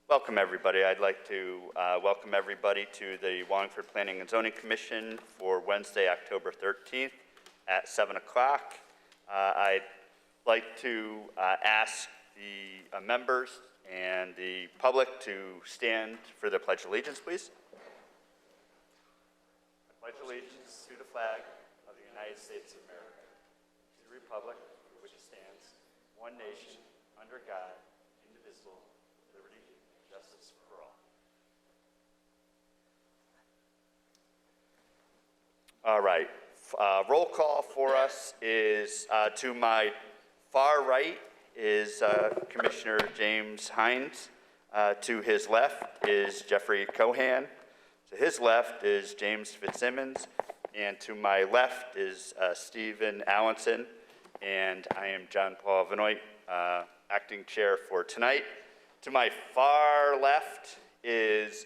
Welcome, everybody. I'd like to welcome everybody to the Wallingford Planning and Zoning Commission for Wednesday, October 13th at 7 o'clock. I'd like to ask the members and the public to stand for the Pledge of Allegiance, please. I pledge allegiance to the flag of the United States of America, to the republic for which it stands, one nation, under God, indivisible, with liberty and justice for all. All right. Roll call for us is to my far right is Commissioner James Hines. To his left is Jeffrey Cohan. To his left is James Fitzsimmons. And to my left is Stephen Allenson. And I am John Paul Vanoit, acting chair for tonight. To my far left is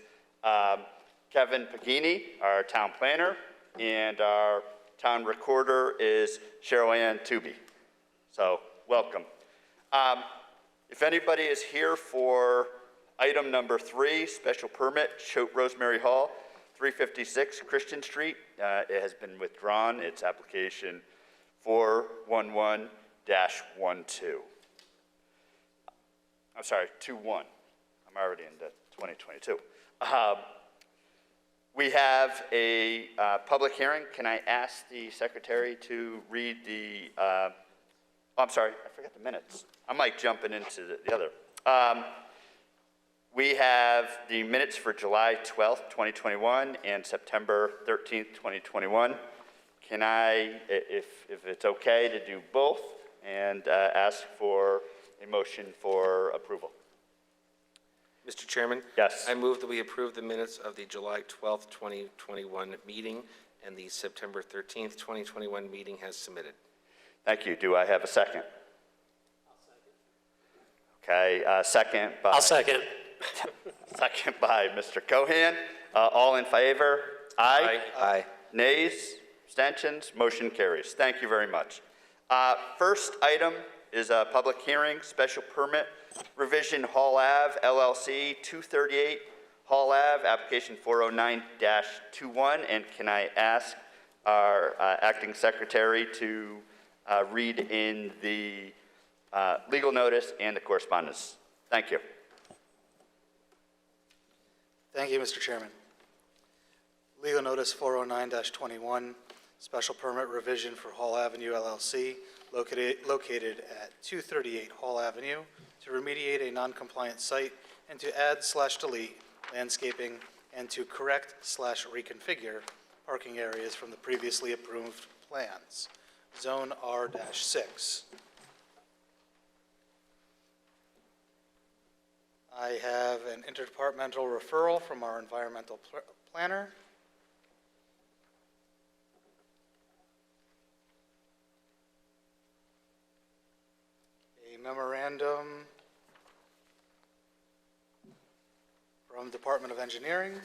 Kevin Pagini, our town planner, and our town recorder is Cheryl Ann Tooby. So welcome. If anybody is here for item number 3, special permit, Choate Rosemary Hall, 356 Christian Street, it has been withdrawn. It's application 411-12. I'm sorry, 21. I'm already into 2022. We have a public hearing. Can I ask the secretary to read the, oh, I'm sorry, I forgot the minutes. I'm like jumping into the other. We have the minutes for July 12th, 2021 and September 13th, 2021. Can I, if it's okay to do both, and ask for a motion for approval? Mr. Chairman? Yes. I move that we approve the minutes of the July 12th, 2021 meeting and the September 13th, 2021 meeting as submitted. Thank you. Do I have a second? Okay, second by... I'll second. Second by Mr. Cohan. All in favor? Aye. Aye. Nays? Abstentions? Motion carries. Thank you very much. First item is a public hearing, special permit, revision Hall Ave, LLC, 238 Hall Ave, application 409-21. And can I ask our acting secretary to read in the legal notice and the correspondence? Thank you. Thank you, Mr. Chairman. Legal notice 409-21, special permit revision for Hall Avenue LLC, located at 238 Hall Avenue, to remediate a non-compliant site and to add/delete landscaping and to correct/reconfigure parking areas from the previously approved plans, Zone R-6. I have an interdepartmental referral from our environmental planner. A memorandum from Department of Engineering.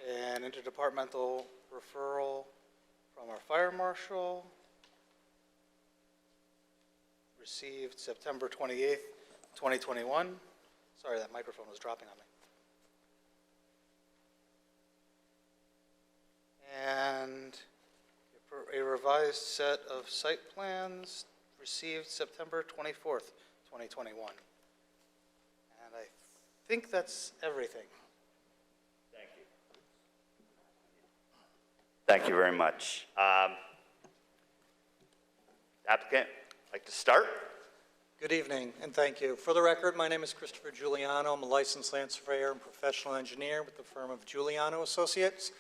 An interdepartmental referral from our fire marshal. Received September 28th, 2021. Sorry, that microphone was dropping on me. And a revised set of site plans received September 24th, 2021. And I think that's everything. Thank you. Thank you very much. Applicant, like to start? Good evening, and thank you. For the record, my name is Christopher Giuliano. I'm a licensed land surveyor and professional engineer with the firm of Giuliano Associates.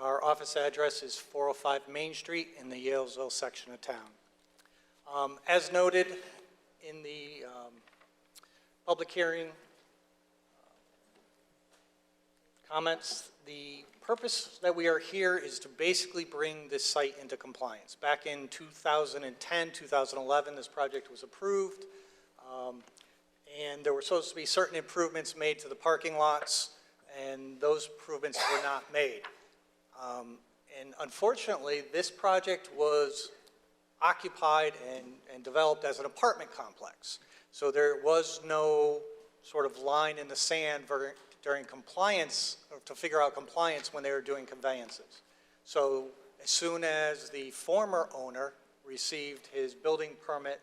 Our office address is 405 Main Street in the Yalesville section of town. As noted in the public hearing comments, the purpose that we are here is to basically bring this site into compliance. Back in 2010, 2011, this project was approved, and there were supposed to be certain improvements made to the parking lots, and those improvements were not made. And unfortunately, this project was occupied and developed as an apartment complex. So there was no sort of line in the sand during compliance, or to figure out compliance when they were doing conveyances. So as soon as the former owner received his building permit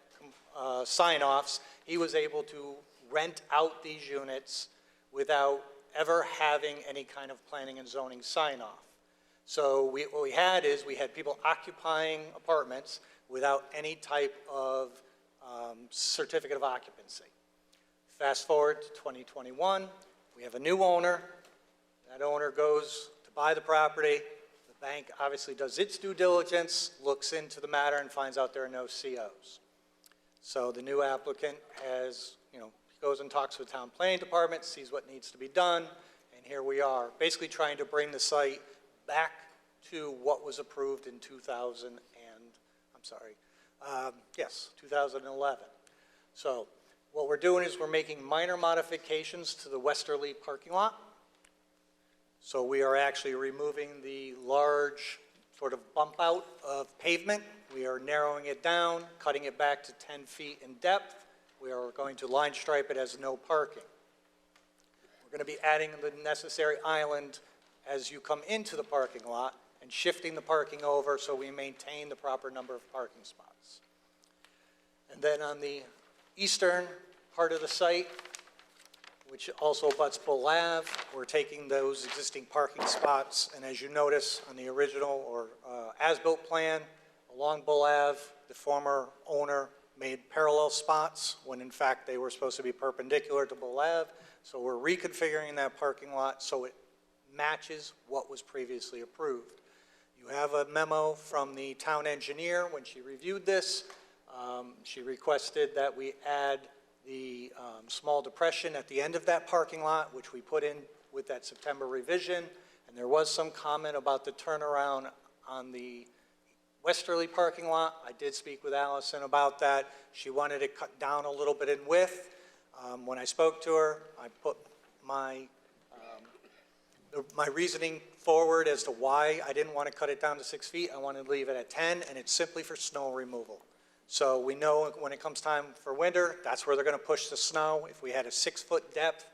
sign-offs, he was able to rent out these units without ever having any kind of planning and zoning sign-off. So what we had is we had people occupying apartments without any type of certificate of occupancy. Fast forward to 2021, we have a new owner. That owner goes to buy the property. The bank obviously does its due diligence, looks into the matter, and finds out there are no COs. So the new applicant has, goes and talks with the town planning department, sees what needs to be done, and here we are, basically trying to bring the site back to what was approved in 2011. So what we're doing is we're making minor modifications to the Westerly Parking Lot. So we are actually removing the large sort of bump out of pavement. We are narrowing it down, cutting it back to 10 feet in depth. We are going to line stripe it as no parking. We're going to be adding the necessary island as you come into the parking lot and shifting the parking over so we maintain the proper number of parking spots. And then on the eastern part of the site, which also abuts Bull Ave, we're taking those existing parking spots, and as you notice on the original or as-built plan, along Bull Ave, the former owner made parallel spots when in fact they were supposed to be perpendicular to Bull Ave. So we're reconfiguring that parking lot so it matches what was previously approved. You have a memo from the town engineer when she reviewed this. She requested that we add the small depression at the end of that parking lot, which we put in with that September revision. And there was some comment about the turnaround on the Westerly parking lot. I did speak with Allison about that. She wanted it cut down a little bit in width. When I spoke to her, I put my reasoning forward as to why I didn't want to cut it down to 6 feet. I wanted to leave it at 10, and it's simply for snow removal. So we know when it comes time for winter, that's where they're going to push the snow. If we had a 6-foot depth,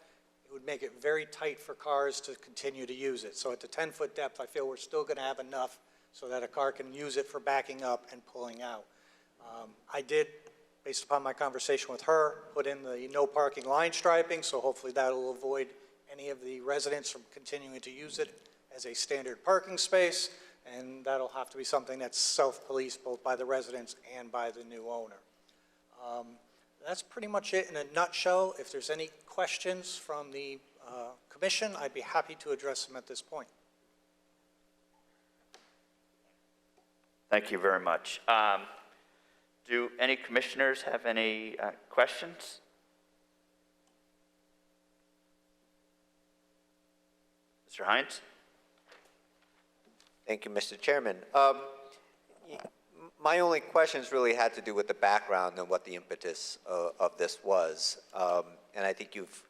it would make it very tight for cars to continue to use it. So at the 10-foot depth, I feel we're still going to have enough so that a car can use it for backing up and pulling out. I did, based upon my conversation with her, put in the no parking line striping, so hopefully that will avoid any of the residents from continuing to use it as a standard parking space, and that'll have to be something that's self-policed both by the residents and by the new owner. That's pretty much it in a nutshell. If there's any questions from the commission, I'd be happy to address them at this point. Thank you very much. Do any commissioners have any questions? Mr. Hines? Thank you, Mr. Chairman. My only questions really had to do with the background and what the impetus of this was, and I think you've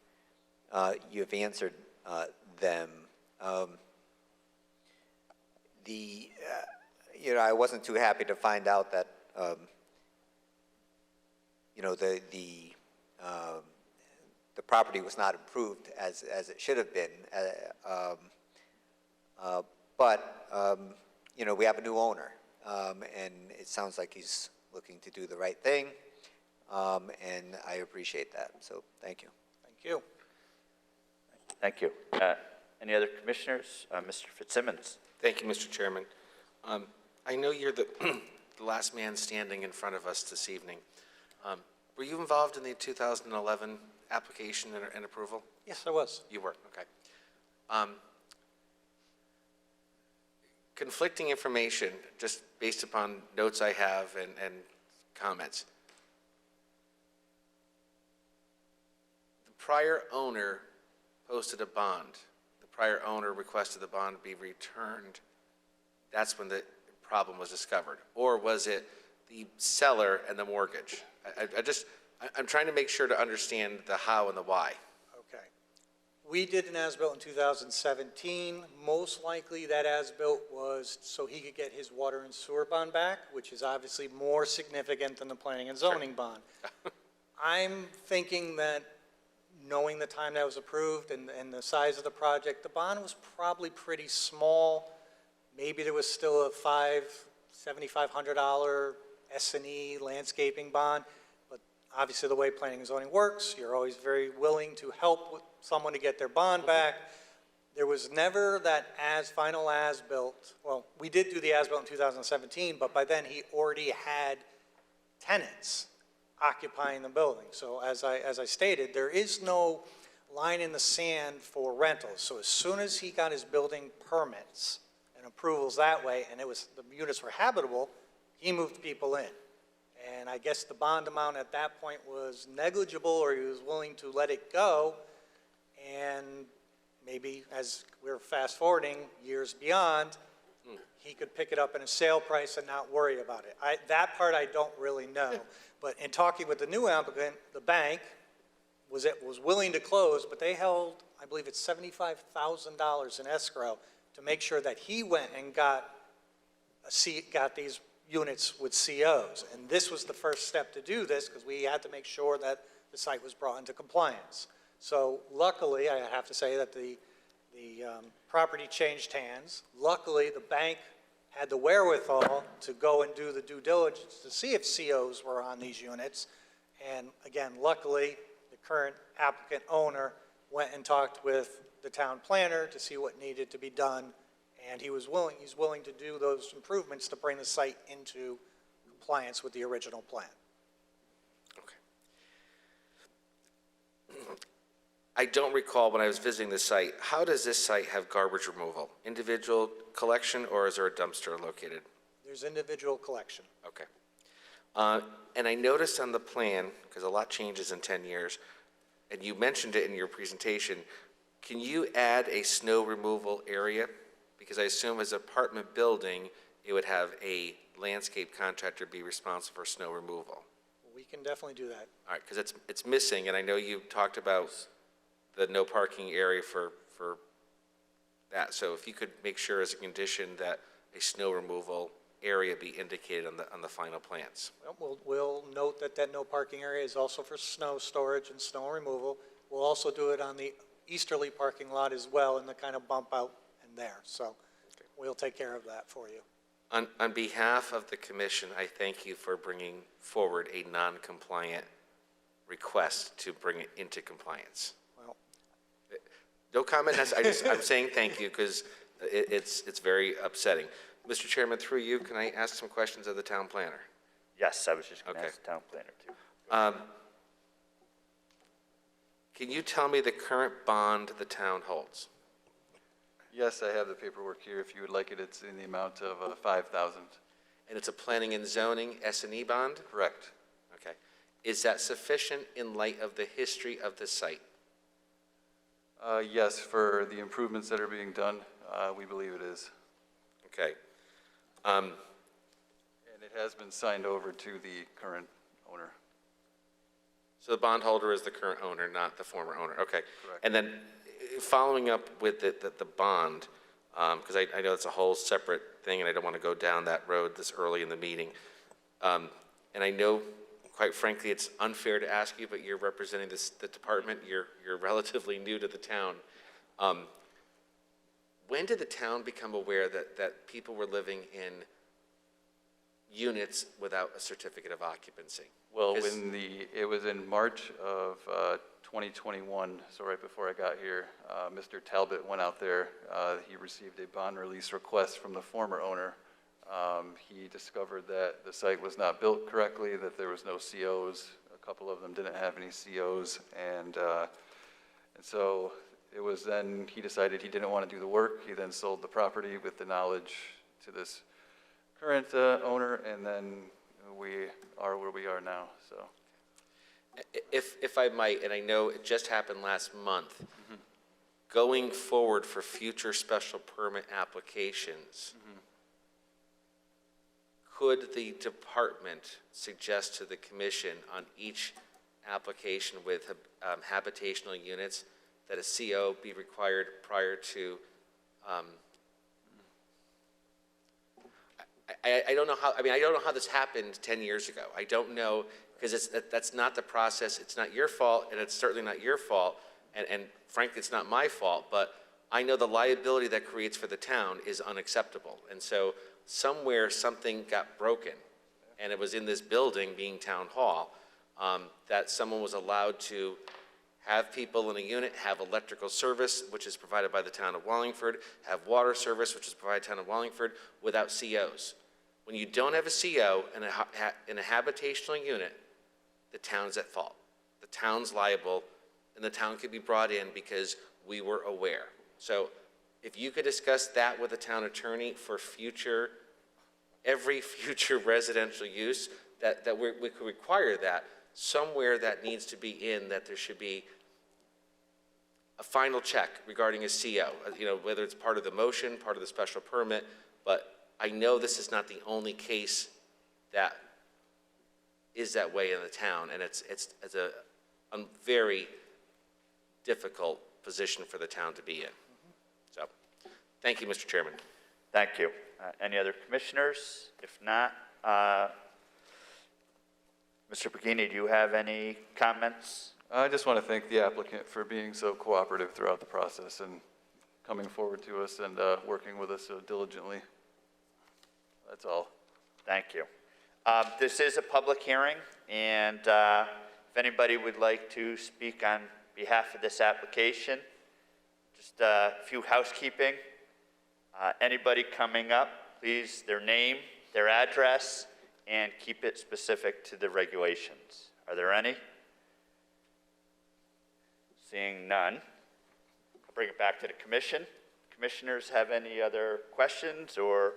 answered them. I wasn't too happy to find out that the property was not improved as it should have been. But we have a new owner, and it sounds like he's looking to do the right thing, and I appreciate that. So thank you. Thank you. Thank you. Any other commissioners? Mr. Fitzsimmons? Thank you, Mr. Chairman. I know you're the, the last man standing in front of us this evening. Were you involved in the 2011 application and approval? Yes, I was. You were, okay. Conflicting information, just based upon notes I have and comments. The prior owner posted a bond. The prior owner requested the bond be returned. That's when the problem was discovered. Or was it the seller and the mortgage? I'm trying to make sure to understand the how and the why. Okay. We did an as-built in 2017. Most likely that as-built was so he could get his water and sewer bond back, which is obviously more significant than the planning and zoning bond. I'm thinking that, knowing the time that was approved and the size of the project, the bond was probably pretty small. Maybe there was still a $7,500 S&E landscaping bond, but obviously the way planning and zoning works, you're always very willing to help with someone to get their bond back. There was never that final as-built. Well, we did do the as-built in 2017, but by then he already had tenants occupying the building. So as I stated, there is no line in the sand for rentals. So as soon as he got his building permits and approvals that way, and the units were habitable, he moved people in. And I guess the bond amount at that point was negligible, or he was willing to let it go. And maybe as we're fast forwarding years beyond, he could pick it up in a sale price and not worry about it. That part I don't really know. But in talking with the new applicant, the bank was willing to close, but they held, I believe it's $75,000 in escrow to make sure that he went and got these units with COs. And this was the first step to do this, because we had to make sure that the site was brought into compliance. So luckily, I have to say that the property changed hands. Luckily, the bank had the wherewithal to go and do the due diligence to see if COs were on these units. And again, luckily, the current applicant owner went and talked with the town planner to see what needed to be done. And he's willing to do those improvements to bring the site into compliance with the original plan. Okay. I don't recall when I was visiting the site, how does this site have garbage removal? Individual collection, or is there a dumpster located? There's individual collection. Okay. And I noticed on the plan, because a lot changes in 10 years, and you mentioned it in your presentation, can you add a snow removal area? Because I assume as an apartment building, it would have a landscape contractor be responsible for snow removal. We can definitely do that. All right, because it's missing, and I know you talked about the no parking area for that. So if you could make sure as a condition that a snow removal area be indicated on the final plans. Well, we'll note that no parking area is also for snow storage and snow removal. We'll also do it on the Easterly parking lot as well, in the kind of bump out in there. So we'll take care of that for you. On behalf of the commission, I thank you for bringing forward a non-compliant request to bring it into compliance. Well, no comment. I'm saying thank you because it's very upsetting. Mr. Chairman, through you, can I ask some questions of the town planner? Yes, I was just going to Okay. ask the town planner too. Can you tell me the current bond the town holds? Yes, I have the paperwork here. If you would like it, it's in the amount of $5,000. And it's a planning and zoning S&E bond? Correct. Okay. Is that sufficient in light of the history of the site? Yes, for the improvements that are being done, we believe it is. Okay. And it has been signed over to the current owner. So the bondholder is the current owner, not the former owner. Okay. Correct. And then following up with the bond, because I know it's a whole separate thing and I don't want to go down that road this early in the meeting. And I know, quite frankly, it's unfair to ask you, but you're representing the department. You're relatively new to the town. When did the town become aware that people were living in units without a certificate of occupancy? Well, it was in March of 2021, so right before I got here, Mr. Talbot went out there. He received a bond release request from the former owner. He discovered that the site was not built correctly, that there was no COs. A couple of them didn't have any COs, and so it was then he decided he didn't want to do the work. He then sold the property with the knowledge to this current owner, and then we are where we are now. So, if I might, and I know it just happened last month, going forward for future special permit applications, could the department suggest to the commission on each application with habitational units that a CO be required prior to, I don't know how, I don't know how this happened 10 years ago. I don't know, because that's not the process. It's not your fault, and it's certainly not your fault, and frankly, it's not my fault, but I know the liability that creates for the town is unacceptable. And so somewhere something got broken, and it was in this building being town hall, that someone was allowed to have people in a unit, have electrical service, which is provided by the town of Wallingford, have water service, which is provided by the town of Wallingford, without COs. When you don't have a CO in a habitational unit, the town's at fault. The town's liable, and the town could be brought in because we were aware. So if you could discuss that with the town attorney for every future residential use, that we could require that, somewhere that needs to be in, that there should be a final check regarding a CO, whether it's part of the motion, part of the special permit, but I know this is not the only case that is that way in the town, and it's a very difficult position for the town to be in. So, thank you, Mr. Chairman. Thank you. Any other commissioners? If not, Mr. Pagini, do you have any comments? I just want to thank the applicant for being so cooperative throughout the process and coming forward to us and working with us so diligently. That's all. Thank you. This is a public hearing, and if anybody would like to speak on behalf of this application, just a few housekeeping. Anybody coming up, please, their name, their address, and keep it specific to the regulations. Are there any? Seeing none, I'll bring it back to the commission. Commissioners have any other questions or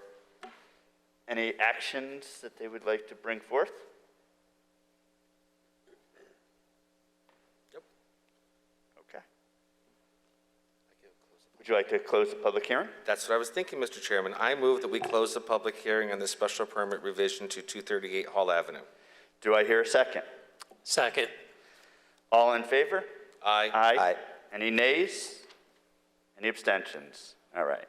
any actions that they would like to bring forth? Yep. Okay. Would you like to close the public hearing? That's what I was thinking, Mr. Chairman. I move that we close the public hearing on the special permit revision to 238 Hall Avenue. Do I hear a second? Second. All in favor? Aye. Aye. Any nays? Any abstentions? All right.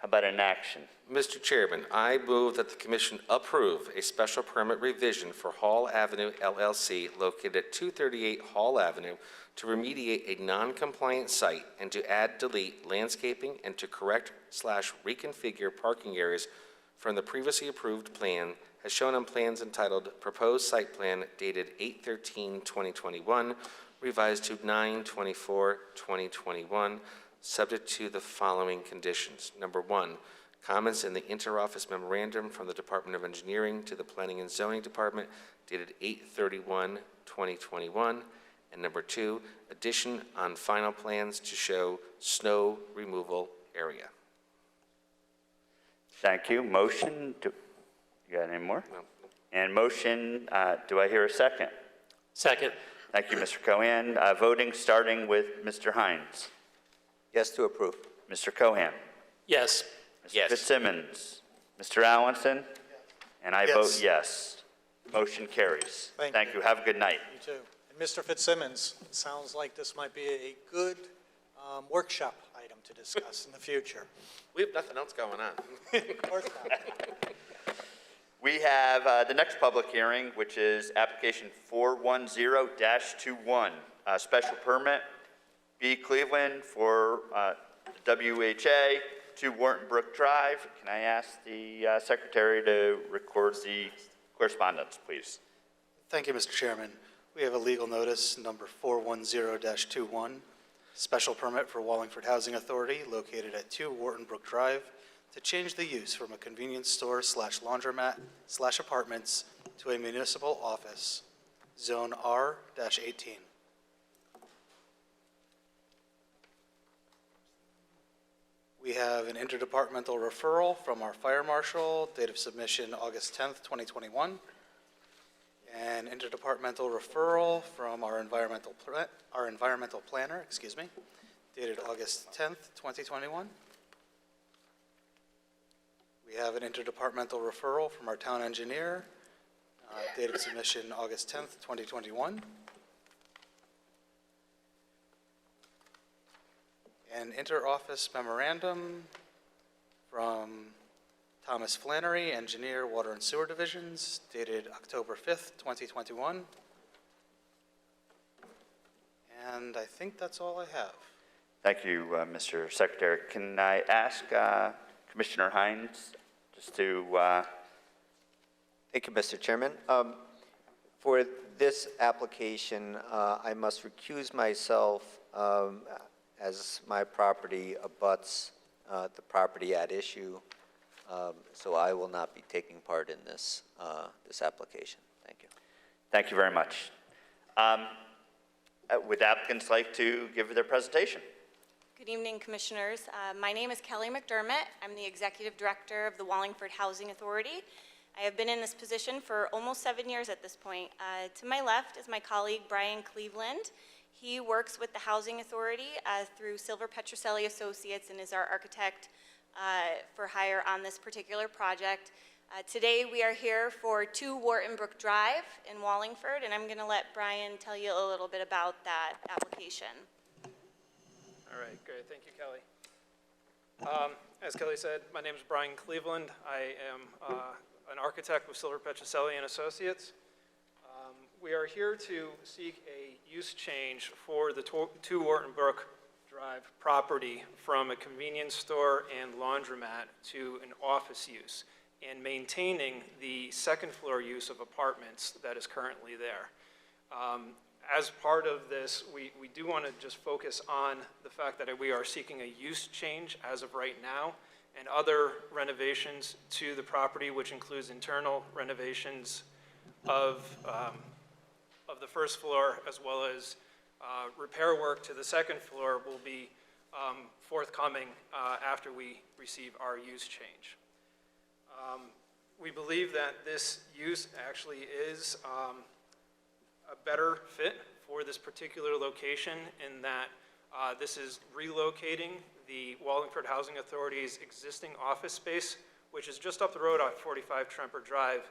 How about an action? Mr. Chairman, I move that the commission approve a special permit revision for Hall Avenue LLC located at 238 Hall Avenue to remediate a non-compliant site and to add, delete landscaping and to correct/reconfigure parking areas from the previously approved plan as shown on plans entitled Proposed Site Plan dated 8/13/2021, revised to 9/24/2021, subject to the following conditions. Number one, comments in the interoffice memorandum from the Department of Engineering to the Planning and Zoning Department dated 8/31/2021. And number two, addition on final plans to show snow removal area. Thank you. Motion, you got any more? No. And motion, do I hear a second? Second. Thank you, Mr. Cohen. Voting starting with Mr. Hines. Yes to approve. Mr. Cohen. Yes. Mr. Yes. Fitzsimmons. Mr. Allenson. And I Yes. vote yes. Motion carries. Thank you. Have a good night. You too. And Mr. Fitzsimmons, it sounds like this might be a good workshop item to discuss in the future. We have nothing else going on. Of course not. We have the next public hearing, which is application 410-21, special permit, B. Cleveland for WHA, 2 Wharton Brook Drive. Can I ask the secretary to record the correspondence, please? Thank you, Mr. Chairman. We have a legal notice number 410-21, special permit for Wallingford Housing Authority located at 2 Wharton Brook Drive to change the use from a convenience store / laundromat / apartments to a municipal office, zone R-18. We have an interdepartmental referral from our fire marshal, date of submission August 10th, 2021. An interdepartmental referral from our environmental planner, dated August 10th, 2021. We have an interdepartmental referral from our town engineer, dated submission August 10th, 2021. an inter-office memorandum from Thomas Flannery, Engineer, Water and Sewer Divisions, dated October 5th, 2021. And I think that's all I have. Thank you, Mr. Secretary. Can I ask Commissioner Hines just to, Thank you, Mr. Chairman. For this application, I must recuse myself as my property abuts the property at issue, so I will not be taking part in this, this application. Thank you. thank you very much. Would applicants like to give their presentation? Good evening, Commissioners. My name is Kelly McDermott. I'm the Executive Director of the Wallingford Housing Authority. I have been in this position for almost 7 years at this point. To my left is my colleague, Brian Cleveland. He works with the Housing Authority through Silver Petroselli Associates and is our architect for hire on this particular project. Today, we are here for 2 Wharton Brook Drive in Wallingford, and I'm going to let Brian tell you a little bit about that application. All right, great. Thank you, Kelly. As Kelly said, my name is Brian Cleveland. I am an architect with Silver Petroselli and Associates. We are here to seek a use change for the 2 Wharton Brook Drive property from a convenience store and laundromat to an office use, and maintaining the second floor use of apartments that is currently there. As part of this, we do want to just focus on the fact that we are seeking a use change as of right now, and other renovations to the property, which includes internal renovations of the first floor, as well as repair work to the second floor will be forthcoming after we receive our use change. We believe that this use actually is a better fit for this particular location in that this is relocating the Wallingford Housing Authority's existing office space, which is just up the road on 45 Tremper Drive,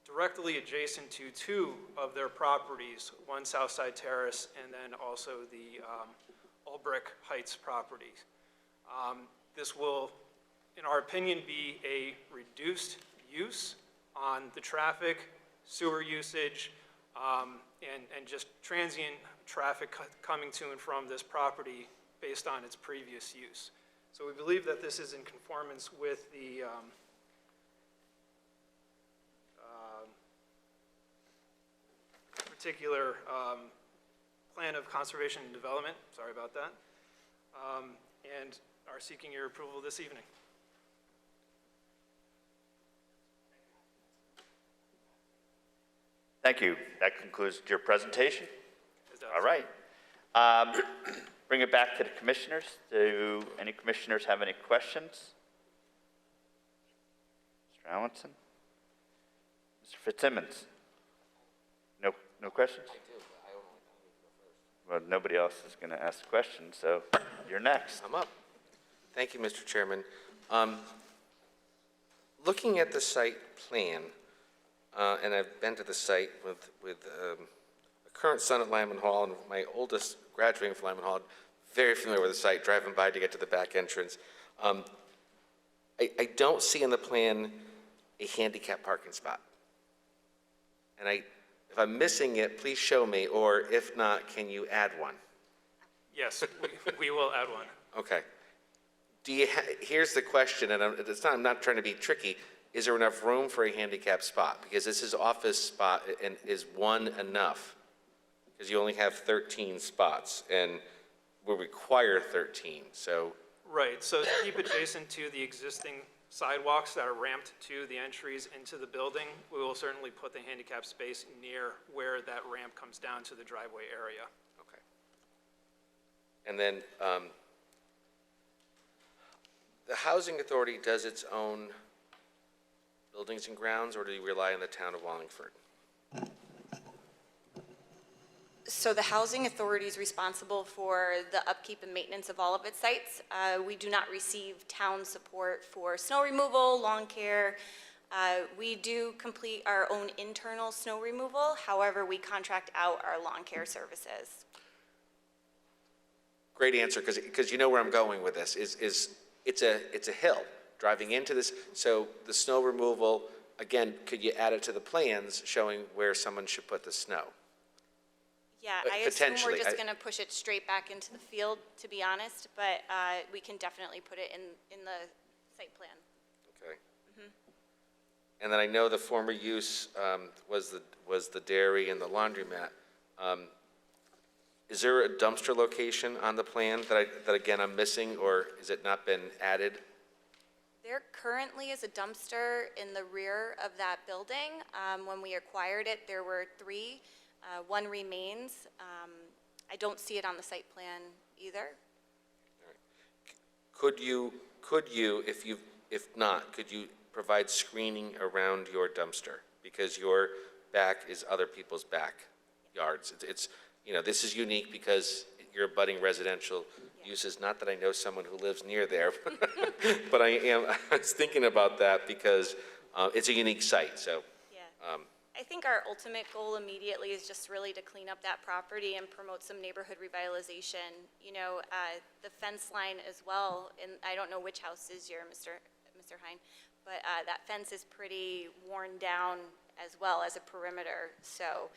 directly adjacent to 2 of their properties, one Southside Terrace and then also the Ulbrich Heights property. This will, in our opinion, be a reduced use on the traffic, sewer usage, and just transient traffic coming to and from this property based on its previous use. So we believe that this is in conformance with the particular plan of conservation and development, sorry about that, and are seeking your approval this evening. Thank you. That concludes your presentation. It does. All right. Bring it back to the commissioners. Do any commissioners have any questions? Mr. Allenson? Mr. Fitzsimmons? No questions? I do, but I only go first. Well, nobody else is going to ask questions, so you're next. I'm up. Thank you, Mr. Chairman. Looking at the site plan, and I've been to the site with a current son at Lyman Hall and my oldest graduating from Lyman Hall, very familiar with the site, driving by to get to the back entrance. I don't see in the plan a handicap parking spot. And if I'm missing it, please show me, or if not, can you add one? Yes, we will add one. Okay. Here's the question, and I'm not trying to be tricky. Is there enough room for a handicap spot? Because this is office spot, and is one enough? Because you only have 13 spots, and we require 13, so. Right, so to keep adjacent to the existing sidewalks that are ramped to the entries into the building, we will certainly put the handicap space near where that ramp comes down to the driveway area. Okay. And then the Housing Authority does its own buildings and grounds, or do you rely on the town of Wallingford? So the Housing Authority is responsible for the upkeep and maintenance of all of its sites. We do not receive town support for snow removal, lawn care. We do complete our own internal snow removal. However, we contract out our lawn care services. Great answer, because you know where I'm going with this, is it's a hill driving into this, so the snow removal, again, could you add it to the plans showing where someone should put the snow? Yeah, But I assume we're potentially, just I- going to push it straight back into the field, to be honest, but we can definitely put it in the site plan. Okay. And then I know the former use was the dairy and the laundromat. Is there a dumpster location on the plan that again I'm missing, or has it not been added? There currently is a dumpster in the rear of that building. When we acquired it, there were 3. One remains. I don't see it on the site plan either. Could you, if not, could you provide screening around your dumpster? Because your back is other people's backyards. It's, this is unique because you're abutting residential uses. Not that I know someone who lives near there, but I was thinking about that because it's a unique site, so. Yeah. I think our ultimate goal immediately is just really to clean up that property and promote some neighborhood revitalization. The fence line as well, and I don't know which house is your, Mr. Hine, but that fence is pretty worn down as well as a perimeter. So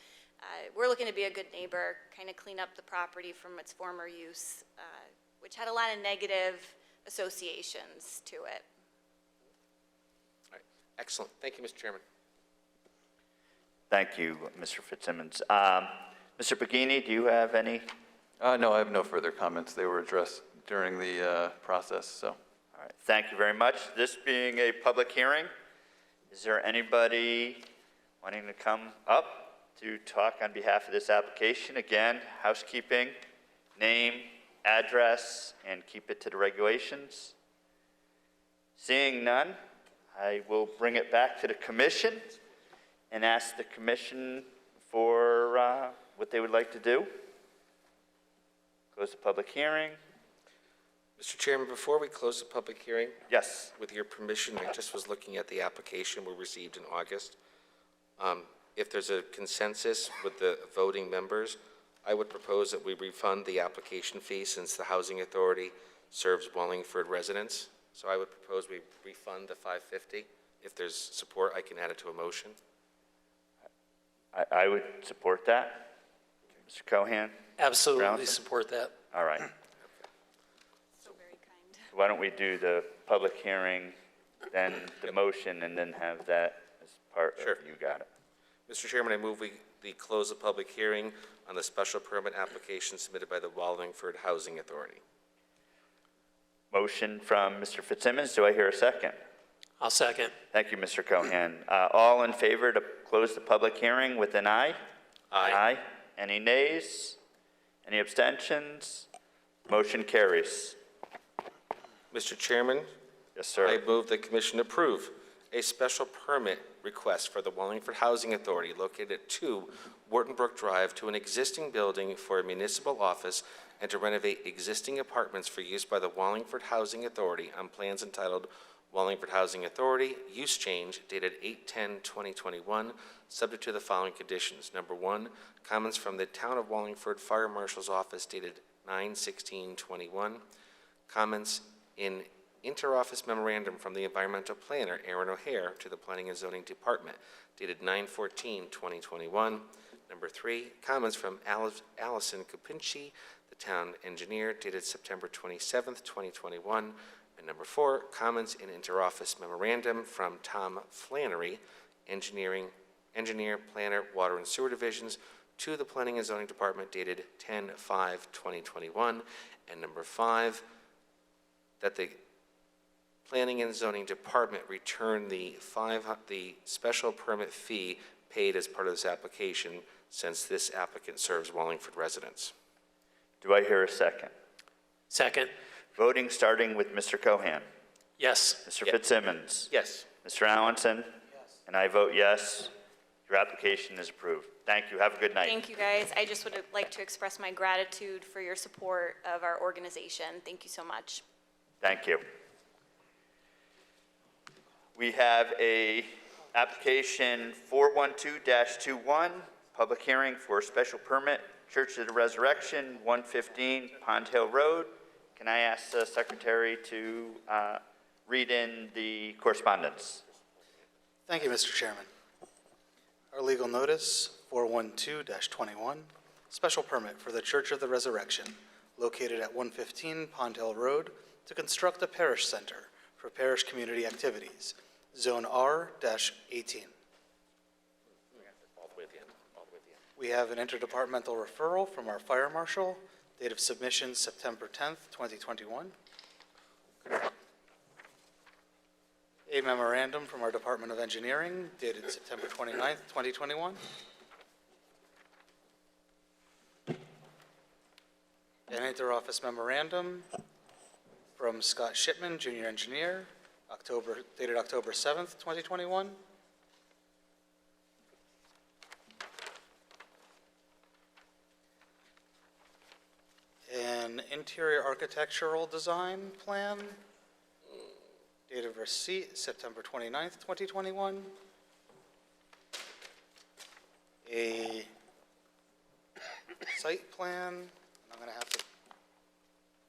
we're looking to be a good neighbor, kind of clean up the property from its former use, which had a lot of negative associations to it. All right. Excellent. Thank you, Mr. Chairman. Thank you, Mr. Fitzsimmons. Mr. Pagini, do you have any? No, I have no further comments. They were addressed during the process, so. All right, thank you very much. This being a public hearing, is there anybody wanting to come up to talk on behalf of this application? Again, housekeeping, name, address, and keep it to the regulations. Seeing none, I will bring it back to the commission and ask the commission for what they would like to do. Close the public hearing. Mr. Chairman, before we close the public hearing, Yes. with your permission, I just was looking at the application we received in August. If there's a consensus with the voting members, I would propose that we refund the application fee since the Housing Authority serves Wallingford residents. So I would propose we refund the $550. If there's support, I can add it to a motion. I would support that. Mr. Cohan? Absolutely Brownson? support that. All right. So very kind. Why don't we do the public hearing, then the motion, and then have that as part of, Sure. you got it. Mr. Chairman, I move we close the public hearing on the special permit application submitted by the Wallingford Housing Authority. Motion from Mr. Fitzsimmons. Do I hear a second? I'll second. Thank you, Mr. Cohan. All in favor to close the public hearing with an aye? Aye. Any nays? Any abstentions? Motion carries. Mr. Chairman, Yes, sir. I move the commission approve a special permit request for the Wallingford Housing Authority located at 2 Wharton Brook Drive to an existing building for a municipal office and to renovate existing apartments for use by the Wallingford Housing Authority on plans entitled Wallingford Housing Authority, use change dated 8/10/2021, subject to the following conditions. Number 1, comments from the Town of Wallingford Fire Marshal's Office dated 9/16/21, comments in interoffice memorandum from the environmental planner, Aaron O'Hare, to the Planning and Zoning Department dated 9/14/2021. Number 3, comments from Allison Kupinski, the town engineer, dated September 27th, 2021. And number 4, comments in interoffice memorandum from Tom Flannery, engineer, planner, water and sewer divisions, to the Planning and Zoning Department dated 10/5/2021. And number 5, that the Planning and Zoning Department return the special permit fee paid as part of this application, since this applicant serves Wallingford residents. Do I hear a second? Second. Voting starting with Mr. Cohan. Yes. Mr. Yes. Fitzsimmons. Yes. Mr. Allenson. And I vote yes. Your application is approved. Thank you. Have a good night. Thank you, guys. I just would like to express my gratitude for your support of our organization. Thank you so much. Thank you. We have a application 412-21, public hearing for special permit Church of the Resurrection, 115 Pond Hill Road. Can I ask the secretary to read in the correspondence? Thank you, Mr. Chairman. Our legal notice, 412-21, special permit for the Church of the Resurrection, located at 115 Pond Hill Road, to construct a parish center for parish community activities, Zone R-18. We have an interdepartmental referral from our fire marshal, date of submission September 10th, 2021. A memorandum from our Department of Engineering, dated September 29th, 2021. An interoffice memorandum from Scott Shipman, Junior Engineer, dated October 7th, 2021. An interior architectural design plan, date of receipt September 29th, 2021. A site plan, I'm going to have to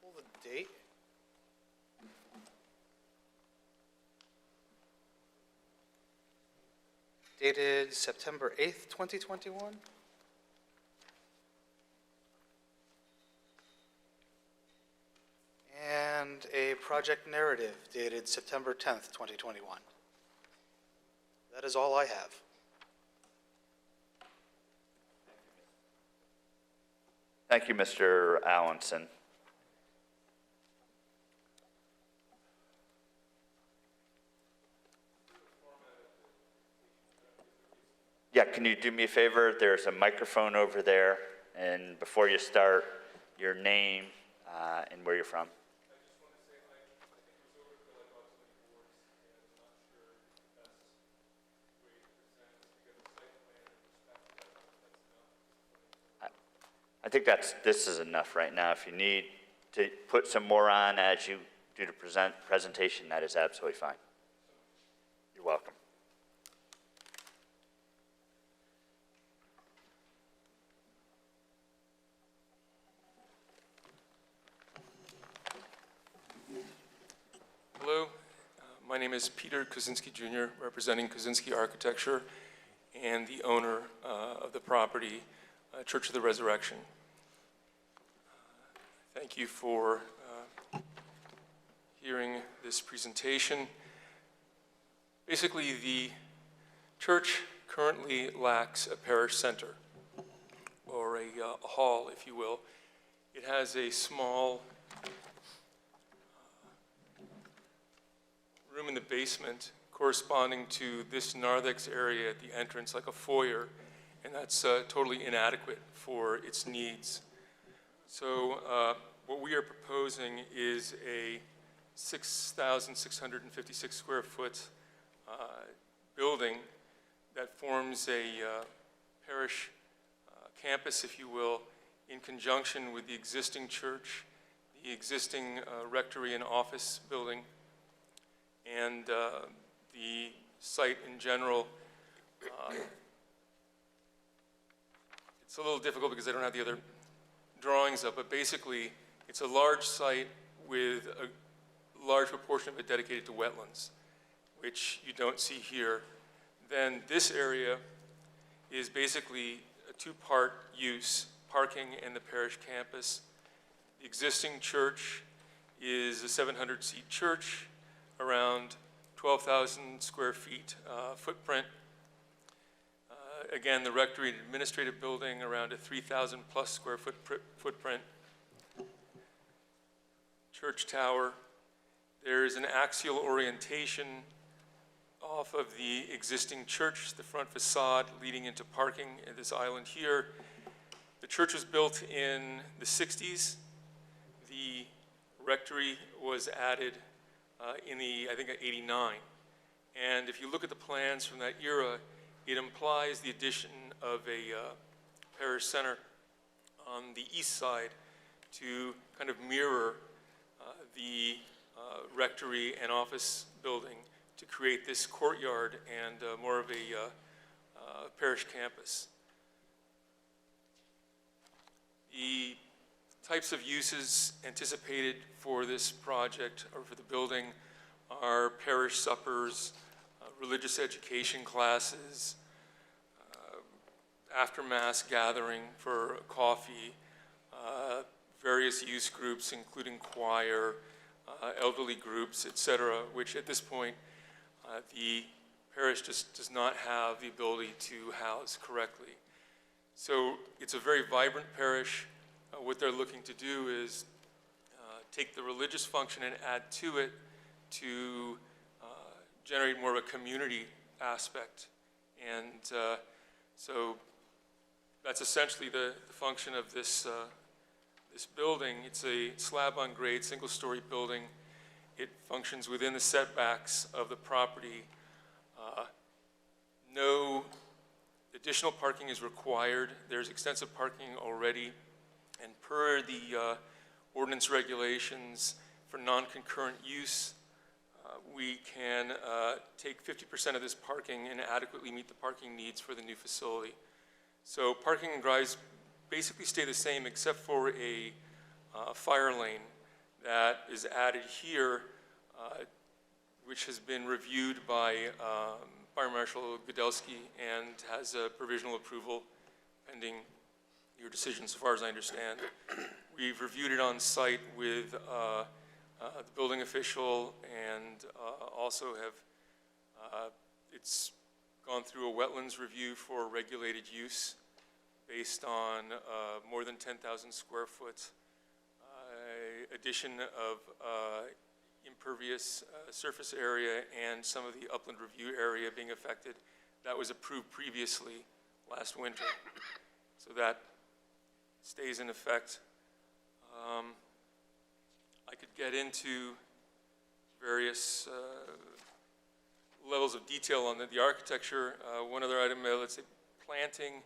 pull the date. Dated September 8th, 2021. And a project narrative dated September 10th, 2021. That is all I have. Thank you, Mr. Allenson. Yeah, can you do me a favor? There's a microphone over there, and before you start, your name and where you're from. I think this is enough right now. If you need to put some more on as you do the presentation, that is absolutely fine. You're welcome. Hello, my name is Peter Kozinski Jr., representing Kozinski Architecture and the owner of the property, Church of the Resurrection. Thank you for hearing this presentation. Basically, the church currently lacks a parish center, or a hall, if you will. It has a small room in the basement corresponding to this narthex area at the entrance, like a foyer, and that's totally inadequate for its needs. So what we are proposing is a 6,656 square foot building that forms a parish campus, if you will, in conjunction with the existing church, the existing rectory and office building, and the site in general. It's a little difficult because I don't have the other drawings up, but basically it's a large site with a large proportion of it dedicated to wetlands, which you don't see here. Then this area is basically a two-part use, parking and the parish campus. The existing church is a 700-seat church, around 12,000 square feet footprint. Again, the rectory and administrative building, around a 3,000 plus square foot footprint. Church tower. There is an axial orientation off of the existing church, the front facade leading into parking at this island here. The church was built in the 60s. The rectory was added in the, I think, 89. And if you look at the plans from that era, it implies the addition of a parish center on the east side to kind of mirror the rectory and office building to create this courtyard and more of a parish campus. The types of uses anticipated for this project or for the building are parish suppers, religious education classes, after mass gathering for coffee, various use groups, including choir, elderly groups, et cetera, which at this point, the parish just does not have the ability to house correctly. So it's a very vibrant parish. What they're looking to do is take the religious function and add to it to generate more of a community aspect. And so that's essentially the function of this, this building. It's a slab-on-grade, single-story building. It functions within the setbacks of the property. No additional parking is required. There's extensive parking already. And per the ordinance regulations for non-concurrent use, we can take 50% of this parking and adequately meet the parking needs for the new facility. So parking and drives basically stay the same except for a fire lane that is added here, which has been reviewed by Fire Marshal Gudelsky and has a provisional approval pending your decision, so far as I understand. We've reviewed it on site with the building official and also have, it's gone through a wetlands review for regulated use based on more than 10,000 square foot addition of impervious surface area and some of the upland review area being affected. That was approved previously last winter. So that stays in effect. I could get into various levels of detail on the architecture. One other item, let's say planting.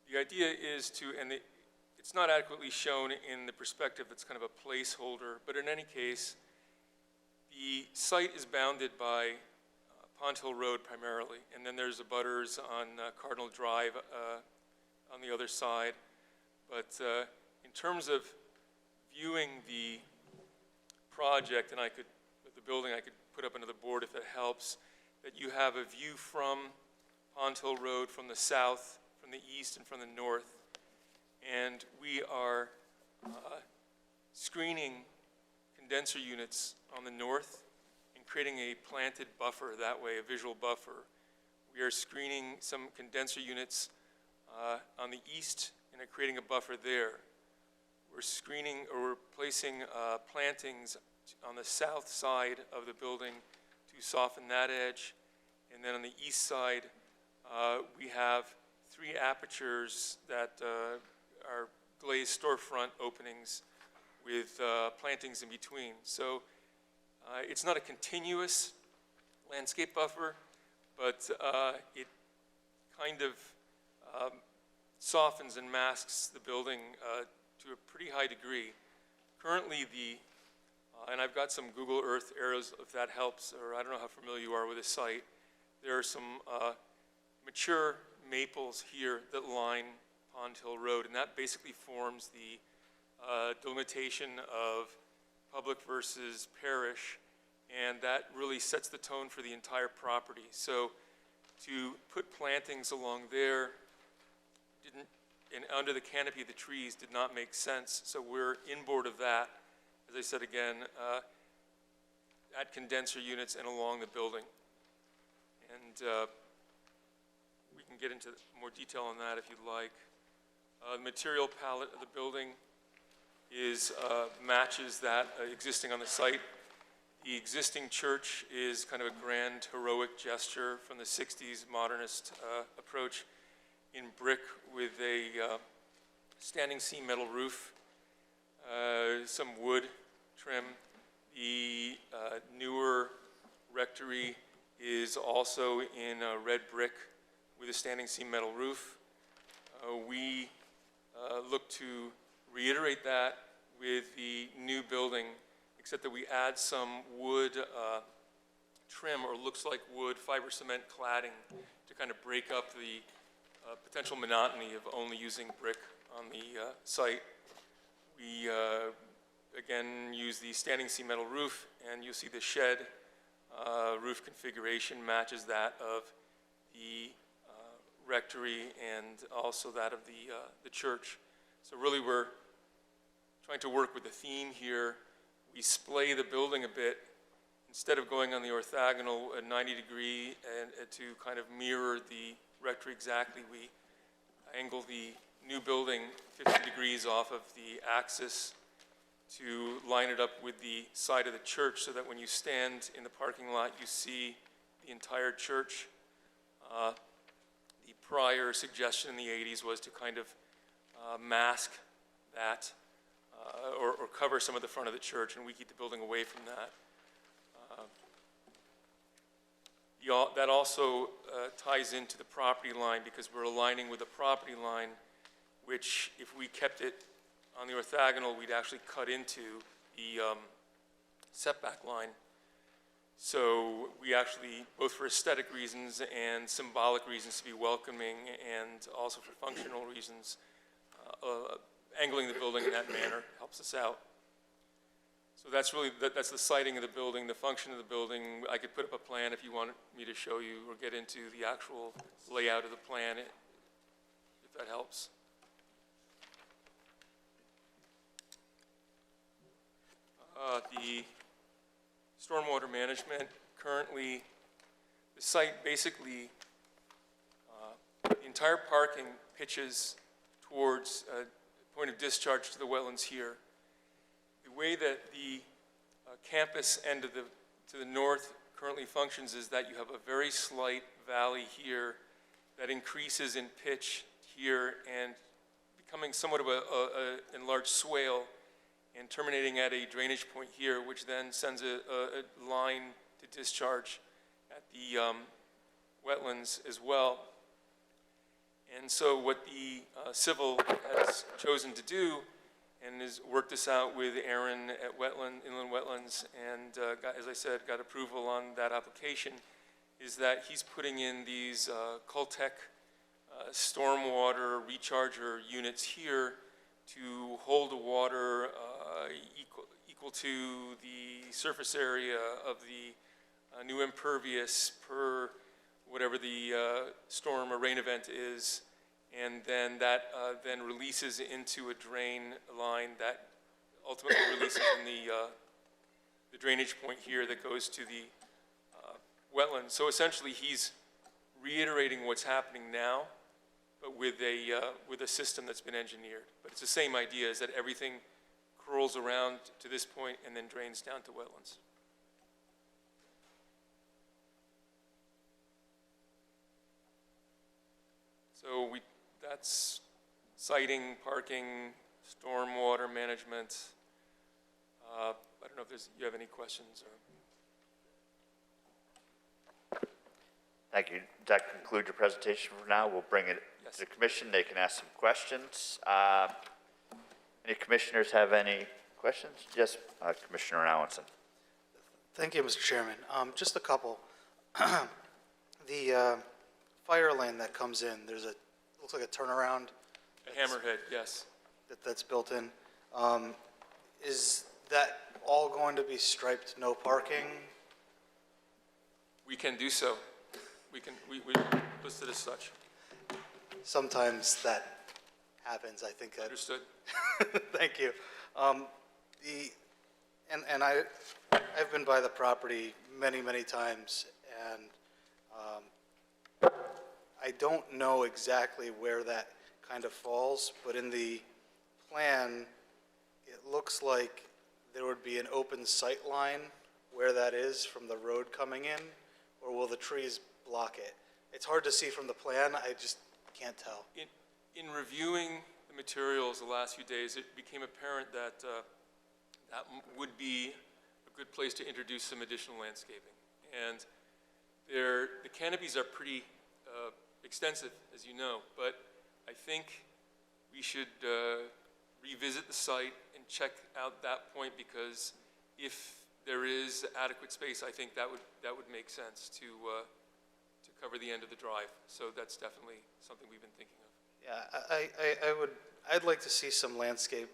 The idea is to, and it's not adequately shown in the perspective, it's kind of a placeholder, but in any case, the site is bounded by Pond Hill Road primarily, and then there's abutters on Cardinal Drive on the other side. But in terms of viewing the project, and the building, I could put up another board if it helps, that you have a view from Pond Hill Road from the south, from the east, and from the north. And we are screening condenser units on the north and creating a planted buffer that way, a visual buffer. We are screening some condenser units on the east and are creating a buffer there. We're screening or we're placing plantings on the south side of the building to soften that edge. And then on the east side, we have 3 apertures that are glazed storefront openings with plantings in between. So it's not a continuous landscape buffer, but it kind of softens and masks the building to a pretty high degree. Currently, and I've got some Google Earth arrows if that helps, or I don't know how familiar you are with this site. There are some mature maples here that line Pond Hill Road, and that basically forms the delimitation of public versus parish, and that really sets the tone for the entire property. So to put plantings along there and under the canopy of the trees did not make sense, so we're inboard of that, as I said again, at condenser units and along the building. And we can get into more detail on that if you'd like. The material palette of the building matches that existing on the site. The existing church is kind of a grand, heroic gesture from the 60s modernist approach in brick with a standing seam metal roof, some wood trim. The newer rectory is also in red brick with a standing seam metal roof. We look to reiterate that with the new building, except that we add some wood trim, or looks like wood fiber cement cladding to kind of break up the potential monotony of only using brick on the site. We, again, use the standing seam metal roof, and you'll see the shed roof configuration matches that of the rectory and also that of the church. So really we're trying to work with the theme here. We splay the building a bit. Instead of going on the orthogonal at 90 degree and to kind of mirror the rectory exactly, we angle the new building 50 degrees off of the axis to line it up with the side of the church so that when you stand in the parking lot, you see the entire church. The prior suggestion in the 80s was to kind of mask that or cover some of the front of the church, and we keep the building away from that. That also ties into the property line because we're aligning with the property line, which if we kept it on the orthogonal, we'd actually cut into the setback line. So we actually, both for aesthetic reasons and symbolic reasons to be welcoming and also for functional reasons, angling the building in that manner helps us out. So that's really, that's the siting of the building, the function of the building. I could put up a plan if you want me to show you or get into the actual layout of the plan, if that helps. The stormwater management, currently, the site basically, the entire parking pitches towards a point of discharge to the wetlands here. The way that the campus end of to the north currently functions is that you have a very slight valley here that increases in pitch here and becoming somewhat of a enlarged swale and terminating at a drainage point here, which then sends a line to discharge at the wetlands as well. And so what the civil has chosen to do and has worked this out with Aaron at Inland Wetlands and, as I said, got approval on that application, is that he's putting in these Cultec stormwater recharger units here to hold the water equal to the surface area of the new impervious per whatever the storm or rain event is, and then that then releases into a drain line that ultimately releases in the drainage point here that goes to the wetland. So essentially he's reiterating what's happening now, but with a system that's been engineered. But it's the same idea, is that everything curls around to this point and then drains down to wetlands. So that's siting, parking, stormwater management. I don't know if you have any questions or. Thank you. Does that conclude your presentation for now? We'll bring it to the commission. They can ask some questions. Any commissioners have any questions? Yes, Commissioner Allenson. Thank you, Mr. Chairman. Just a couple. The fire lane that comes in, looks like a turnaround. A hammerhead, yes. That's built in. Is that all going to be striped, no parking? We can do so. We listed as such. Sometimes that happens, I think. Understood. Thank you. I've been by the property many, many times, and I don't know exactly where that kind of falls, but in the plan, it looks like there would be an open sight line where that is from the road coming in, or will the trees block it? It's hard to see from the plan. I just can't tell. In reviewing the materials the last few days, it became apparent that that would be a good place to introduce some additional landscaping. And the canopies are pretty extensive, as you know, but I think we should revisit the site and check out that point, because if there is adequate space, I think that would make sense to cover the end of the drive. So that's definitely something we've been thinking of. Yeah, I'd like to see some landscape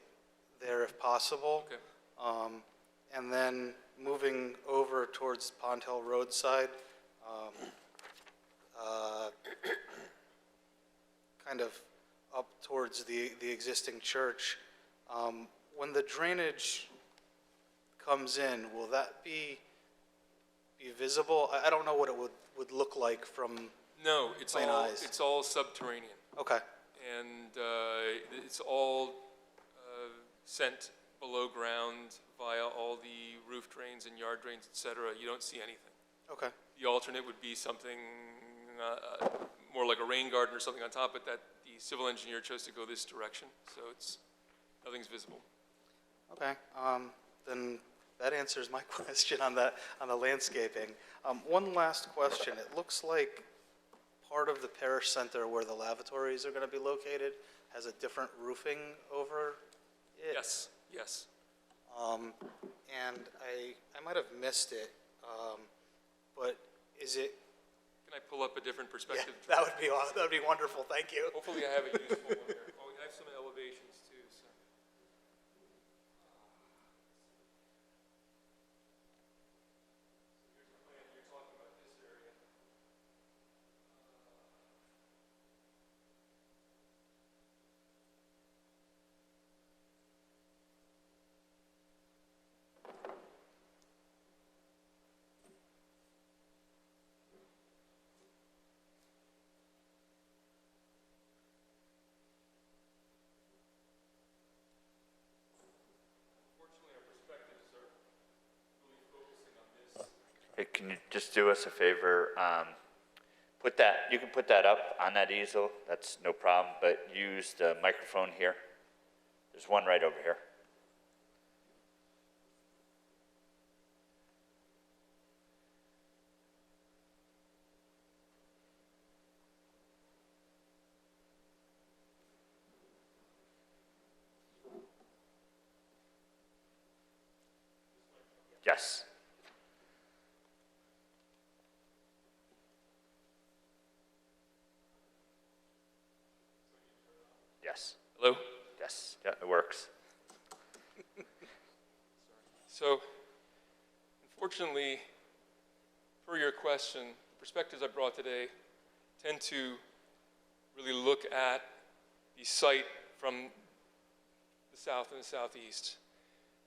there if possible. Okay. And then moving over towards Pond Hill roadside, kind of up towards the existing church. When the drainage comes in, will that be visible? I don't know what it would look like from, No, it's Plain all, eyes. it's all subterranean. okay, And it's all sent below ground via all the roof drains and yard drains, et cetera. You don't see anything. okay, The alternate would be something more like a rain garden or something on top, but that the civil engineer chose to go this direction, so nothing's visible. okay. Then that answers my question on the landscaping. One last question. It looks like part of the parish center where the lavatories are going to be located has a different roofing over it. Yes, yes. And I might have missed it, but is it? Can I pull up a different Yeah, perspective? that would be wonderful. Thank you. Hopefully I have a useful one here. Oh, I have some elevations too, so. Here's the plan. You're talking about this area. Unfortunately, our perspectives are really focusing on this. Hey, can you just do us a favor? You can put that up on that easel, that's no problem, but use the microphone here. There's one right over here. Yes. Yes. Hello? Yes. Yeah, it works. So, unfortunately, per your question, the perspectives I brought today tend to really look at the site from the south and the southeast.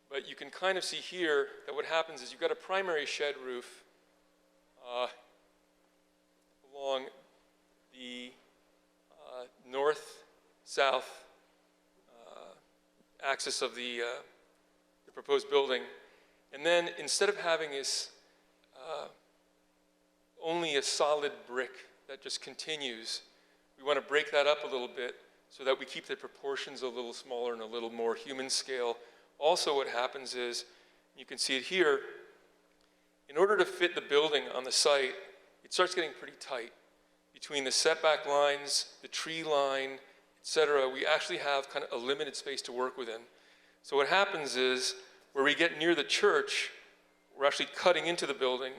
But you can kind of see here that what happens is you've got a primary shed roof along the north-south axis of the proposed building. And then instead of having this only a solid brick that just continues, we want to break that up a little bit so that we keep the proportions a little smaller and a little more human scale. Also what happens is, you can see it here, in order to fit the building on the site, it starts getting pretty tight. Between the setback lines, the tree line, et cetera, we actually have kind of a limited space to work within. So what happens is, where we get near the church, we're actually cutting into the building,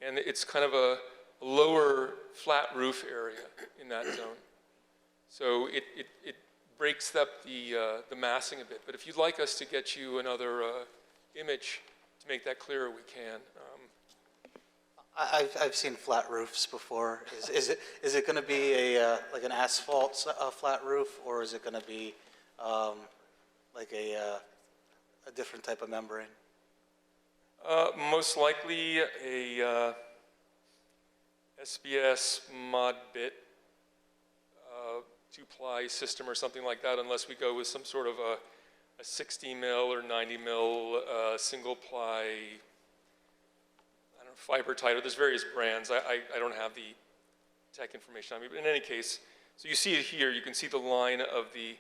and it's kind of a lower flat roof area in that zone. So it breaks up the massing a bit. But if you'd like us to get you another image to make that clearer, we can. I've seen flat roofs before. Is it going to be like an asphalt flat roof, or is it going to be like a different type of membrane? Most likely a SBS mod bit 2-ply system or something like that, unless we go with some sort of a 60 mil or 90 mil single ply, I don't know, fiber tighter. There's various brands. I don't have the tech information on me, but in any case, so you see it here. You can see the line of the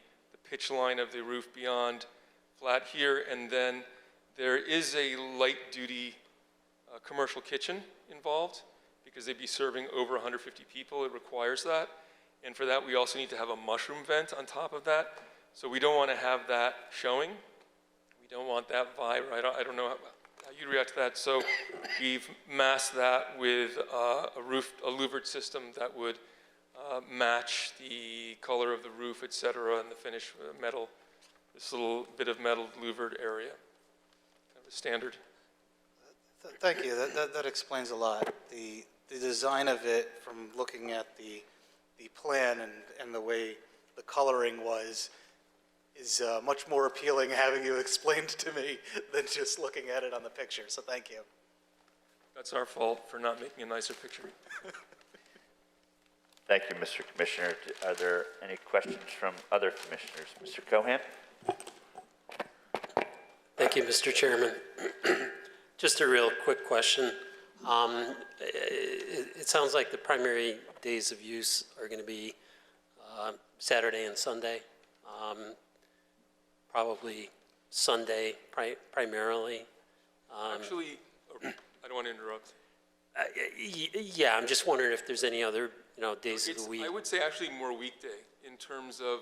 pitch line of the roof beyond flat here, and then there is a light duty commercial kitchen involved because they'd be serving over 150 people. It requires that. And for that, we also need to have a mushroom vent on top of that. So we don't want to have that showing. We don't want that vibe. I don't know how you'd react to that. So we've masked that with a louvered system that would match the color of the roof, et cetera, and the finish metal, this little bit of metal louvered area. Kind of a standard. Thank you. That explains a lot. The design of it, from looking at the plan and the way the coloring was, is much more appealing having you explained to me than just looking at it on the picture. So thank you. That's our fault for not making a nicer picture. Thank you, Mr. Commissioner. Are there any questions from other commissioners? Mr. Cohan? Thank you, Mr. Chairman. Just a real quick question. It sounds like the primary days of use are going to be Saturday and Sunday. Probably Sunday primarily. Actually, I don't want to interrupt. Yeah, I'm just wondering if there's any other, days of the week. I would say actually more weekday in terms of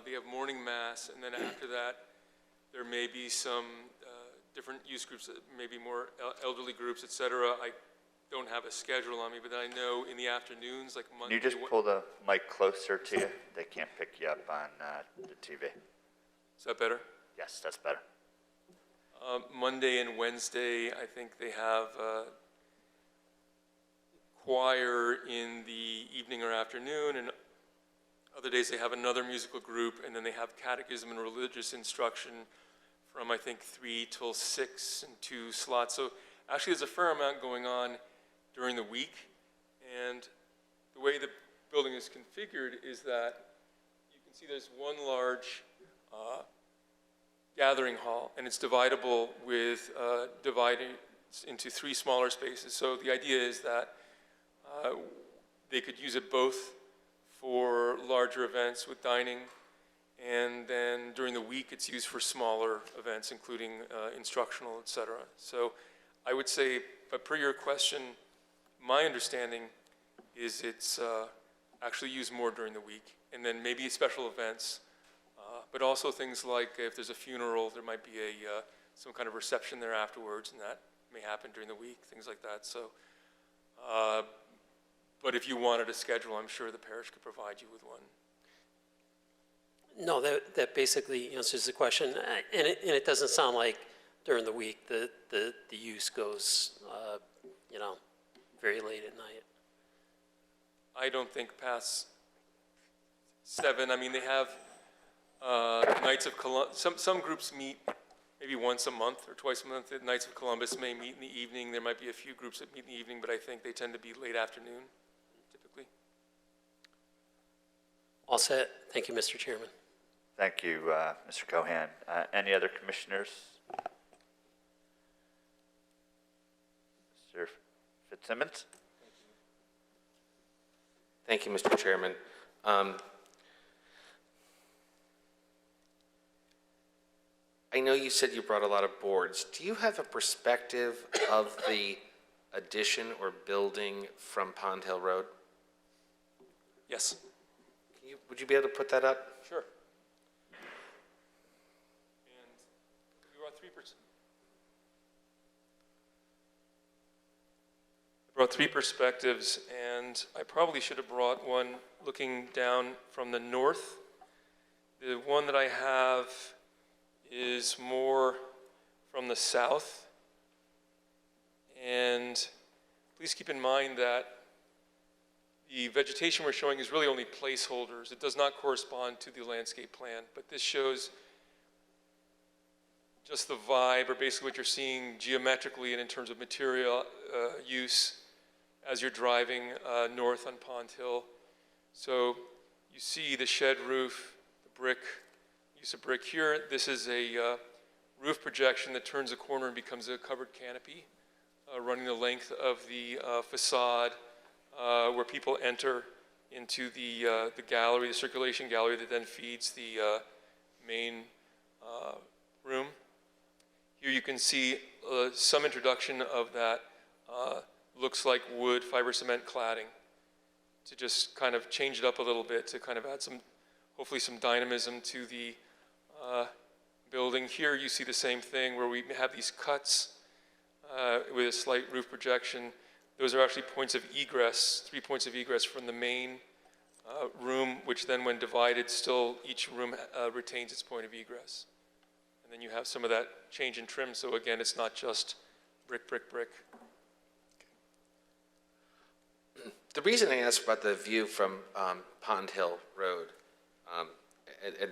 they have morning mass, and then after that, there may be some different use groups, maybe more elderly groups, et cetera. I don't have a schedule on me, but I know in the afternoons, like Monday. Can you just pull the mic closer to you? They can't pick you up on the TV. Is that better? Yes, that's better. Monday and Wednesday, I think they have choir in the evening or afternoon, and other days they have another musical group, and then they have catechism and religious instruction from, I think, 3 till 6 and 2 slots. So actually there's a fair amount going on during the week, and the way the building is configured is that you can see there's one large gathering hall, and it's dividable with divided into 3 smaller spaces. So the idea is that they could use it both for larger events with dining, and then during the week it's used for smaller events, including instructional, et cetera. So I would say, but per your question, my understanding is it's actually used more during the week, and then maybe special events, but also things like if there's a funeral, there might be some kind of reception there afterwards, and that may happen during the week, things like that. So, but if you wanted a schedule, I'm sure the parish could provide you with one. No, that basically answers the question, and it doesn't sound like during the week the use goes, very late at night. I don't think past 7. I mean, they have Knights of Columbus. Some groups meet maybe once a month or twice a month. The Knights of Columbus may meet in the evening. There might be a few groups that meet in the evening, but I think they tend to be late afternoon, typically. All set. Thank you, Mr. Chairman. Thank you, Mr. Cohan. Any other commissioners? Mr. Fitzsimmons? Thank you, Mr. Chairman. I know you said you brought a lot of boards. Do you have a perspective of the addition or building from Pond Hill Road? Yes. Would you be able to put that up? Sure. And we brought 3%. I brought 3 perspectives, and I probably should have brought one looking down from the north. The one that I have is more from the south. And please keep in mind that the vegetation we're showing is really only placeholders. It does not correspond to the landscape plan, but this shows just the vibe, or basically what you're seeing geometrically and in terms of material use as you're driving north on Pond Hill. So you see the shed roof, the brick, use of brick here. This is a roof projection that turns a corner and becomes a covered canopy, running the length of the facade, where people enter into the gallery, the circulation gallery that then feeds the main room. Here you can see some introduction of that looks like wood fiber cement cladding to just kind of change it up a little bit to kind of add some, hopefully some dynamism to the building. Here you see the same thing where we have these cuts with a slight roof projection. Those are actually points of egress, 3 points of egress from the main room, which then when divided, still each room retains its point of egress. And then you have some of that change in trim, so again, it's not just brick, brick, brick. The reason I asked about the view from Pond Hill Road, and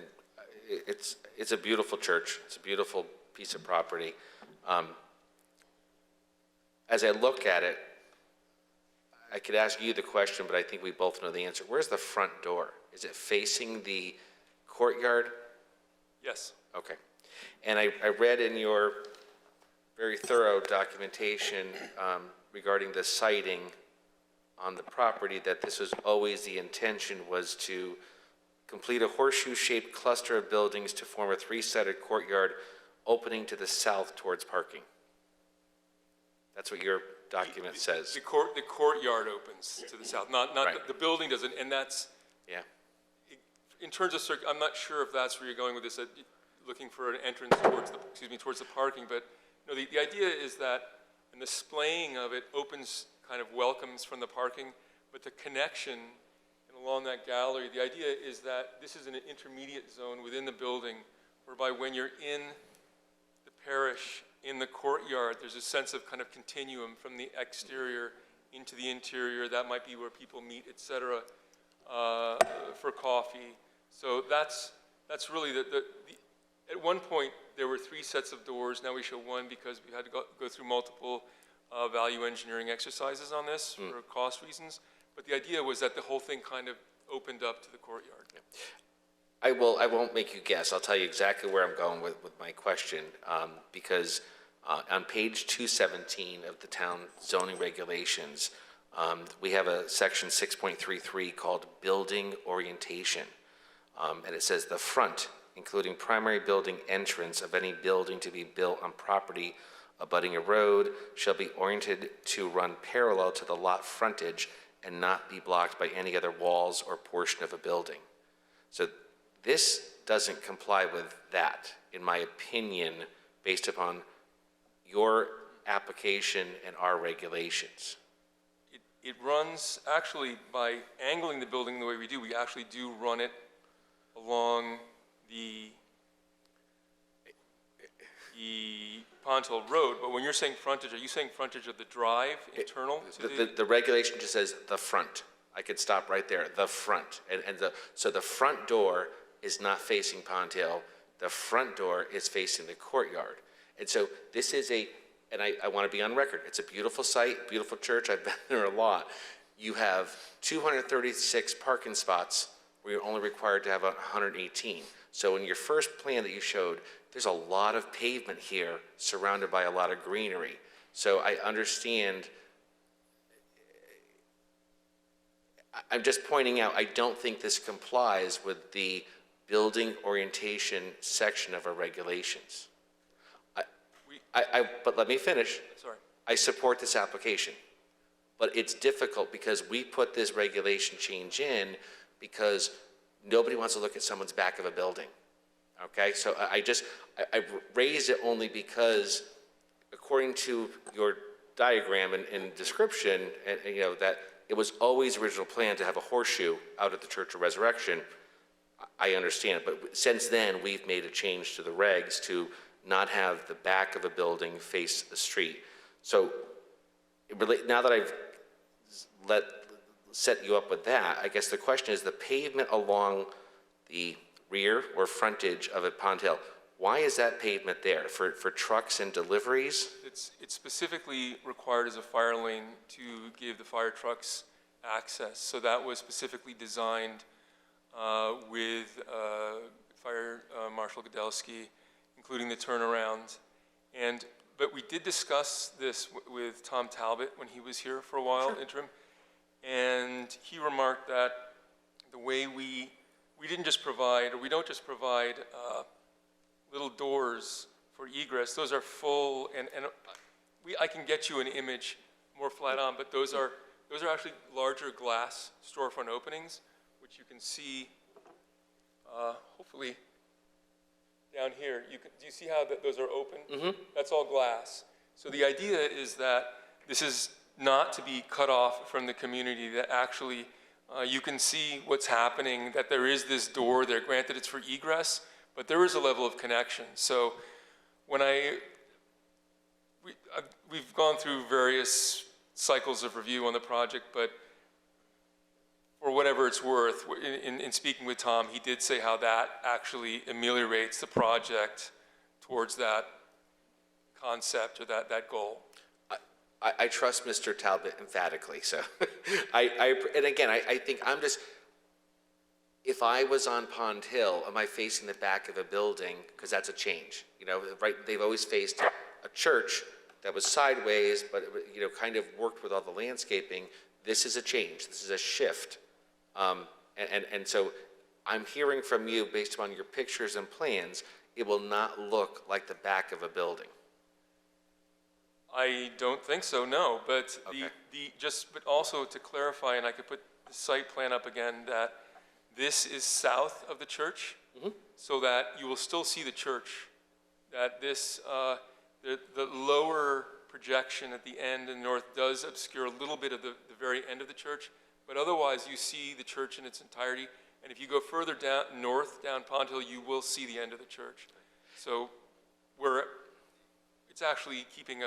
it's a beautiful church. It's a beautiful piece of property. As I look at it, I could ask you the question, but I think we both know the answer. Where's the front door? Is it facing the courtyard? Yes. Okay. And I read in your very thorough documentation regarding the siting on the property that this was always the intention was to complete a horseshoe-shaped cluster of buildings to form a three-sided courtyard opening to the south towards parking. That's what your document says. The courtyard opens to the south, not Right. the building doesn't, and that's, Yeah. in terms of, I'm not sure if that's where you're going with this, looking for an entrance towards the parking, but no, the idea is that, and the splaying of it opens, kind of welcomes from the parking, but the connection and along that gallery, the idea is that this is an intermediate zone within the building, whereby when you're in the parish, in the courtyard, there's a sense of kind of continuum from the exterior into the interior. That might be where people meet, et cetera, for coffee. So that's really at one point, there were 3 sets of doors. Now we show 1 because we had to go through multiple value engineering exercises on this for cost reasons. But the idea was that the whole thing kind of opened up to the courtyard. Yeah. I won't make you guess. I'll tell you exactly where I'm going with my question, because on page 217 of the town zoning regulations, we have a section 6.33 called building orientation. And it says the front, including primary building entrance of any building to be built on property abutting a road, shall be oriented to run parallel to the lot frontage and not be blocked by any other walls or portion of a building. So this doesn't comply with that, in my opinion, based upon your application and our regulations. It runs, actually, by angling the building the way we do, we actually do run it along the Pond Hill Road, but when you're saying frontage, are you saying frontage of the drive, internal to The regulation just says the front. I could stop right there, the front. So the front door is not facing Pond Hill. The front door is facing the courtyard. And so this is and I want to be on record, it's a beautiful site, beautiful church, I've been there a lot. You have 236 parking spots where you're only required to have 118. So in your first plan that you showed, there's a lot of pavement here surrounded by a lot of greenery. So I understand, I'm just pointing out, I don't think this complies with the building orientation section of our regulations. But let me finish. Sorry. I support this application, but it's difficult because we put this regulation change in because nobody wants to look at someone's back of a building. Okay, so I raised it only because, according to your diagram and description, and you know that it was always original plan to have a horseshoe out at the Church of Resurrection. I understand, but since then we've made a change to the regs to not have the back of a building face the street. So now that I've set you up with that, I guess the question is the pavement along the rear or frontage of a Pond Hill, why is that pavement there? For trucks and deliveries? It's specifically required as a fire lane to give the fire trucks access. So that was specifically designed with Fire Marshal Godelski, including the turnaround. But we did discuss this with Tom Talbot when he was here for a while, interim, and he remarked that the way we didn't just provide, or we don't just provide little doors for egress. Those are full, and I can get you an image more flat on, but those are actually larger glass storefront openings, which you can see, hopefully, down here. Do you see how those are open? Mm-hmm. That's all glass. So the idea is that this is not to be cut off from the community, that actually you can see what's happening, that there is this door there. Granted, it's for egress, but there is a level of connection. So when we've gone through various cycles of review on the project, but for whatever it's worth, in speaking with Tom, he did say how that actually ameliorates the project towards that concept or that goal. I trust Mr. Talbot emphatically, so and again, I think if I was on Pond Hill, am I facing the back of a building? Because that's a change, you know, right? They've always faced a church that was sideways, but, you know, kind of worked with all the landscaping. This is a change, this is a shift. And so I'm hearing from you, based upon your pictures and plans, it will not look like the back of a building. I don't think so, no, but Okay. but also to clarify, and I could put the site plan up again, that this is south of the church, so that you will still see the church. That this, the lower projection at the end in the north does obscure a little bit of the very end of the church, but otherwise you see the church in its entirety. And if you go further down north, down Pond Hill, you will see the end of the church. So it's actually keeping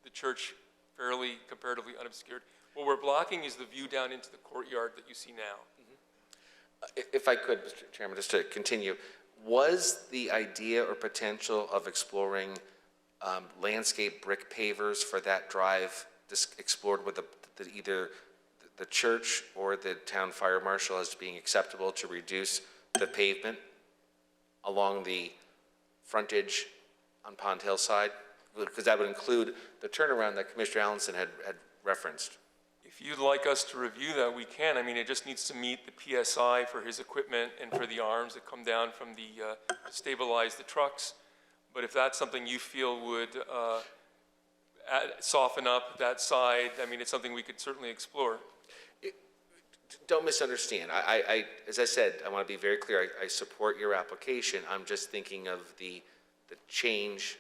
the church fairly comparatively unobscured. What we're blocking is the view down into the courtyard that you see now. If I could, Mr. Chairman, just to continue, was the idea or potential of exploring landscape brick pavers for that drive explored with either the church or the town fire marshal as being acceptable to reduce the pavement along the frontage on Pond Hill side? Because that would include the turnaround that Commissioner Allenson had referenced. If you'd like us to review that, we can. I mean, it just needs to meet the PSI for his equipment and for the arms that come down from to stabilize the trucks. But if that's something you feel would soften up that side, I mean, it's something we could certainly explore. Don't misunderstand. As I said, I want to be very clear. I support your application. I'm just thinking of the change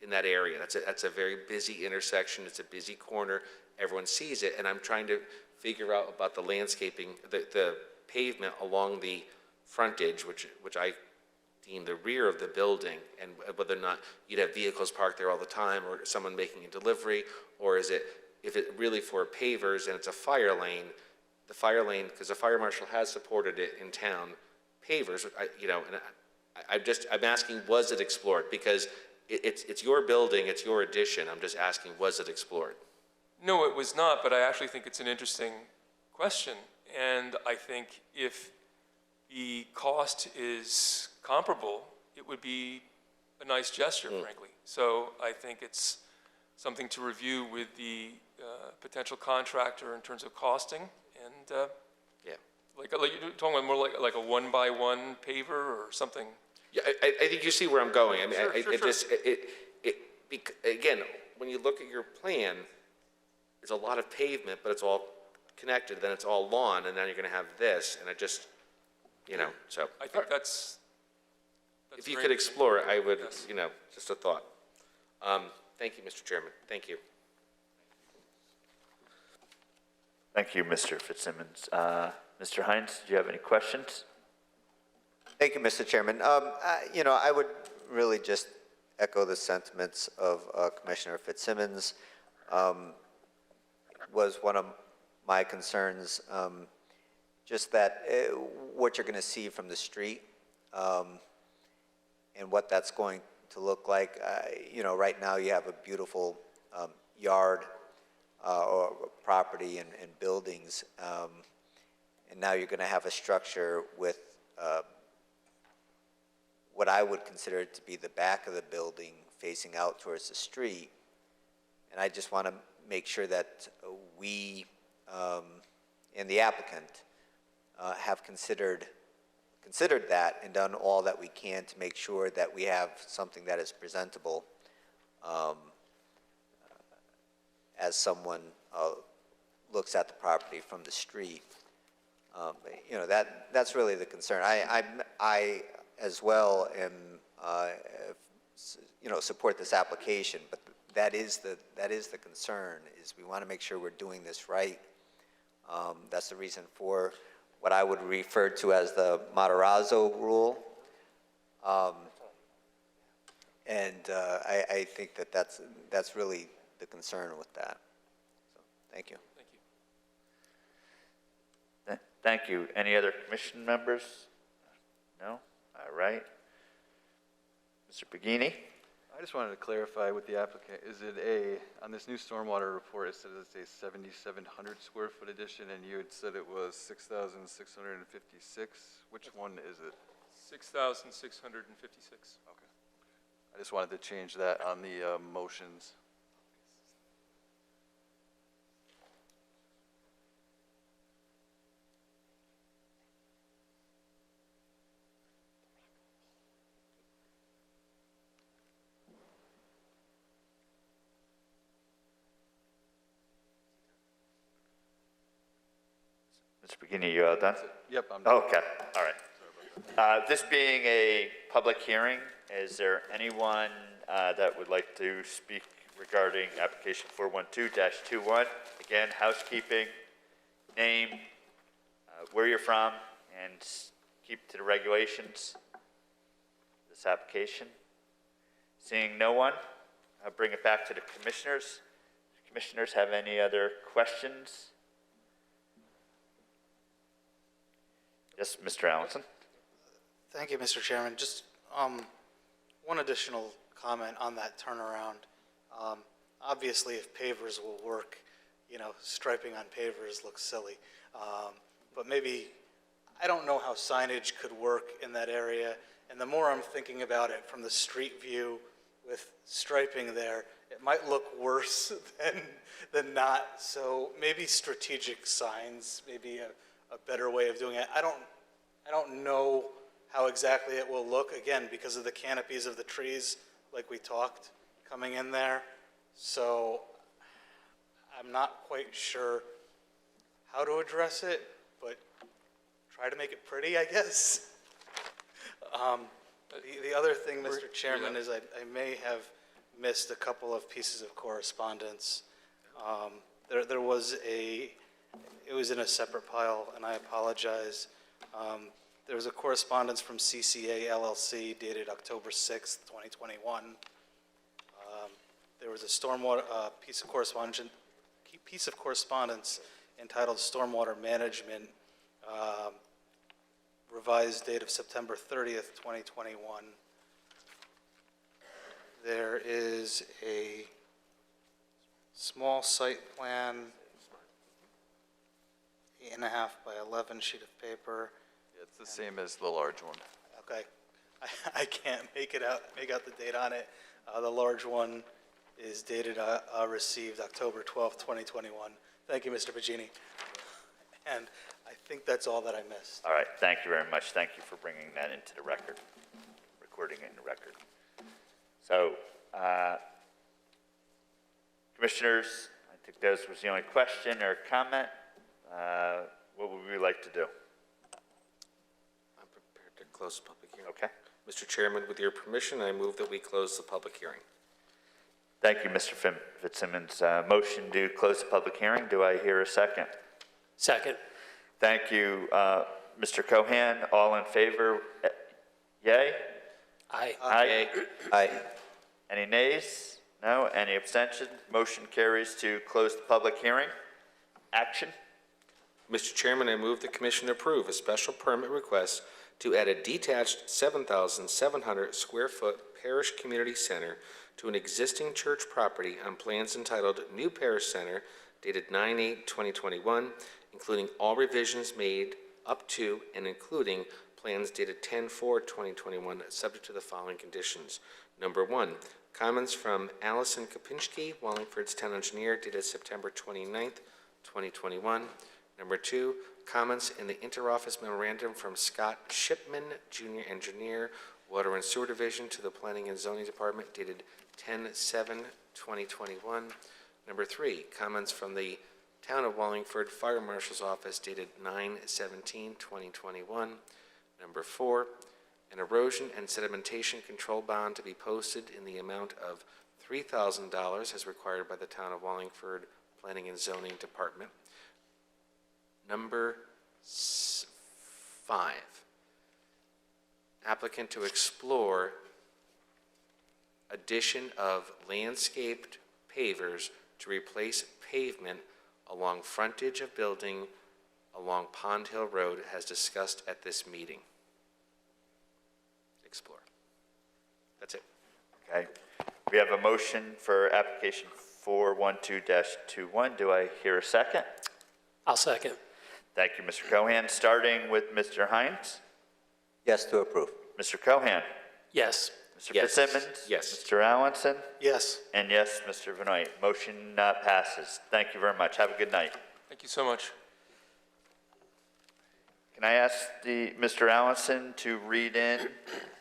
in that area. That's a very busy intersection. It's a busy corner. Everyone sees it, and I'm trying to figure out about the landscaping, the pavement along the frontage, which I deem the rear of the building, and whether or not you'd have vehicles parked there all the time, or someone making a delivery, or is it, if it really for pavers and it's a fire lane, the fire lane, because the fire marshal has supported it in town, pavers, I'm asking, was it explored? Because it's your building, it's your addition. I'm just asking, was it explored? No, it was not, but I actually think it's an interesting question. And I think if the cost is comparable, it would be a nice gesture, frankly. So I think it's something to review with the potential contractor in terms of costing. And Yeah. like you're talking about more like a 1-by-1 paver or something. Yeah, I think you see where I'm going. I mean, Sure. Again, when you look at your plan, there's a lot of pavement, but it's all connected, then it's all lawn, and then you're gonna have this, and it just, so. I think that's If you very could interesting. explore it, I would, Yes. Just a thought. Thank you, Mr. Chairman. Thank you. Thank you, Mr. Fitzsimmons. Mr. Hines, do you have any questions? Thank you, Mr. Chairman. I would really just echo the sentiments of Commissioner Fitzsimmons. Was one of my concerns, just that what you're going to see from the street and what that's going to look like. Right now you have a beautiful yard or property and buildings, and now you're going to have a structure with what I would consider to be the back of the building facing out towards the street. And I just want to make sure that we and the applicant have considered that and done all that we can to make sure that we have something that is presentable as someone looks at the property from the street. That's really the concern. I as well am, support this application, but that is the concern, is we want to make sure we're doing this right. That's the reason for what I would refer to as the Matarazzo rule. I think that that's really the concern with that. So, thank you. Thank you. Thank you. Any other commission members? No? All right. Mr. Pagini? I just wanted to clarify with the applicant, is it on this new stormwater report, it says it's a 7,700 square foot addition, and you had said it was 6,656. Which one is it? 6,656. Okay. I just wanted to change that on the motions. Mr. Pagini, you all done? Yep, I'm done. Okay, all right. This being a public hearing, is there anyone that would like to speak regarding application 412-21? Again, housekeeping, name, where you're from, and keep to the regulations. This application. Seeing no one, I'll bring it back to the commissioners. Commissioners have any other questions? Yes, Mr. Allenson. Thank you, Mr. Chairman. Just one additional comment on that turnaround. Obviously, if pavers will work, striping on pavers looks silly. But maybe, I don't know how signage could work in that area. And the more I'm thinking about it from the street view with striping there, it might look worse than not. So maybe strategic signs, maybe a better way of doing it. I don't know how exactly it will look, again, because of the canopies of the trees, like we talked, coming in there. So I'm not quite sure how to address it, but try to make it pretty, I guess. The other thing, Mr. Chairman, is I may have missed a couple of pieces of correspondence. There was it was in a separate pile, and I apologize. There was a correspondence from CCA LLC dated October 6th, 2021. There was a stormwater piece of correspondence entitled Stormwater Management, revised date of September 30th, 2021. There is a small site plan, 8.5 by 11 sheet of paper. Yeah, it's the same as the large one. Okay, I can't make out the date on it. The large one is dated, received October 12th, 2021. Thank you, Mr. Pagini. And I think that's all that I missed. All right, thank you very much. Thank you for bringing that into the record, recording it in the record. So, commissioners, I think those was the only question or comment. What would we like to do? I'm prepared to close the public hearing. Okay. Mr. Chairman, with your permission, I move that we close the public hearing. Thank you, Mr. Fitzsimmons. Motion to close the public hearing. Do I hear a second? Second. Thank you, Mr. Cohan. All in favor? Yay? Aye. Aye. Aye. Any nays? No? Any abstentions? Motion carries to close the public hearing. Action? Mr. Chairman, I move the commission approve a special permit request to add a detached 7,700 square foot parish community center to an existing church property on plans entitled New Parish Center dated 9/8/2021, including all revisions made up to and including plans dated 10/4/2021, subject to the following conditions. Number one, comments from Allison Kopinski, Wallingford's town engineer, dated September 29th, 2021. Number two, comments in the interoffice memorandum from Scott Shipman, Junior Engineer, Water and Sewer Division, to the Planning and Zoning Department, dated 10/7/2021. Number three, comments from the Town of Wallingford Fire Marshal's Office, dated 9/17/2021. Number four, an erosion and sedimentation control bond to be posted in the amount of $3,000 as required by the Town of Wallingford Planning and Zoning Department. Number 5. Applicant to explore addition of landscaped pavers to replace pavement along frontage of building along Pond Hill Road as discussed at this meeting. Explore. That's it. Okay. We have a motion for application 412-21. Do I hear a second? I'll second. Thank you, Mr. Cohan. Starting with Mr. Hines. Yes to approve. Mr. Cohan. Yes. Mr. Yes. Fitzsimmons. Yes. Mr. Allenson. Yes. And yes, Mr. Benoit. Motion passes. Thank you very much. Have a good night. Thank you so much. Can I ask Mr. Allenson to read in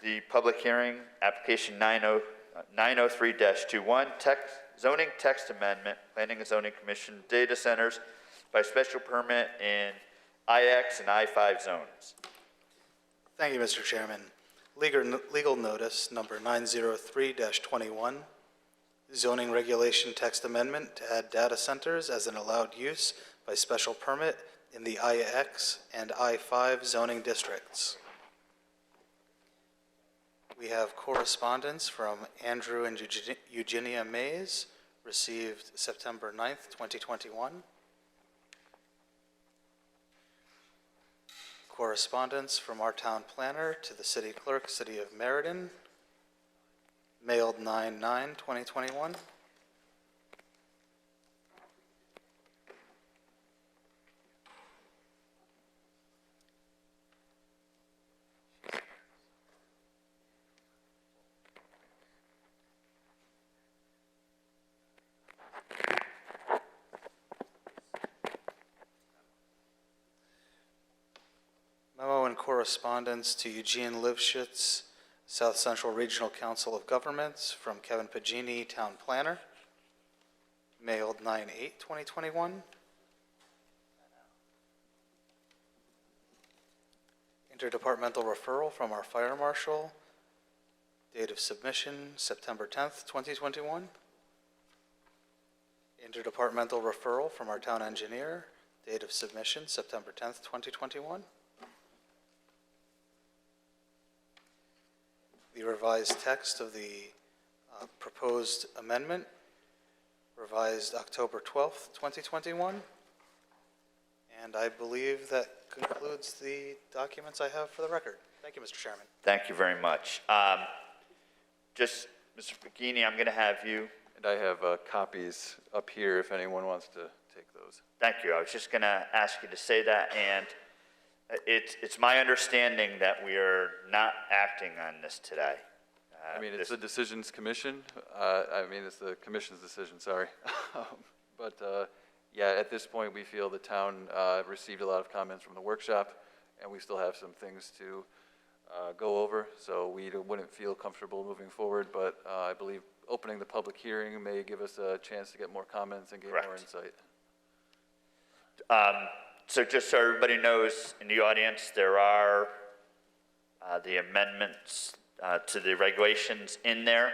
the public hearing, application 903-21, zoning text amendment, Planning and Zoning Commission data centers by special permit in IX and I-5 zones. Thank you, Mr. Chairman. Legal notice number 903-21, zoning regulation text amendment to add data centers as an allowed use by special permit in the IX and I-5 zoning districts. We have correspondence from Andrew and Eugenia Mays, received September 9th, 2021. Correspondence from our town planner to the city clerk, City of Meriden, mailed 9/9/2021. Memo and correspondence to Eugene Lifshitz, South Central Regional Council of Governments, from Kevin Pagini, Town Planner, mailed 9/8/2021. Interdepartmental referral from our fire marshal, date of submission September 10th, 2021. Interdepartmental referral from our town engineer, date of submission September 10th, 2021. The revised text of the proposed amendment, revised October 12th, 2021. And I believe that concludes the documents I have for the record. Thank you, Mr. Chairman. Thank you very much. Just, Mr. Pagini, I'm going to have you. And I have copies up here if anyone wants to take those. Thank you. I was just going to ask you to say that, and it's my understanding that we are not acting on this today. I mean, it's the decisions commission. It's the commission's decision, sorry. But yeah, at this point, we feel the town received a lot of comments from the workshop, and we still have some things to go over, so we wouldn't feel comfortable moving forward, but I believe opening the public hearing may give us a chance to get more comments and gain more insight. So just so everybody knows in the audience, there are the amendments to the regulations in there.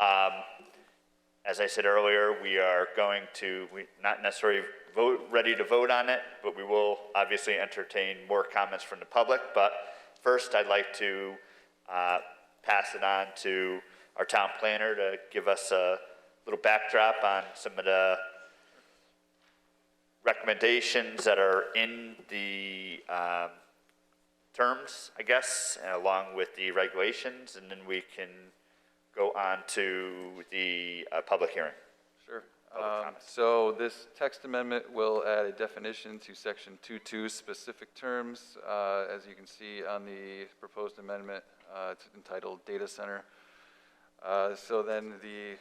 As I said earlier, we are going to, not necessarily ready to vote on it, but we will obviously entertain more comments from the public. But first, I'd like to pass it on to our town planner to give us a little backdrop on some of the recommendations that are in the terms, I guess, along with the regulations, and then we can go on to the public hearing. Sure. So this text amendment will add a definition to section 2.2 specific terms. As you can see on the proposed amendment, it's entitled data center. So then the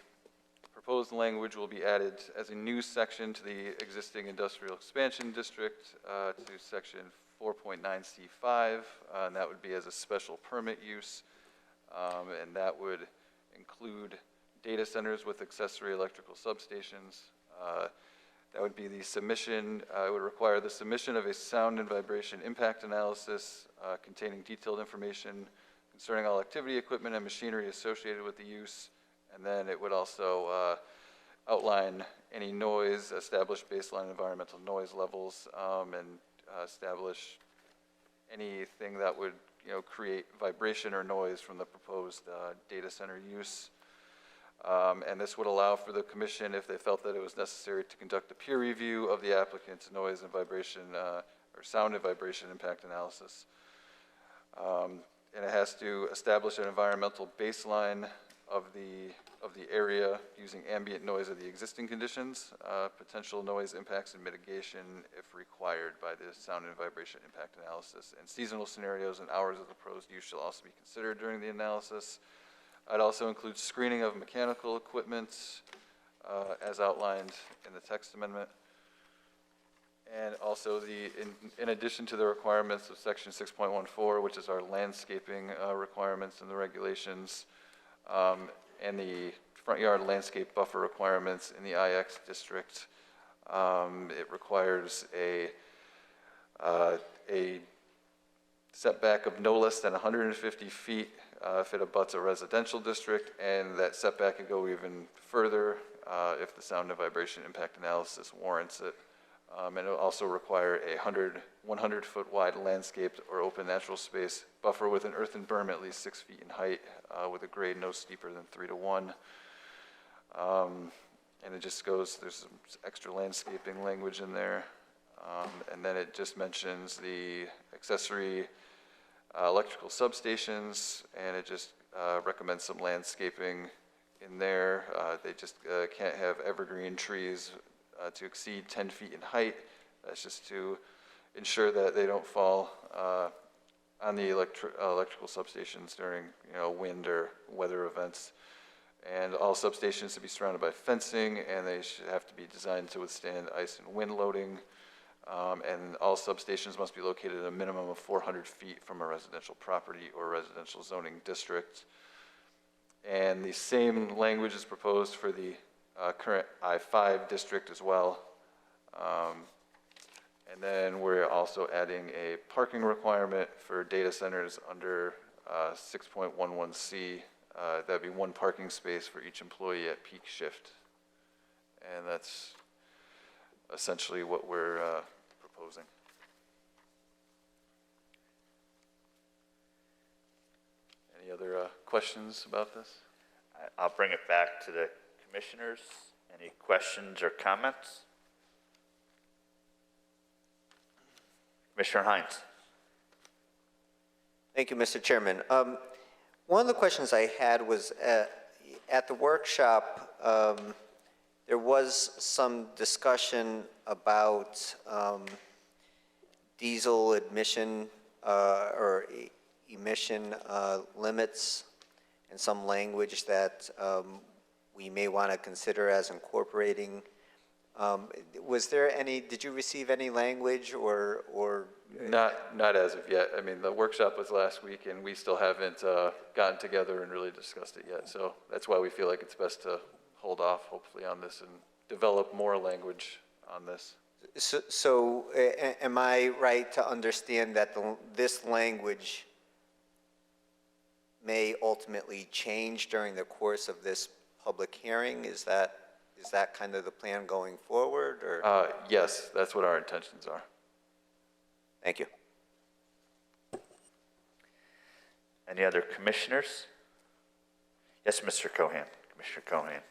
proposed language will be added as a new section to the existing industrial expansion district to section 4.9C5, and that would be as a special permit use, and that would include data centers with accessory electrical substations. That would be the submission, it would require the submission of a sound and vibration impact analysis containing detailed information concerning all activity, equipment, and machinery associated with the use, and then it would also outline any noise, established baseline environmental noise levels, and establish anything that would, create vibration or noise from the proposed data center use. And this would allow for the commission, if they felt that it was necessary, to conduct a peer review of the applicant's noise and vibration, or sound and vibration impact analysis. And it has to establish an environmental baseline of the area using ambient noise of the existing conditions, potential noise impacts and mitigation if required by the sound and vibration impact analysis. And seasonal scenarios and hours of the proposed use shall also be considered during the analysis. I'd also include screening of mechanical equipment as outlined in the text amendment. And also in addition to the requirements of section 6.14, which is our landscaping requirements and the regulations, and the front yard landscape buffer requirements in the IX district, it requires a setback of no less than 150 feet if it abuts a residential district, and that setback can go even further if the sound and vibration impact analysis warrants it. And it'll also require a 100-foot wide landscaped or open natural space buffer with an earthen berm at least 6 feet in height with a grade no steeper than 3 to 1. And it just goes, there's some extra landscaping language in there. And then it just mentions the accessory electrical substations, and it just recommends some landscaping in there. They just can't have evergreen trees to exceed 10 feet in height. That's just to ensure that they don't fall on the electrical substations during wind or weather events. And all substations to be surrounded by fencing, and they should have to be designed to withstand ice and wind loading. And all substations must be located at a minimum of 400 feet from a residential property or residential zoning district. And the same language is proposed for the current I-5 district as well. And then we're also adding a parking requirement for data centers under 6.11C. That'd be 1 parking space for each employee at peak shift. And that's essentially what we're proposing. Any other questions about this? I'll bring it back to the commissioners. Any questions or comments? Commissioner Hines. Thank you, Mr. Chairman. One of the questions I had was at the workshop, there was some discussion about diesel emission or emission limits and some language that we may want to consider as incorporating. Was there any, did you receive any language or? Not as of yet. I mean, the workshop was last week, and we still haven't gotten together and really discussed it yet. So that's why we feel like it's best to hold off, hopefully, on this and develop more language on this. So am I right to understand that this language may ultimately change during the course of this public hearing? Is that kind of the plan going forward, or? Yes, that's what our intentions are. Thank you. Any other commissioners? Yes, Mr. Cohan. Commissioner Cohan.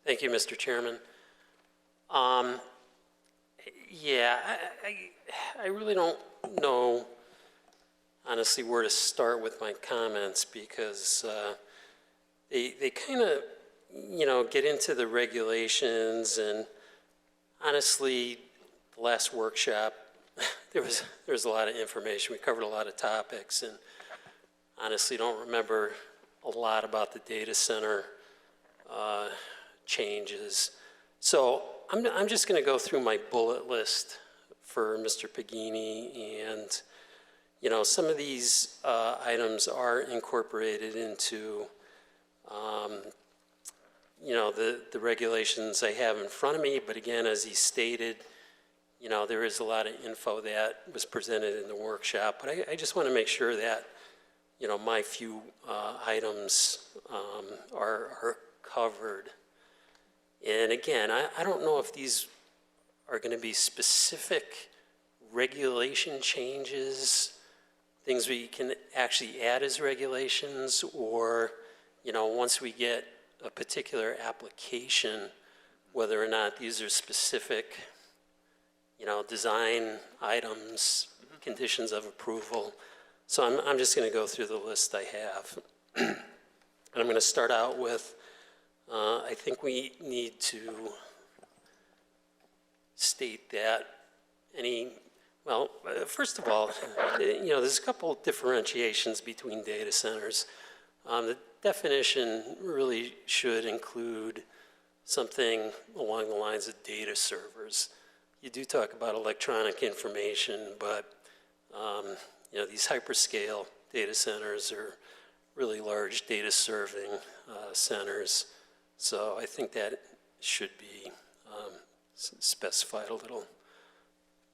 Thank you, Mr. Chairman. Yeah, I really don't know, honestly, where to start with my comments, because they kind of, get into the regulations, and honestly, the last workshop, there was a lot of information. We covered a lot of topics, and honestly don't remember a lot about the data center changes. So I'm just going to go through my bullet list for Mr. Pagini, and some of these items are incorporated into the regulations I have in front of me. But again, as he stated, there is a lot of info that was presented in the workshop. But I just want to make sure that my few items are covered. And again, I don't know if these are going to be specific regulation changes, things we can actually add as regulations, or, once we get a particular application, whether or not these are specific, design items, conditions of approval. So I'm just going to go through the list I have. And I'm going to start out with, I think we need to state that first of all, there's a couple differentiations between data centers. The definition really should include something along the lines of data servers. You do talk about electronic information, but these hyperscale data centers are really large data serving centers. So I think that should be specified a little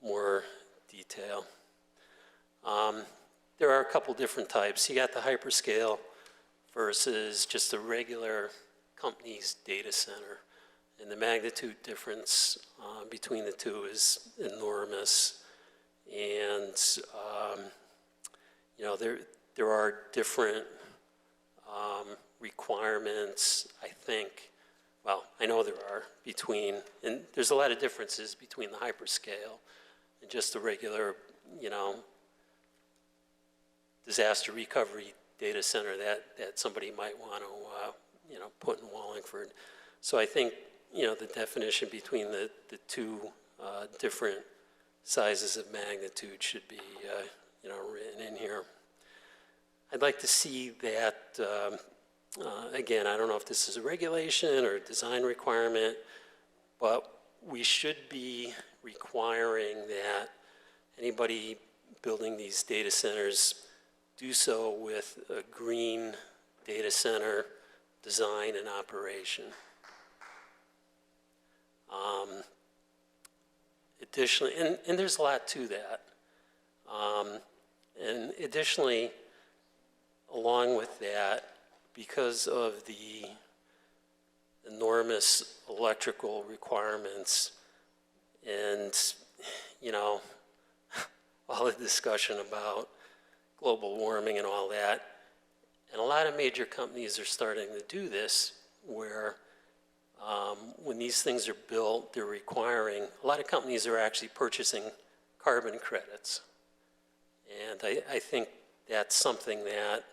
more detail. There are a couple different types. You got the hyperscale versus just a regular company's data center. And the magnitude difference between the two is enormous. And, there are different requirements, I think. Well, I know there are and there's a lot of differences between the hyperscale and just the regular, disaster recovery data center that somebody might want to, put in Wallingford. So I think, the definition between the two different sizes of magnitude should be, written in here. I'd like to see that, again, I don't know if this is a regulation or a design requirement, but we should be requiring that anybody building these data centers do so with a green data center design and operation. Additionally, and there's a lot to that. And additionally, along with that, because of the enormous electrical requirements and, all the discussion about global warming and all that, and a lot of major companies are starting to do this, where when these things are built, they're requiring, a lot of companies are actually purchasing carbon credits. And I think that's something that,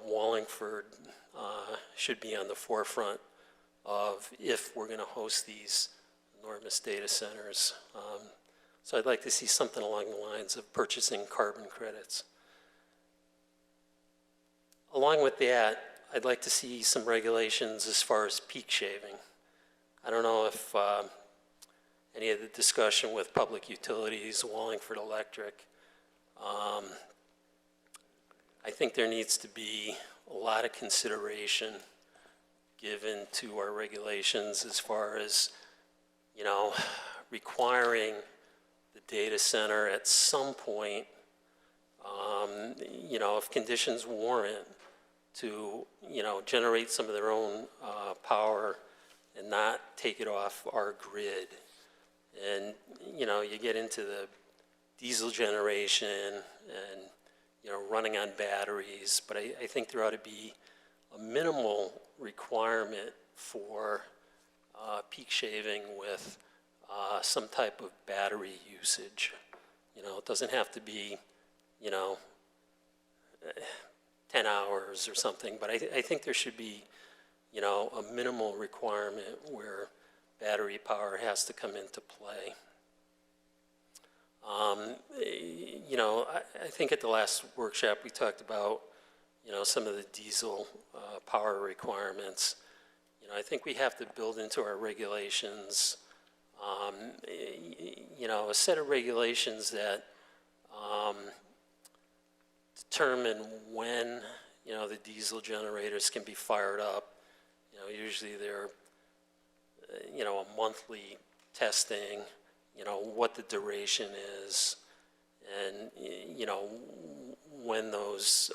Wallingford should be on the forefront of if we're going to host these enormous data centers. So I'd like to see something along the lines of purchasing carbon credits. Along with that, I'd like to see some regulations as far as peak shaving. I don't know if any of the discussion with public utilities, Wallingford Electric, I think there needs to be a lot of consideration given to our regulations as far as, requiring the data center at some point, if conditions warrant, to, generate some of their own power and not take it off our grid. And, you get into the diesel generation and, running on batteries, but I think there ought to be a minimal requirement for peak shaving with some type of battery usage. It doesn't have to be, 10 hours or something, but I think there should be, a minimal requirement where battery power has to come into play. I think at the last workshop we talked about, some of the diesel power requirements. I think we have to build into our regulations, a set of regulations that determine when, the diesel generators can be fired up. Usually they're, a monthly testing, what the duration is, and, when those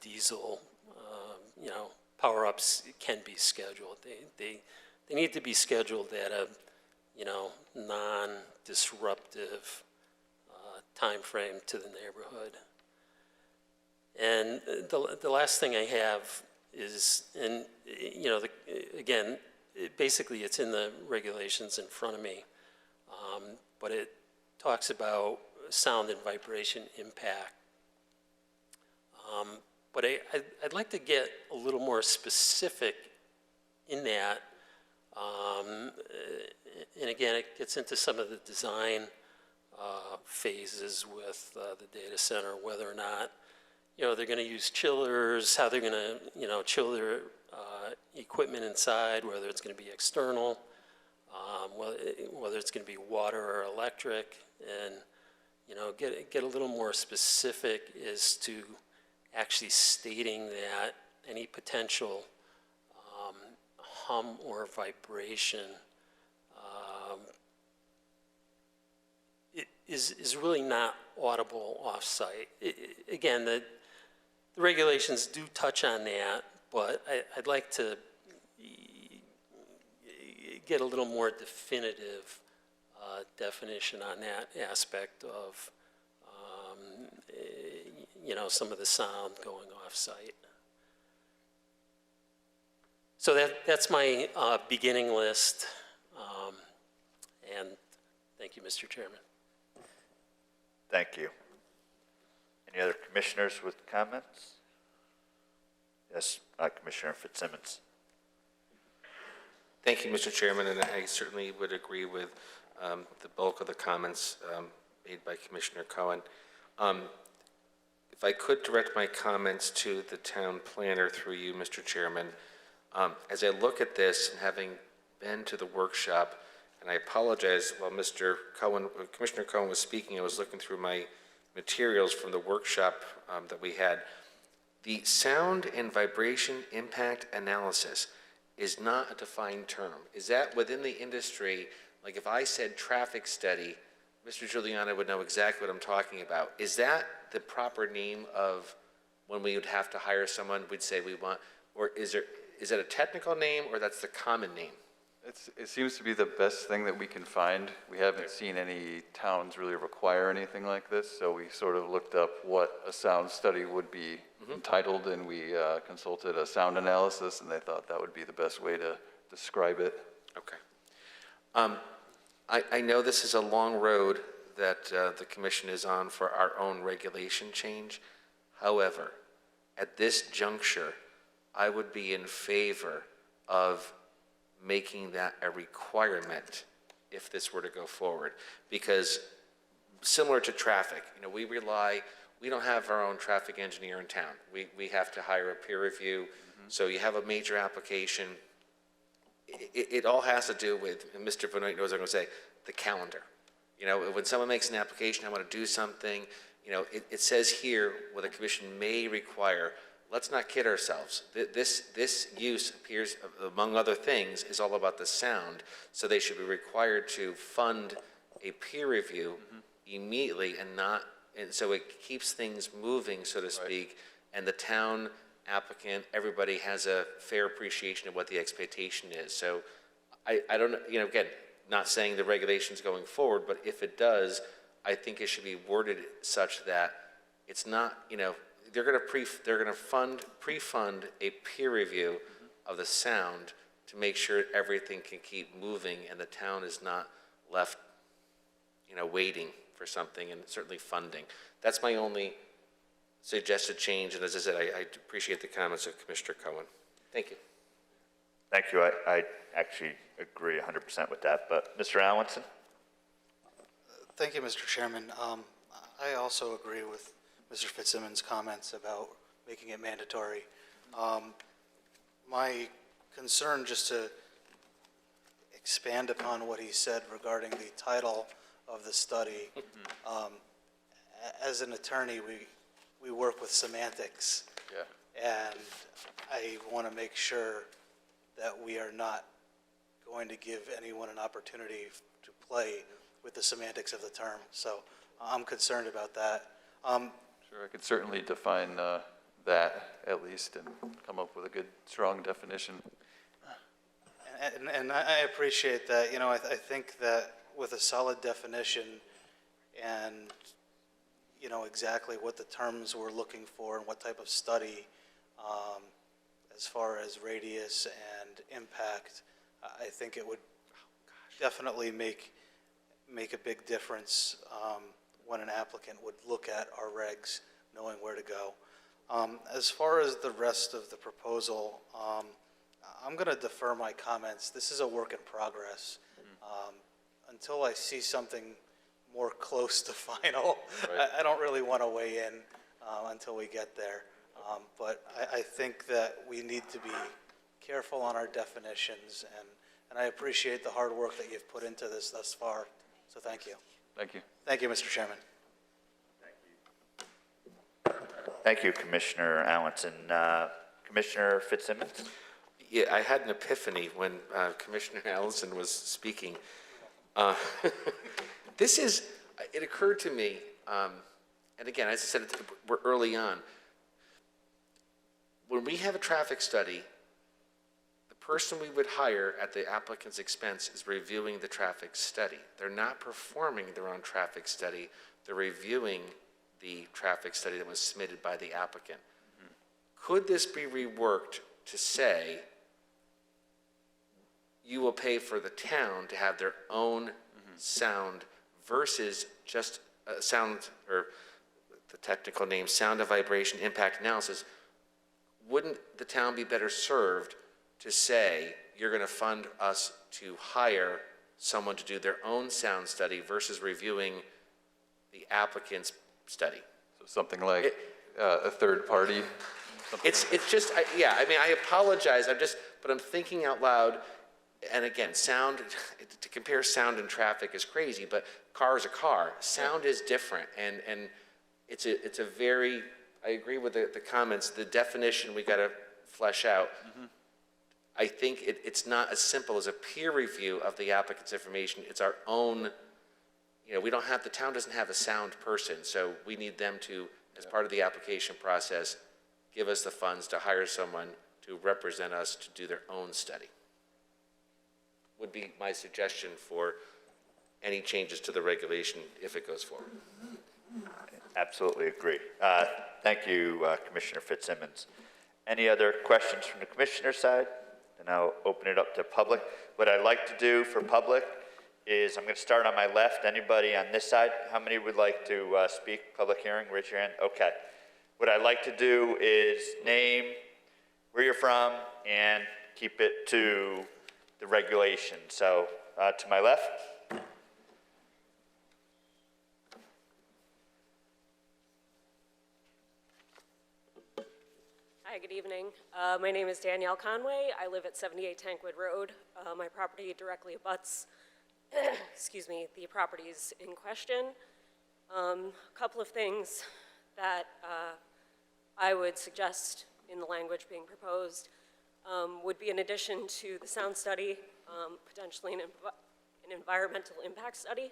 diesel, power-ups can be scheduled. They need to be scheduled at a, non-disruptive timeframe to the neighborhood. And the last thing I have is, and again, basically it's in the regulations in front of me, but it talks about sound and vibration impact. But I'd like to get a little more specific in that. And again, it gets into some of the design phases with the data center, whether or not they're going to use chillers, how they're going to chill their equipment inside, whether it's going to be external, whether it's going to be water or electric, and get a little more specific as to actually stating that any potential hum or vibration is really not audible off-site. Again, the regulations do touch on that, but I'd like to get a little more definitive definition on that aspect of some of the sound going off-site. So that's my beginning list, and thank you, Mr. Chairman. Thank you. Any other commissioners with comments? Yes, Commissioner Fitzsimmons. Thank you, Mr. Chairman, and I certainly would agree with the bulk of the comments made by Commissioner Cohen. If I could direct my comments to the town planner through you, Mr. Chairman, as I look at this and having been to the workshop, and I apologize, while Commissioner Cohen was speaking, I was looking through my materials from the workshop that we had. The sound and vibration impact analysis is not a defined term. Is that within the industry? Like if I said traffic study, Mr. Giuliano would know exactly what I'm talking about. Is that the proper name of when we would have to hire someone, we'd say we want, or is that a technical name, or that's the common name? It seems to be the best thing that we can find. We haven't seen any towns really require anything like this, so we sort of looked up what a sound study would be entitled, and we consulted a sound analysis, and they thought that would be the best way to describe it. Okay. I know this is a long road that the commission is on for our own regulation change. However, at this juncture, I would be in favor of making that a requirement if this were to go forward. Because similar to traffic, we don't have our own traffic engineer in town. We have to hire a peer review. So you have a major application. It all has to do with, and Mr. Benoit knows what I'm going to say, the calendar. When someone makes an application, I want to do something, it says here what the commission may require. Let's not kid ourselves. This use appears, among other things, is all about the sound. So they should be required to fund a peer review immediately and so it keeps things moving, so to speak, right. And the town applicant, everybody has a fair appreciation of what the expectation is. So I don't know, again, not saying the regulations going forward, but if it does, I think it should be worded such that it's not, they're going to pre-fund a peer review of the sound to make sure everything can keep moving and the town is not left, waiting for something, and certainly funding. That's my only suggested change, and as I said, I appreciate the comments of Commissioner Cohen. Thank you. Thank you. I actually agree 100% with that, but Mr. Allenson? Thank you, Mr. Chairman. I also agree with Mr. Fitzsimmons' comments about making it mandatory. My concern, just to expand upon what he said regarding the title of the study, as an attorney, we work with semantics. Yeah. And I want to make sure that we are not going to give anyone an opportunity to play with the semantics of the term. So I'm concerned about that. Sure, I could certainly define that at least and come up with a good, strong definition. And I appreciate that. I think that with a solid definition and, exactly what the terms we're looking for and what type of study, as far as radius and impact, I think it would definitely make a big difference when an applicant would look at our regs, knowing where to go. As far as the rest of the proposal, I'm going to defer my comments. This is a work in progress. Until I see something more close to final, Right. I don't really want to weigh in until we get there. But I think that we need to be careful on our definitions, and I appreciate the hard work that you've put into this thus far. So thank you. Thank you. Thank you, Mr. Chairman. Thank you, Commissioner Allenson. Commissioner Fitzsimmons? Yeah, I had an epiphany when Commissioner Allison was speaking. It occurred to me, and again, as I said, we're early on. When we have a traffic study, the person we would hire at the applicant's expense is reviewing the traffic study. They're not performing their own traffic study. They're reviewing the traffic study that was submitted by the applicant. Could this be reworked to say, you will pay for the town to have their own sound versus just sound, or the technical name, sound and vibration impact analysis? Wouldn't the town be better served to say, you're going to fund us to hire someone to do their own sound study versus reviewing the applicant's study? So something like a third party? It's just, I apologize, but I'm thinking out loud. And again, sound, to compare sound and traffic is crazy, but car is a car. Sound is different, and it's a very, I agree with the comments, the definition we got to flesh out. I think it's not as simple as a peer review of the applicant's information. It's our own, the town doesn't have a sound person, so we need them to, as part of the application process, give us the funds to hire someone to represent us to do their own study. Would be my suggestion for any changes to the regulation if it goes forward. Absolutely agree. Thank you, Commissioner Fitzsimmons. Any other questions from the commissioner side? Then I'll open it up to public. What I'd like to do for public is, I'm going to start on my left. Anybody on this side? How many would like to speak? Public hearing, raise your hand. Okay. What I'd like to do is name, where you're from, and keep it to the regulation. So to my left. Hi, good evening. My name is Danielle Conway. I live at 78 Tankwood Road. My property directly abuts, the properties in question. A couple of things that I would suggest in the language being proposed would be, in addition to the sound study, potentially an environmental impact study.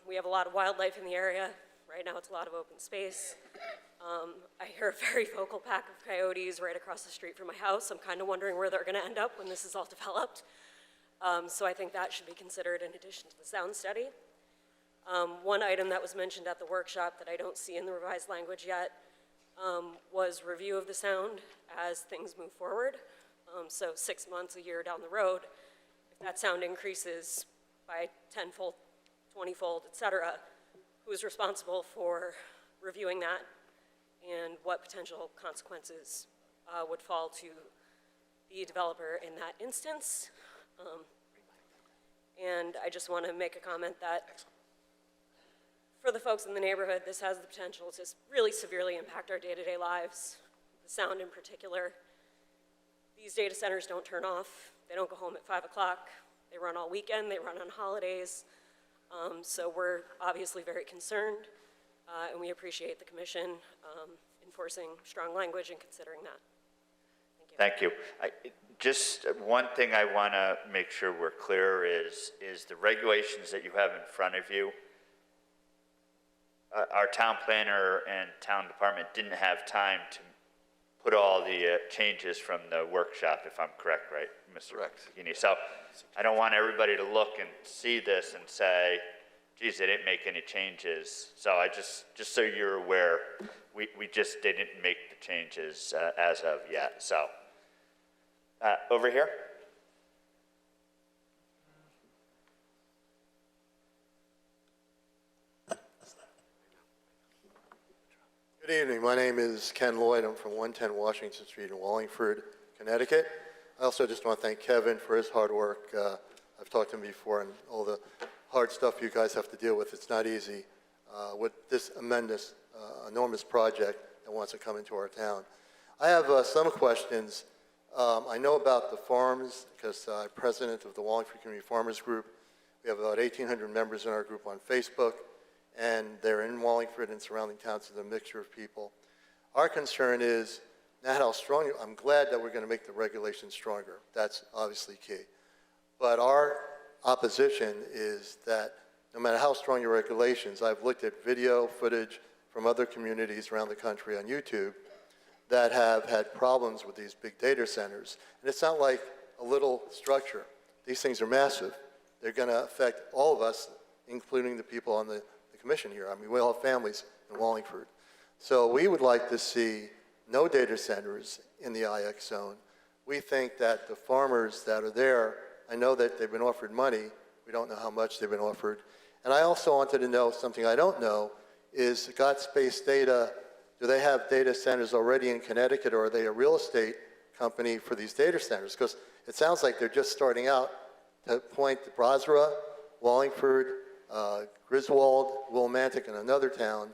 We have a lot of wildlife in the area. Right now it's a lot of open space. I hear a very vocal pack of coyotes right across the street from my house. I'm kind of wondering where they're going to end up when this is all developed. So I think that should be considered in addition to the sound study. One item that was mentioned at the workshop that I don't see in the revised language yet was review of the sound as things move forward. So 6 months, a year down the road, if that sound increases by 10-fold, 20-fold, et cetera, who's responsible for reviewing that and what potential consequences would fall to the developer in that instance. And I just want to make a comment that for the folks in the neighborhood, this has the potential to really severely impact our day-to-day lives, the sound in particular. These data centers don't turn off. They don't go home at 5 o'clock. They run all weekend. They run on holidays. So we're obviously very concerned, and we appreciate the commission enforcing strong language and considering that. Thank you. Just one thing I want to make sure we're clear is the regulations that you have in front of you. Our town planner and town department didn't have time put all the changes from the workshop, if I'm correct, right, Mr. Correct. Bikini? So I don't want everybody to look and see this and say, geez, they didn't make any changes. So I just so you're aware, we just didn't make the changes as of yet. So over here. Good evening. My name is Ken Lloyd. I'm from 110 Washington Street in Wallingford, Connecticut. I also just want to thank Kevin for his hard work. I've talked to him before, and all the hard stuff you guys have to deal with. It's not easy with this enormous project that wants to come into our town. I have some questions. I know about the farms because I'm president of the Wallingford Community Farmers Group. We have about 1,800 members in our group on Facebook, and they're in Wallingford and surrounding towns with a mixture of people. Our concern is not how strong, I'm glad that we're going to make the regulations stronger. That's obviously key. But our opposition is that no matter how strong your regulations, I've looked at video footage from other communities around the country on YouTube that have had problems with these big data centers. And it's not like a little structure. These things are massive. They're going to affect all of us, including the people on the commission here. I mean, we all have families in Wallingford. So we would like to see no data centers in the IX zone. We think that the farmers that are there, I know that they've been offered money. We don't know how much they've been offered. And I also wanted to know something I don't know is Got Space Data, do they have data centers already in Connecticut, or are they a real estate company for these data centers? Because it sounds like they're just starting out to point to Brasra, Wallingford, Griswold, Willimantic, and another town,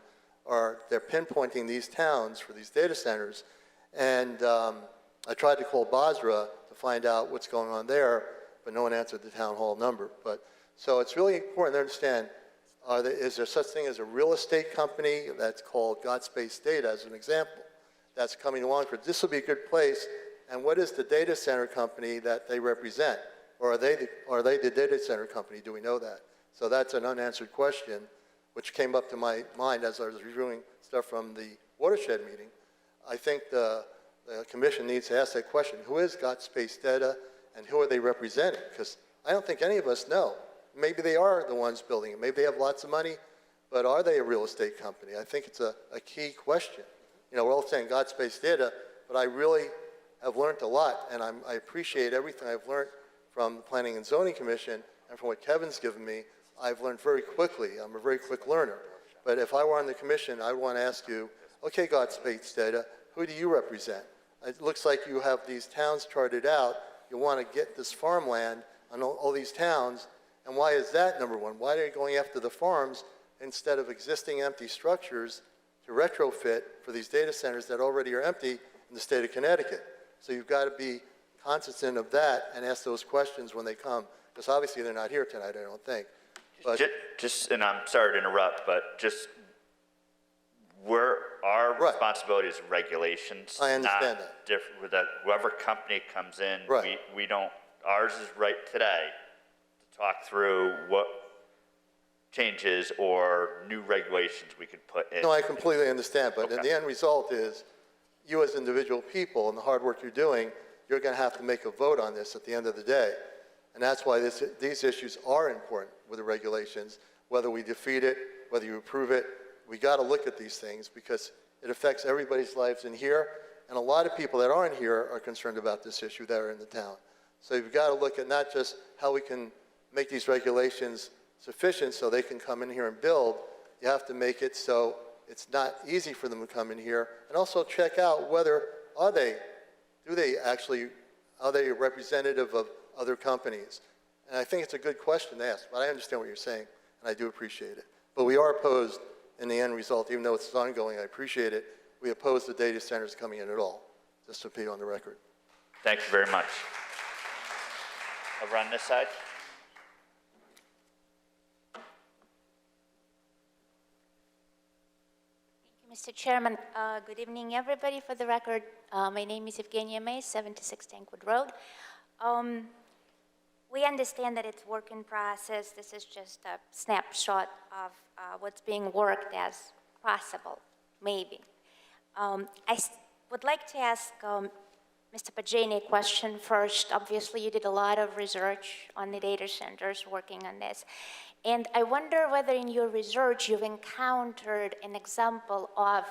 they're pinpointing these towns for these data centers. And I tried to call Basra to find out what's going on there, but no one answered the town hall number. So it's really important to understand, is there such thing as a real estate company that's called Got Space Data, as an example, that's coming to Wallingford? This will be a good place. And what is the data center company that they represent? Or are they the data center company? Do we know that? So that's an unanswered question, which came up to my mind as I was reviewing stuff from the watershed meeting. I think the commission needs to ask that question. Who is Got Space Data, and who are they representing? Because I don't think any of us know. Maybe they are the ones building it. Maybe they have lots of money, but are they a real estate company? I think it's a key question. You know, we're all saying Got Space Data, but I really have learned a lot, and I appreciate everything I've learned from the Planning and Zoning Commission and from what Kevin's given me. I've learned very quickly. I'm a very quick learner. But if I were on the commission, I would want to ask you, okay, Got Space Data, who do you represent? It looks like you have these towns charted out. You want to get this farmland on all these towns. And why is that, number one? Why are you going after the farms instead of existing empty structures to retrofit for these data centers that already are empty in the state of Connecticut? So you've got to be cognizant of that and ask those questions when they come, because obviously they're not here tonight, I don't think. But Just, and I'm sorry to interrupt, but just our Right. responsibility is regulations. I understand not different, that whoever company comes in, Right. we don't, ours is right today to talk through what changes or new regulations we could put in. no, I completely understand, but Okay. the end result is you as individual people and the hard work you're doing, you're going to have to make a vote on this at the end of the day. And that's why these issues are important with the regulations, whether we defeat it, whether you approve it. We got to look at these things because it affects everybody's lives in here, and a lot of people that aren't here are concerned about this issue that are in the town. So you've got to look at not just how we can make these regulations sufficient so they can come in here and build. You have to make it so it's not easy for them to come in here, and also check out whether are they representative of other companies? And I think it's a good question to ask, but I understand what you're saying, and I do appreciate it. But we are opposed in the end result, even though it's ongoing, I appreciate it. We oppose the data centers coming in at all, just to be on the record. Thank you very much. Over on this side. Mr. Chairman, good evening, everybody. For the record, my name is Evgenia May, 76 Tankwood Road. We understand that it's work in process. This is just a snapshot of what's being worked as possible, maybe. would like to ask Mr. Pagani a question first. Obviously, you did a lot of research on the data centers working on this. And I wonder whether in your research you've encountered an example of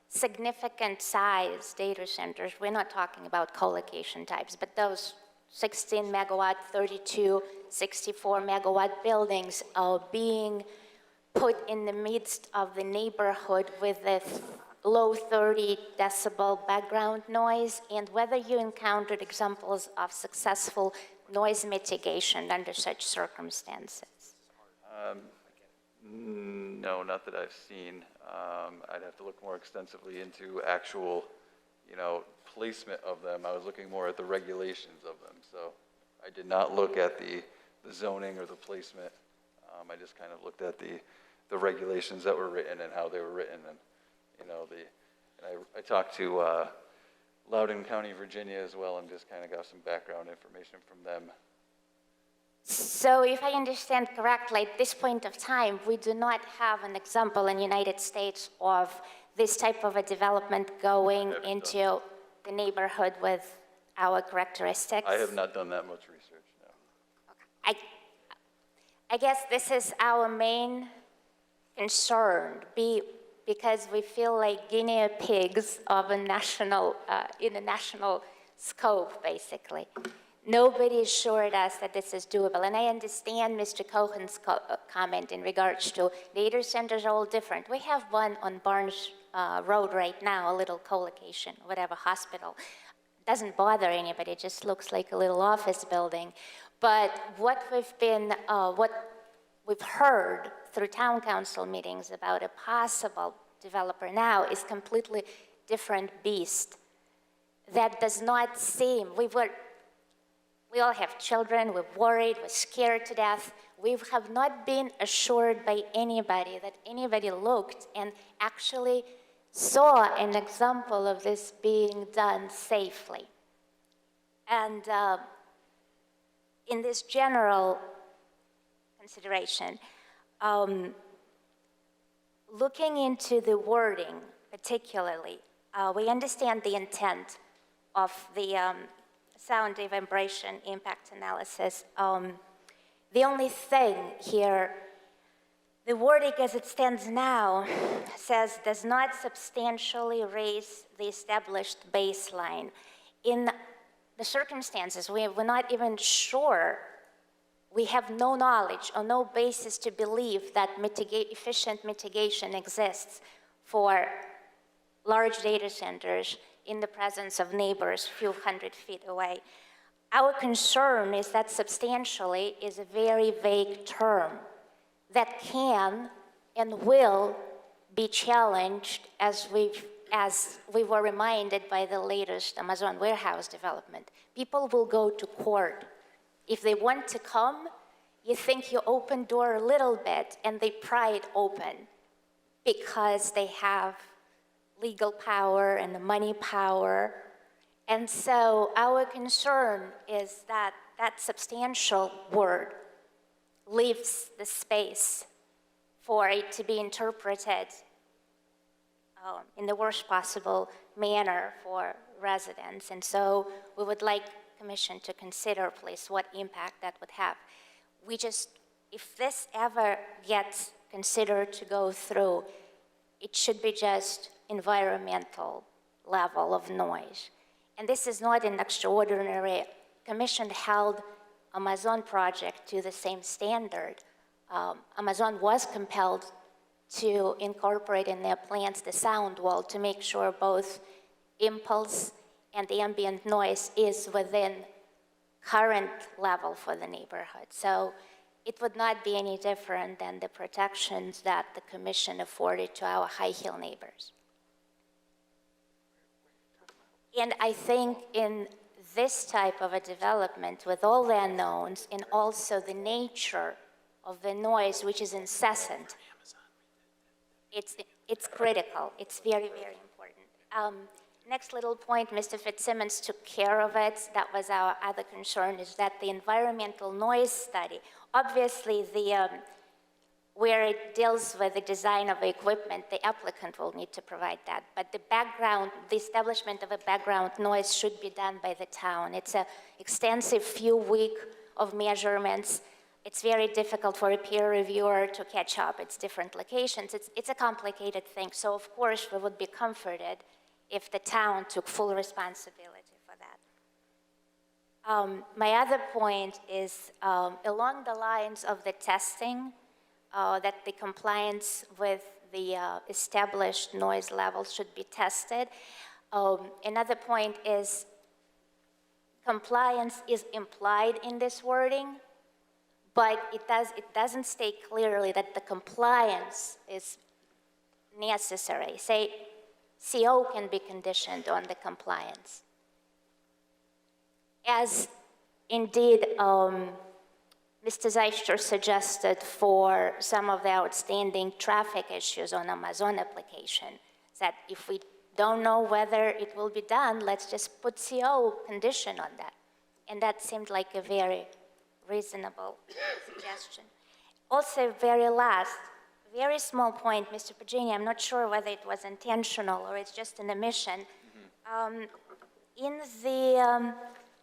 significant size data centers. We're not talking about co-location types, but those 16 megawatt, 32, 64 megawatt buildings are being put in the midst of the neighborhood with a low 30 decibel background noise, and whether you encountered examples of successful noise mitigation under such circumstances. No, not that I've seen. I'd have to look more extensively into actual, placement of them. I was looking more at the regulations of them. So I did not look at the zoning or the placement. I just kind of looked at the regulations that were written and how they were written, and I talked to Loudoun County, Virginia as well, and just kind of got some background information from them. So if I understand correctly, at this point of time, we do not have an example in the United States of this type of a development going into the neighborhood with our characteristics? I have not done that much research, no. Okay. I guess this is our main concern, because we feel like guinea pigs of a national, in a national scope, basically. Nobody assured us that this is doable. And I understand Mr. Cohen's comment in regards to data centers are all different. We have one on Barnes Road right now, a little co-location, whatever, hospital. Doesn't bother anybody, it just looks like a little office building. But what we've heard through town council meetings about a possible developer now is completely different beast. That does not seem, we all have children, we're worried, we're scared to death. We have not been assured by anybody that anybody looked and actually saw an example of this being done safely. And in this general consideration, looking into the wording particularly, we understand the intent of the sound and vibration impact analysis. The only thing here, the wording as it stands now says does not substantially raise the established baseline. In the circumstances, we're not even sure, we have no knowledge or no basis to believe that efficient mitigation exists for large data centers in the presence of neighbors a few hundred feet away. Our concern is that substantially is a very vague term that can and will be challenged as we were reminded by the latest Amazon warehouse development. People will go to court. If they want to come, you think you open door a little bit and they pry it open because they have legal power and the money power. And so our concern is that that substantial word leaves the space for it to be interpreted in the worst possible manner for residents. And so we would like Commission to consider, please, what impact that would have. If this ever gets considered to go through, it should be just environmental level of noise. And this is not an extraordinary. Commission held Amazon project to the same standard. Amazon was compelled to incorporate in their plans the sound wall to make sure both impulse and the ambient noise is within current level for the neighborhood. So it would not be any different than the protections that the Commission afforded to our high hill neighbors. And I think in this type of a development with all the unknowns and also the nature of the noise, which is incessant, it's critical. It's very, very important. Next little point, Mr. Fitzsimmons took care of it. That was our other concern, is that the environmental noise study, obviously where it deals with the design of the equipment, the applicant will need to provide that. But the establishment of a background noise should be done by the town. It's an extensive few week of measurements. It's very difficult for a peer reviewer to catch up. It's different locations. It's a complicated thing. So of course we would be comforted if the town took full responsibility for that. My other point is along the lines of the testing, that the compliance with the established noise levels should be tested. Another point is compliance is implied in this wording, but it doesn't state clearly that the compliance is necessary. Say, CO can be conditioned on the compliance. As indeed Mr. Zeister suggested for some of the outstanding traffic issues on Amazon application, that if we don't know whether it will be done, let's just put CO condition on that. And that seemed like a very reasonable suggestion. Also, very last, very small point, Mr. Pagini, I'm not sure whether it was intentional or it's just an omission. In the,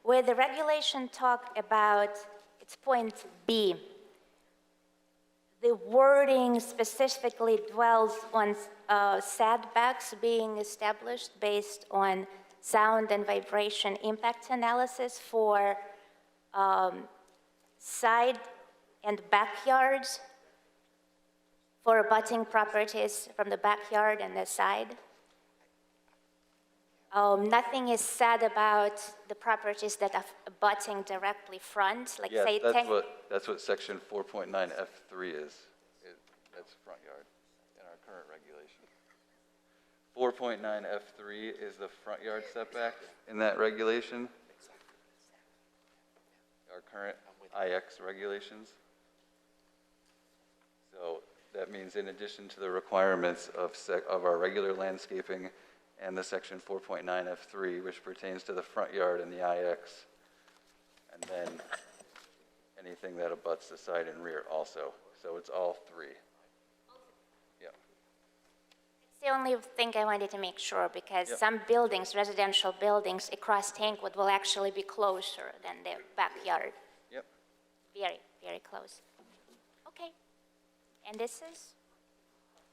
where the regulation talked about, it's point B, the wording specifically dwells on setbacks being established based on sound and vibration impact analysis for side and backyards, for abutting properties from the backyard and the side. Nothing is said about the properties that are abutting directly front, like Yeah, say that's what section 4.9F3 is. That's front yard in our current regulation. 4.9F3 is the front yard setback in that regulation. Our current IX regulations. So that means in addition to the requirements of our regular landscaping and the section 4.9F3, which pertains to the front yard and the IX, and then anything that abuts the side and rear also. So it's all three. Yep. It's the only thing I wanted to make sure, because Yep. some buildings, residential buildings across Tankwood will actually be closer than the backyard. Yep. Very, very close. Okay. And this is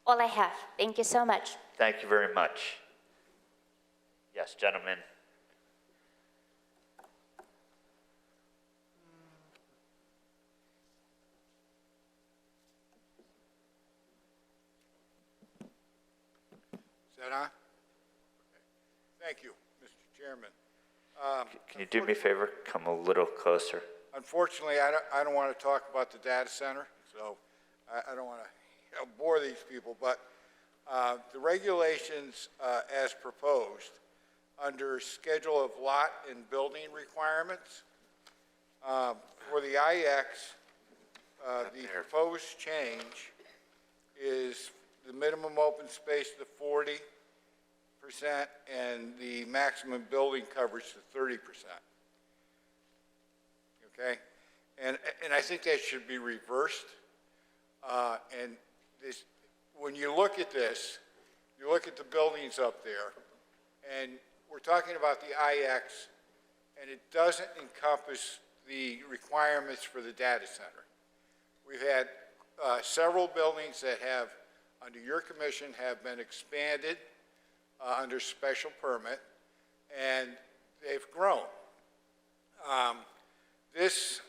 all I have. Thank you so much. Thank you very much. Yes, gentlemen. Is that on? Okay. Thank you, Mr. Chairman. Can you do me a favor? Come a little closer. Unfortunately, I don't want to talk about the data center, so I don't want to bore these people, but the regulations as proposed under schedule of lot and building requirements, for the IX, the proposed change is the minimum open space to 40% and the maximum building coverage to 30%. Okay? And I think that should be reversed. And this, when you look at this, you look at the buildings up there, and we're talking about the IX, and it doesn't encompass the requirements for the data center. We've had several buildings that have, under your commission, have been expanded under special permit, and they've grown. This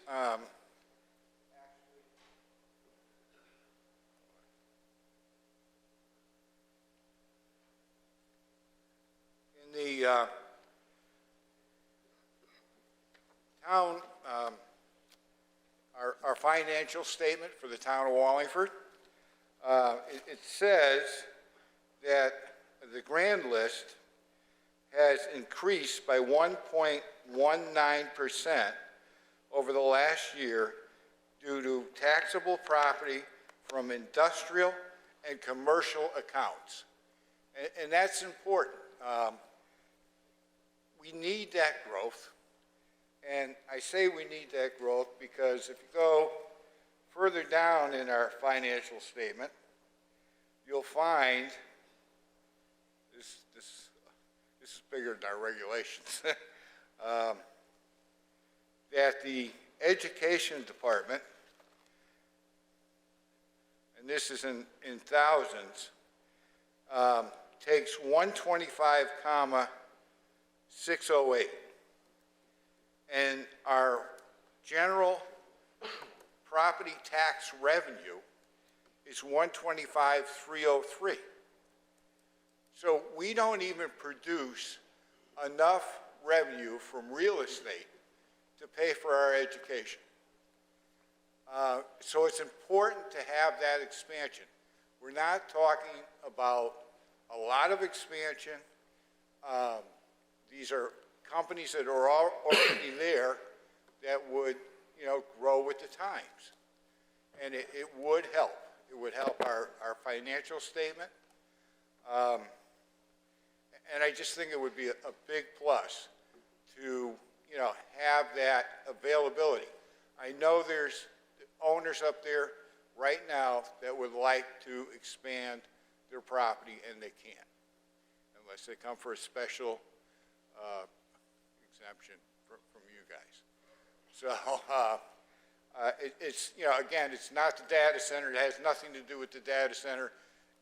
in the town, our financial statement for the town of Wallingford, it says that the grand list has increased by 1.19% over the last year due to taxable property from industrial and commercial accounts. And that's important. We need that growth. And I say we need that growth because if you go further down down in our financial statement, you'll find, this is bigger than our regulations, that the education department, and this is in thousands, takes 125,608, and our general property tax revenue is 125,303. So we don't even produce enough revenue from real estate to pay for our education. So it's important to have that expansion. We're not talking about a lot of expansion. These are companies that are already there that would, grow with the times. And it would help. It would help our financial statement. And I just think it would be a big plus to, have that availability. I know there's owners up there right now that would like to expand their property, and they can't, unless they come for a special exemption from you guys. So it's, again, it's not the data center. It has nothing to do with the data center.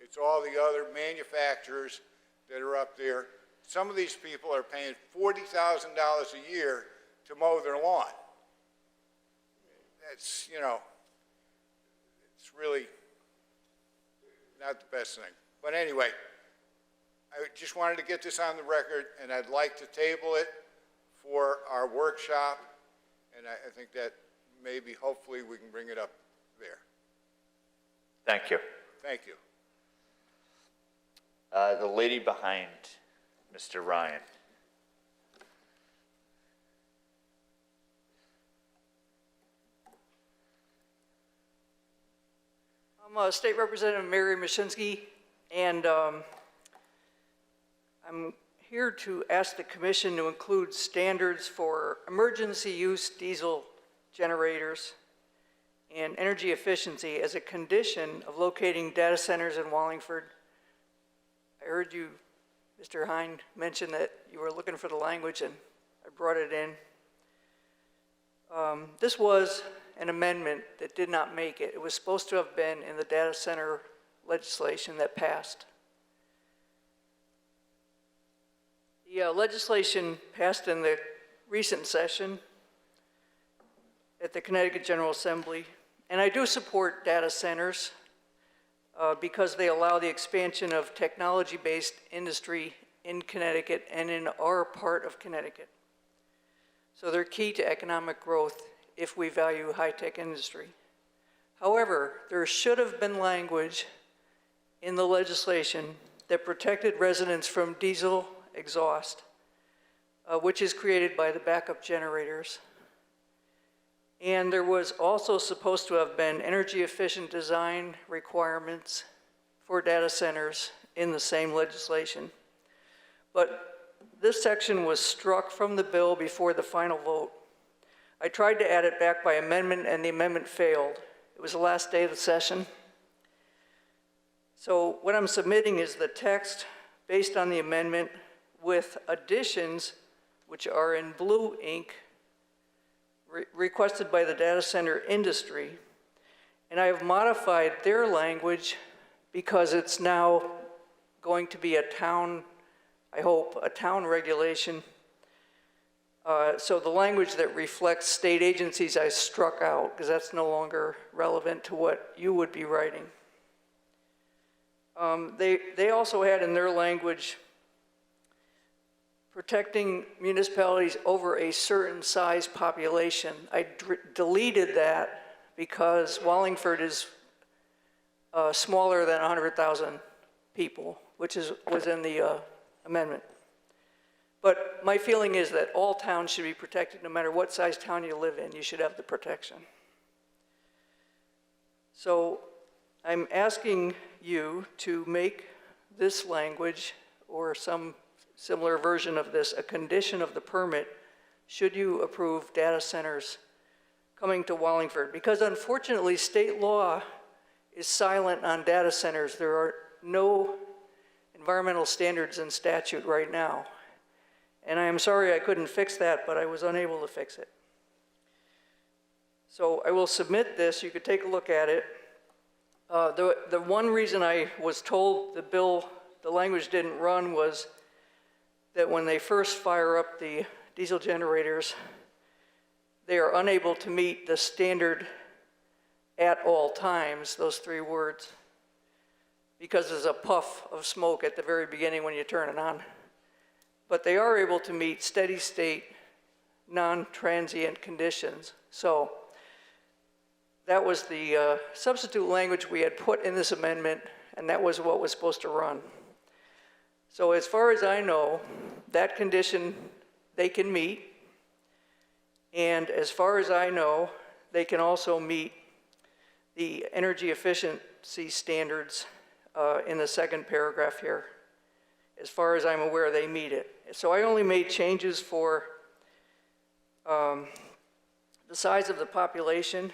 It's all the other manufacturers that are up there. Some of these people are paying $40,000 a year to mow their lawn. That's, it's really not the best thing. But anyway, I just wanted to get this on the record, and I'd like to table it for our workshop, and I think that maybe, hopefully, we can bring it up there. Thank you. Thank you. The lady behind Mr. Ryan. I'm State Representative Mary Mashinsky, and I'm here to ask the Commission to include standards for emergency use diesel generators and energy efficiency as a condition of locating data centers in Wallingford. I heard you, Mr. Hine, mention that you were looking for the language, and I brought it in. This was an amendment that did not make it. It was supposed to have been in the data center legislation that passed. The legislation passed in the recent session at the Connecticut General Assembly, and I do support data centers because they allow the expansion of technology-based industry in Connecticut and in our part of Connecticut. So they're key to economic growth if we value high-tech industry. However, there should have been language in the legislation that protected residents from diesel exhaust, which is created by the backup generators. And there was also supposed to have been energy-efficient design requirements for data centers in the same legislation. But this section was struck from the bill before the final vote. I tried to add it back by amendment, and the amendment failed. It was the last day of the session. So what I'm submitting is the text based on the amendment with additions, which are in blue ink, requested by the data center industry. And I have modified their language because it's now going to be a town, I hope, a town regulation. So the language that reflects state agencies I struck out because that's no longer relevant to what you would be writing. They also had in their language protecting municipalities over a certain size population. I deleted that because Wallingford is smaller than 100,000 people, which was in the amendment. But my feeling is that all towns should be protected, no matter what size town you live in, you should have the protection. So I'm asking you to make this language or some similar version of this a condition of the permit should you approve data centers coming to Wallingford, because unfortunately, state law is silent on data centers. There are no environmental standards in statute right now. And I am sorry I couldn't fix that, but I was unable to fix it. So I will submit this. You could take a look at it. The one reason I was told the language didn't run was that when they first fire up the diesel generators, they are unable to meet the standard at all times, those 3 words, because there's a puff of smoke at the very beginning when you turn it on. But they are able to meet steady state, non-transient conditions. So that was the substitute language we had put in this amendment, and that was what was supposed to run. So as far as I know, that condition they can meet, and as far as I know, they can also meet the energy efficiency standards in the second paragraph here. As far as I'm aware, they meet it. So I only made changes for the size of the population,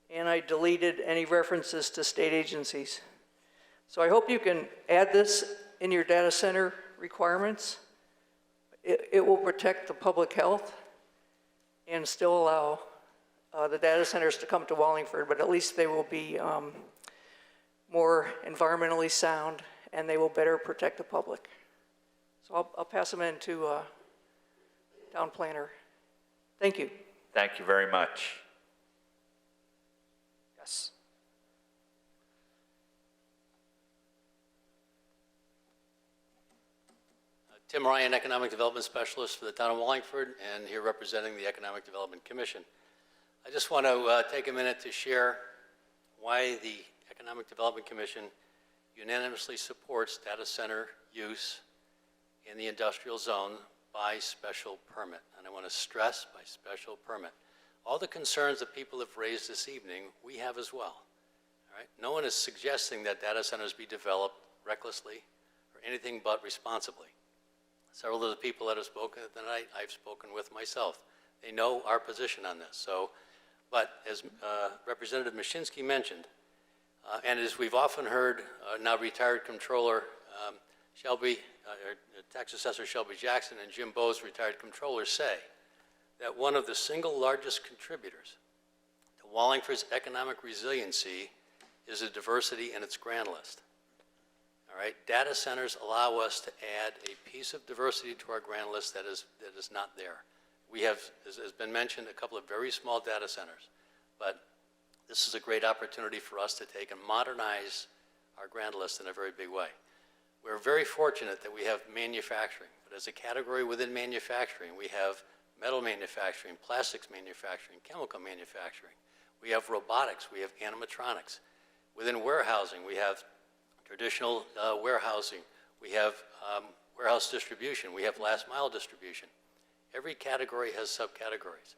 and I deleted any references to state agencies. So I hope you can add this in your data center requirements. It will protect the public health and still allow the data centers to come to Wallingford, but at least they will be more environmentally sound, and they will better protect the public. So I'll pass them in to town planner. Thank you. Thank you very much. Yes. Tim Ryan, Economic Development Specialist for the town of Wallingford, and here representing the Economic Development Commission. I just want to take a minute to share why the Economic Development Commission unanimously supports data center use in the industrial zone by special permit. And I want to stress by special permit. All the concerns that people have raised this evening, we have as well. All right? No one is suggesting that data centers be developed recklessly or anything but responsibly. Several of the people that have spoken tonight, I've spoken with myself. They know our position on this. So, but as Representative Mashinsky mentioned, and as we've often heard now retired Controller Tax Assessor Shelby Jackson and Jim Bowes, retired Controller, say that one of the single largest contributors to Wallingford's economic resiliency is the diversity in its grand list. All right, data centers allow us to add a piece of diversity to our grand list that is not there. We have, as has been mentioned, a couple of very small data centers, but this is a great opportunity for us to take and modernize our grand list in a very big way. We're very fortunate that we have manufacturing, but as a category within manufacturing, we have metal manufacturing, plastics manufacturing, chemical manufacturing. We have robotics, we have animatronics. Within warehousing, we have traditional warehousing, we have warehouse distribution, we have last mile distribution. Every category has subcategories.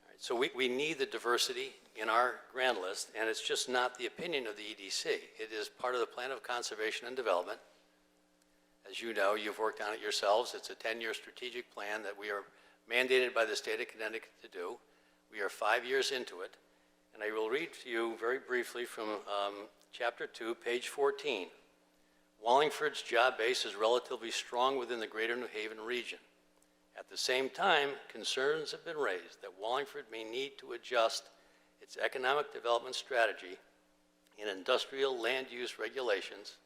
All right, so we need the diversity in our grand list, and it's just not the opinion of the EDC. It is part of the Plan of Conservation and Development. As you know, you've worked on it yourselves. It's a 10-year strategic plan that we are mandated by the state of Connecticut to do. We are 5 years into it, and I will read to you very briefly from Chapter 2, page 14. Wallingford's job base is relatively strong within the greater New Haven region. At the same time, concerns have been raised that Wallingford may need to adjust its economic development strategy and industrial land use regulations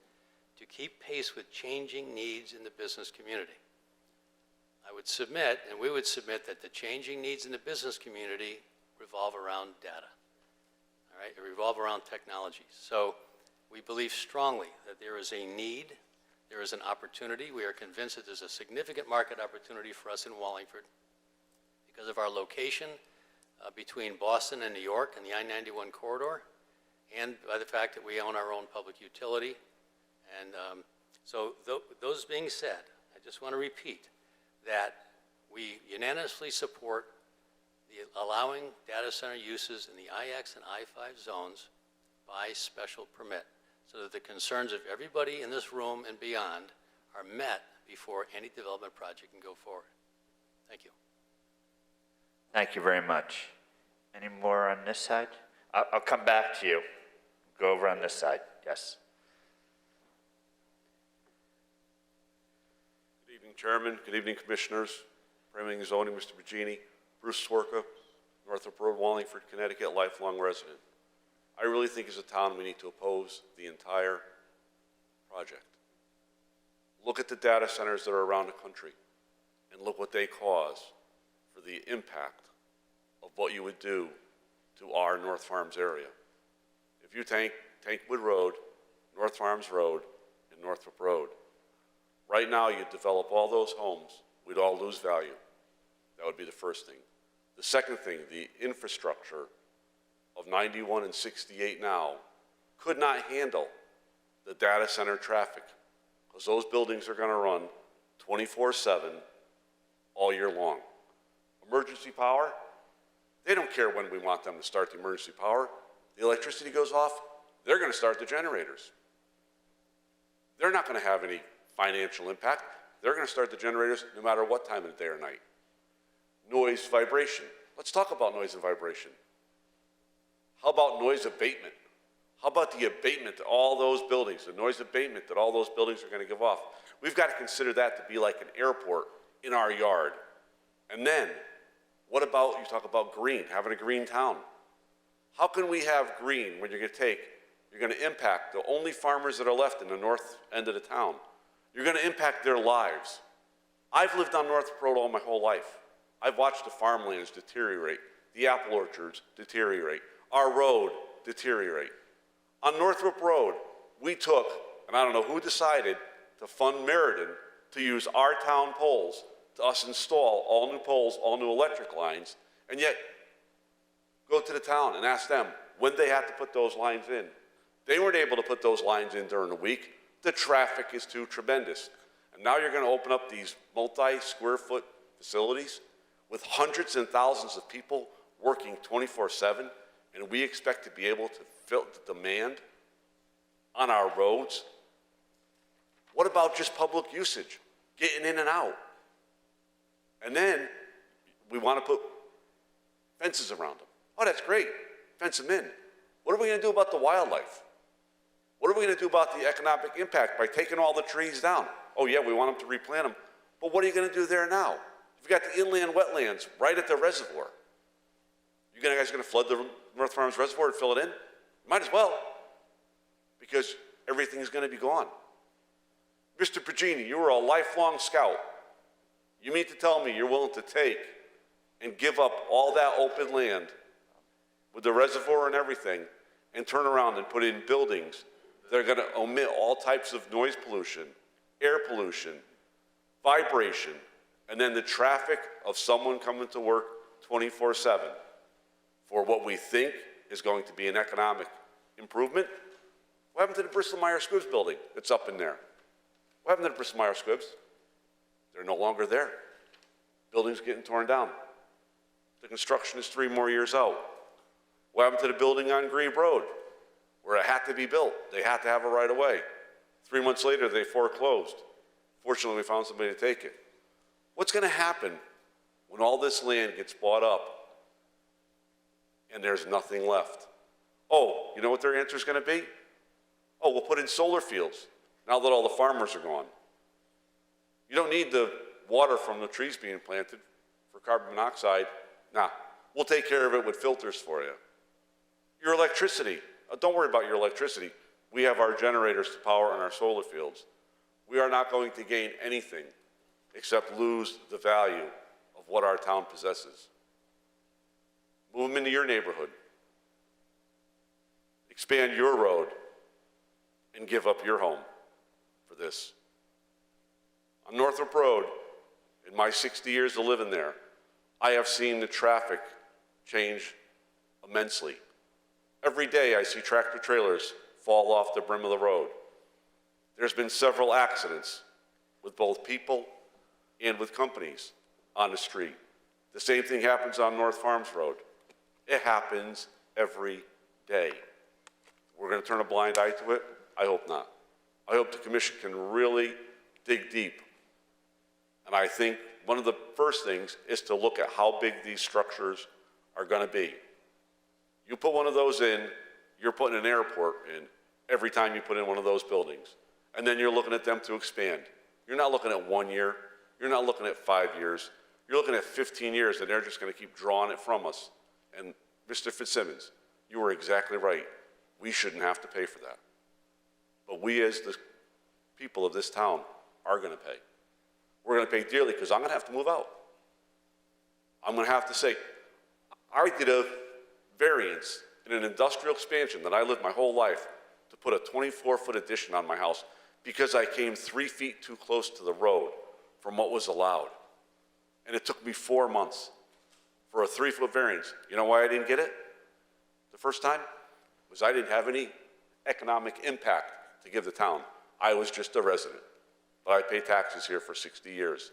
to keep pace with changing needs in the business community. I would submit, and we would submit, that the changing needs in the business community revolve around data. All right, it revolve around technology. So we believe strongly that there is a need, there is an opportunity. We are convinced that there's a significant market opportunity for us in Wallingford because of our location between Boston and New York and the I-91 corridor, and by the fact that we own our own public utility. And so those being said, I just want to repeat that we unanimously support the allowing data center uses in the IX and I-5 zones by special permit, so that the concerns of everybody in this room and beyond are met before any development project can go forward. Thank you. Thank you very much. Any more on this side? I'll come back to you. Go over on this side, yes. Good evening, Chairman. Good evening, Commissioners. Planning and Zoning, Mr. Bugini. Bruce Swerka, Northrop Road, Wallingford, Connecticut, lifelong resident. I really think as a town we need to oppose the entire project. Look at the data centers that are around the country and look what they cause for the impact of what you would do to our North Farms area. If you take Tankwood Road, North Farms Road, and Northrop Road, right now you'd develop all those homes, we'd all lose value. That would be the first thing. The second thing, the infrastructure of 91 and 68 now could not handle the data center traffic because those buildings are going to run 24/7 all year long. Emergency power, they don't care when we want them to start the emergency power. The electricity goes off, they're going to start the generators. They're not going to have any financial impact. They're going to start the generators no matter what time of the day or night. Noise, vibration. Let's talk about noise and vibration. How about noise abatement? How about the abatement to all those buildings, the noise abatement that all those buildings are going to give off? We've got to consider that to be like an airport in our yard. And then, what about, you talk about green, having a green town. How can we have green when you're going to impact the only farmers that are left in the north end of the town? You're going to impact their lives. I've lived on Northrop Road all my whole life. I've watched the farmlands deteriorate, the apple orchards deteriorate, our road deteriorate. On Northrop Road, we took, and I don't know who decided to fund Meriden to use our town poles to us install all new poles, all new electric lines, and yet go to the town and ask them when they had to put those lines in. They weren't able to put those lines in during the week. The traffic is too tremendous. And now you're going to open up these multi-square-foot facilities with hundreds and thousands of people working 24/7, and we expect to be able to fill the demand on our roads? What about just public usage, getting in and out? And then we want to put fences around them. Oh, that's great. Fence them in. What are we going to do about the wildlife? What are we going to do about the economic impact by taking all the trees down? Oh, yeah, we want them to replant them. But what are you going to do there now? You've got the inland wetlands right at the reservoir. You guys going to flood the North Farms Reservoir and fill it in? Might as well, because everything's going to be gone. Mr. Pagini, you were a lifelong scout. You mean to tell me you're willing to take and give up all that open land with the reservoir and everything and turn around and put in buildings that are going to omit all types of noise pollution, air pollution, vibration, and then the traffic of someone coming to work 24/7 for what we think is going to be an economic improvement? What happened to the Bristol-Myers Squibbs building that's up in there? What happened to the Bristol-Myers Squibbs? They're no longer there. Building's getting torn down. The construction is 3 more years out. What happened to the building on Grebe Road where it had to be built? They had to have a right of way. 3 months later, they foreclosed. Fortunately, we found somebody to take it. What's going to happen when all this land gets bought up and there's nothing left? Oh, you know what their answer is going to be? Oh, we'll put in solar fields now that all the farmers are gone. You don't need the water from the trees being planted for carbon monoxide. Nah, we'll take care of it with filters for you. Your electricity, don't worry about your electricity. We have our generators to power on our solar fields. We are not going to gain anything except lose the value of what our town possesses. Move them into your neighborhood. Expand your road and give up your home for this. On Northrop Road, in my 60 years of living there, I have seen the traffic change immensely. Every day I see tractor trailers fall off the brim of the road. There's been several accidents with both people and with companies on the street. The same thing happens on North Farms Road. It happens every day. We're going to turn a blind eye to it? I hope not. I hope the commission can really dig deep. And I think one of the first things is to look at how big these structures are going to be. You put one of those in, you're putting an airport in every time you put in one of those buildings. And then you're looking at them to expand. You're not looking at 1 year. You're not looking at 5 years. You're looking at 15 years, and they're just going to keep drawing it from us. And Mr. Fitzsimmons, you were exactly right. We shouldn't have to pay for that. But we as the people of this town are going to pay. We're going to pay dearly because I'm going to have to move out. I'm going to have to say, I did a variance in an industrial expansion that I lived my whole life to put a 24-foot addition on my house because I came 3 feet too close to the road from what was allowed. And it took me 4 months for a 3-foot variance. You know why I didn't get it the first time? Was I didn't have any economic impact to give the town. I was just a resident. But I paid taxes here for 60 years.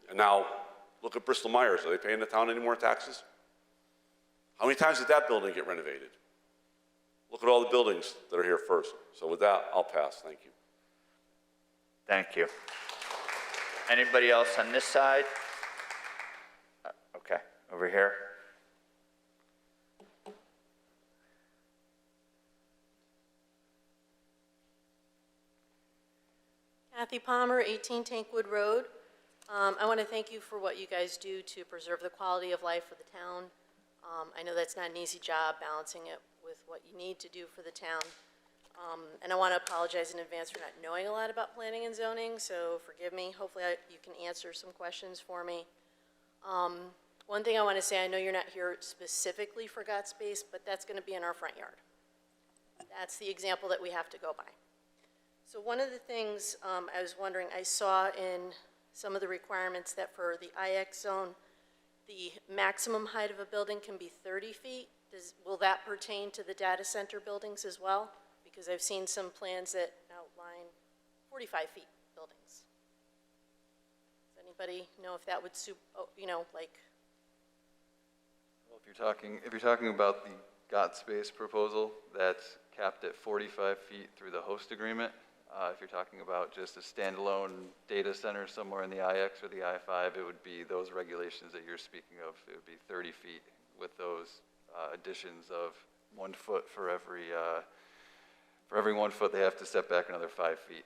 And now, look at Bristol Myers. Are they paying the town any more taxes? How many times did that building get renovated? Look at all the buildings that are here first. So with that, I'll pass. Thank you. Thank you. Anybody else on this side? Okay, over here. Kathy Palmer, 18 Tankwood Road. I want to thank you for what you guys do to preserve the quality of life for the town. I know that's not an easy job, balancing it with what you need to do for the town. And I want to apologize in advance for not knowing a lot about planning and zoning, so forgive me. Hopefully you can answer some questions for me. One thing I want to say, I know you're not here specifically for got space, but that's going to be in our front yard. That's the example that we have to go by. So one of the things I was wondering, I saw in some of the requirements that for the IX zone, the maximum height of a building can be 30 feet. Will that pertain to the data center buildings as well? Because I've seen some plans that outline 45 feet buildings. Does anybody know if that would suit, you know, like? Well, if you're talking about the got space proposal, that's capped at 45 feet through the host agreement. If you're talking about just a standalone data center somewhere in the IX or the I-5, it would be those regulations that you're speaking of. It would be 30 feet with those additions of 1 foot for every 1 foot, they have to step back another 5 feet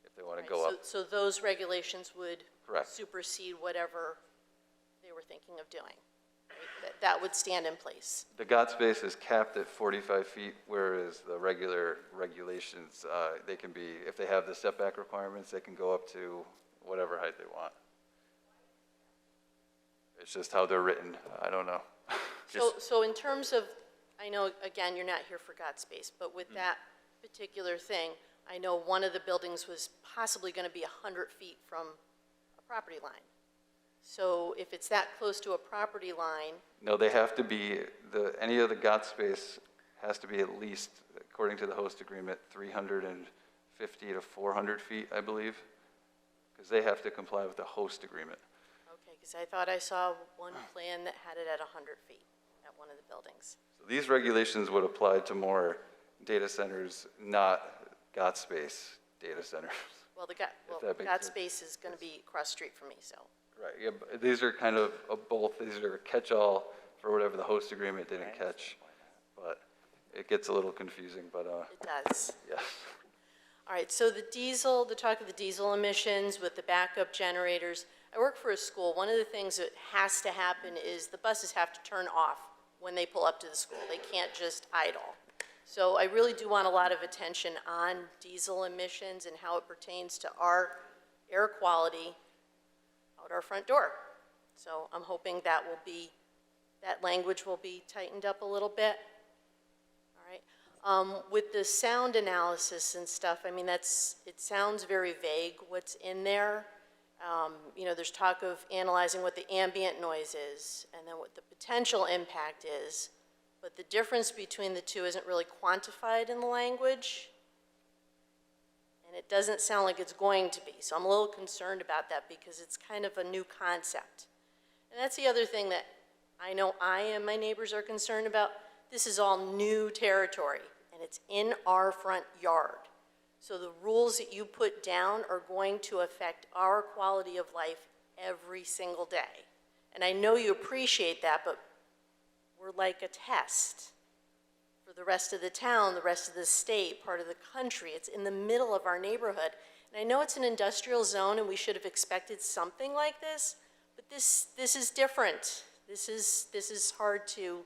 if they want to go up. So those regulations would Correct. supersede whatever they were thinking of doing. Right? That would stand in place. The got space is capped at 45 feet, whereas the regular regulations, they can be, if they have the setback requirements, they can go up to whatever height they want. It's just how they're written. I don't know. So in terms of, I know, again, you're not here for got space, but with that particular thing, I know one of the buildings was possibly going to be 100 feet from a property line. So if it's that close to a property line. No, they have to be, any of the got space has to be at least, according to the host agreement, 350 to 400 feet, I believe, because they have to comply with the host agreement. Okay, because I thought I saw one plan that had it at 100 feet at one of the buildings. So these regulations would apply to more data centers, not got space data centers. Well, got space is going to be across the street from me, so. Right, yeah, but these are kind of both. These are a catch-all for whatever the host agreement didn't catch, but it gets a little confusing, but. It does. Yes. All right, so the talk of the diesel emissions with the backup generators. I work for a school. One of the things that has to happen is the buses have to turn off when they pull up to the school. They can't just idle. So I really do want a lot of attention on diesel emissions and how it pertains to our air quality out our front door. So I'm hoping that language will be tightened up a little bit. All right. With the sound analysis and stuff, I mean, it sounds very vague what's in there. You know, there's talk of analyzing what the ambient noise is and then what the potential impact is, but the difference between the two isn't really quantified in the language, and it doesn't sound like it's going to be. So I'm a little concerned about that because it's kind of a new concept. And that's the other thing that I know I and my neighbors are concerned about. This is all new territory, and it's in our front yard. So the rules that you put down are going to affect our quality of life every single day. And I know you appreciate that, but we're like a test for the rest of the town, the rest of the state, part of the country. It's in the middle of our neighborhood. And I know it's an industrial zone and we should have expected something like this, but this is different. This is hard to,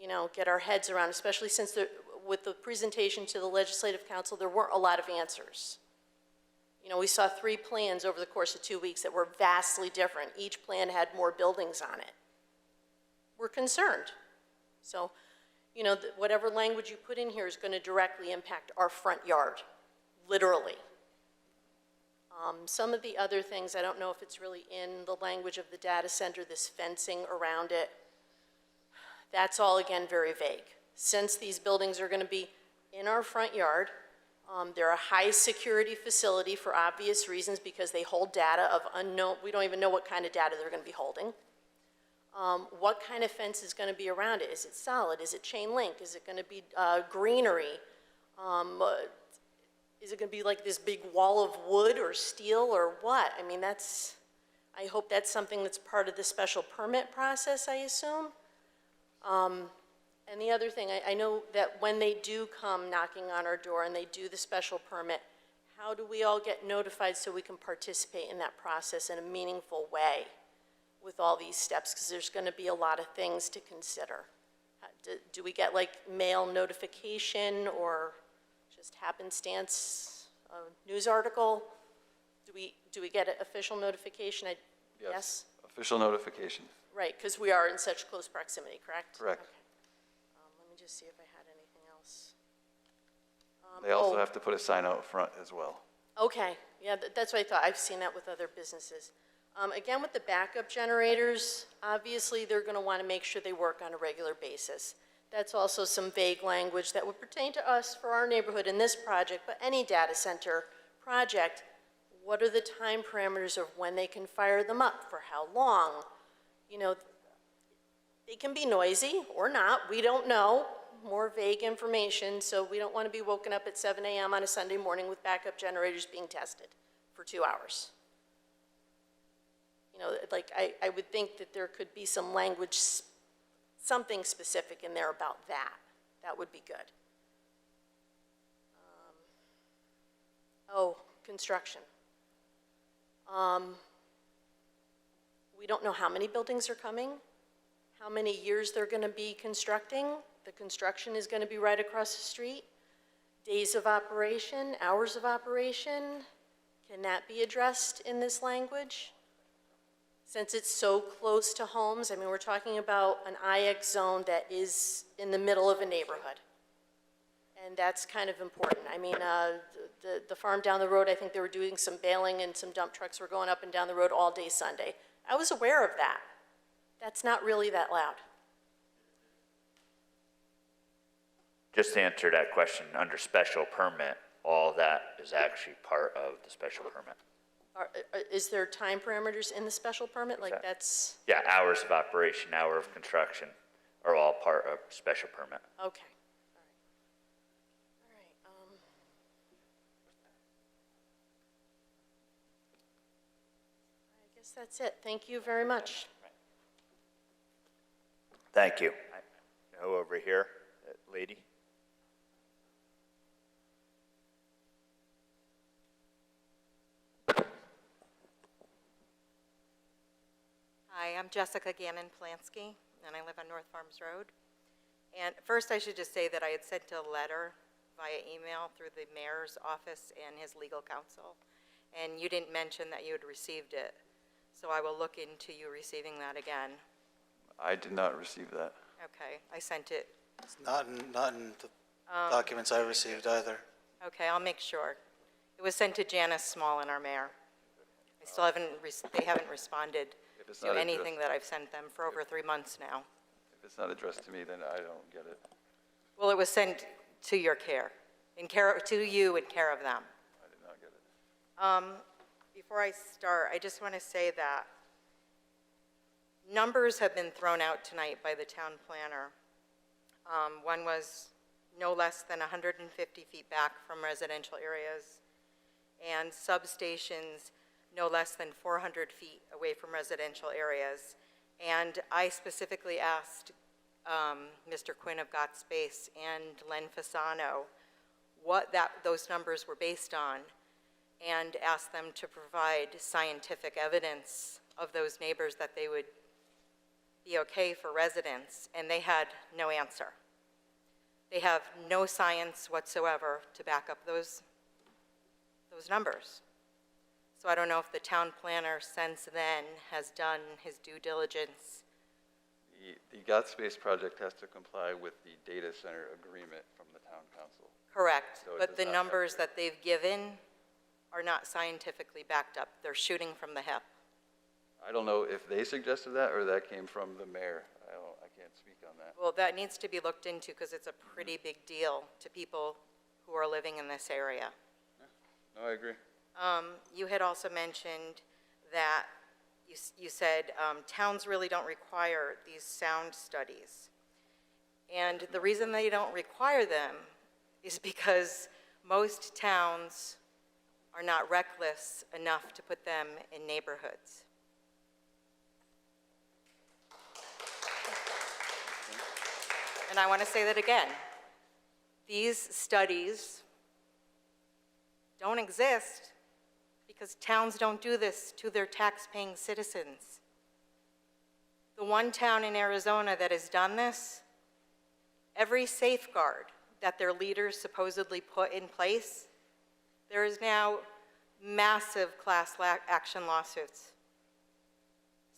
you know, get our heads around, especially since with the presentation to the Legislative Council, there weren't a lot of answers. You know, we saw 3 plans over the course of 2 weeks that were vastly different. Each plan had more buildings on it. We're concerned. So, you know, whatever language you put in here is going to directly impact our front yard, literally. Some of the other things, I don't know if it's really in the language of the data center, this fencing around it. That's all, again, very vague. Since these buildings are going to be in our front yard, they're a high security facility for obvious reasons because they hold data of unknown, we don't even know what kind of data they're going to be holding. What kind of fence is going to be around it? Is it solid? Is it chain link? Is it going to be greenery? Is it going to be like this big wall of wood or steel or what? I mean, I hope that's something that's part of the special permit process, I assume. And the other thing, I know that when they do come knocking on our door and they do the special permit, how do we all get notified so we can participate in that process in a meaningful way with all these steps? Because there's going to be a lot of things to consider. Do we get like mail notification or just happenstance news article? Do we get an official notification? Yes? Official notification. Right, because we are in such close proximity, correct? Correct. Okay. Let me just see if I had anything else. They also have to put a sign out front as well. Okay, yeah, that's what I thought. I've seen that with other businesses. Again, with the backup generators, obviously they're going to want to make sure they work on a regular basis. That's also some vague language that would pertain to us for our neighborhood in this project, but any data center project. What are the time parameters of when they can fire them up, for how long? You know, they can be noisy or not, we don't know, more vague information, so we don't want to be woken up at 7 a.m. on a Sunday morning with backup generators being tested for 2 hours. You know, like, I would think that there could be some language, something specific in there about that. That would be good. Construction. We don't know how many buildings are coming, how many years they're going to be constructing. The construction is going to be right across the street. Days of operation, hours of operation, can that be addressed in this language? Since it's so close to homes, I mean, we're talking about an IX zone that is in the middle of a neighborhood. And that's kind of important. I mean, the farm down the road, I think they were doing some baling and some dump trucks were going up and down the road all day Sunday. I was aware of that. That's not really that loud. Just to answer that question, under special permit, all that is actually part of the special permit. Is there time parameters in the special permit? Like that's... Yeah, hours of operation, hour of construction are all part of special permit. Okay. I guess that's it. Thank you very much. Thank you. Go over here, that lady. Hi, I'm Jessica Gannon-Plansky, and I live on North Farms Road. And first, I should just say that I had sent a letter via email through the mayor's office and his legal counsel, and you didn't mention that you had received it. So I will look into you receiving that again. I did not receive that. Okay, I sent it. It's not in the documents I received either. Okay, I'll make sure. It was sent to Janice Smallin, our mayor. I still haven't, they haven't responded to anything that I've sent them for over 3 months now. If it's not addressed to me, then I don't get it. Well, it was sent to your care, to you in care of them. I did not get it. Before I start, I just want to say that numbers have been thrown out tonight by the town planner. One was no less than 150 feet back from residential areas, and substations no less than 400 feet away from residential areas. And I specifically asked Mr. Quinn of Got Space and Len Fasano what those numbers were based on, and asked them to provide scientific evidence of those neighbors that they would be okay for residents, and they had no answer. They have no science whatsoever to back up those numbers. So I don't know if the town planner since then has done his due diligence. The Got Space project has to comply with the data center agreement from the town council. Correct, So it but does the not numbers that they've given are not scientifically backed up. They're shooting from the hip. I don't know if they suggested that or that came from the mayor. I can't speak on that. Well, that needs to be looked into because it's a pretty big deal to people who are living in this area. No, I agree. You had also mentioned that you said towns really don't require these sound studies. And the reason they don't require them is because most towns are not reckless enough to put them in neighborhoods. And I want to say that again. These studies don't exist because towns don't do this to their tax-paying citizens. The one town in Arizona that has done this, every safeguard that their leaders supposedly put in place, there is now massive class action lawsuits.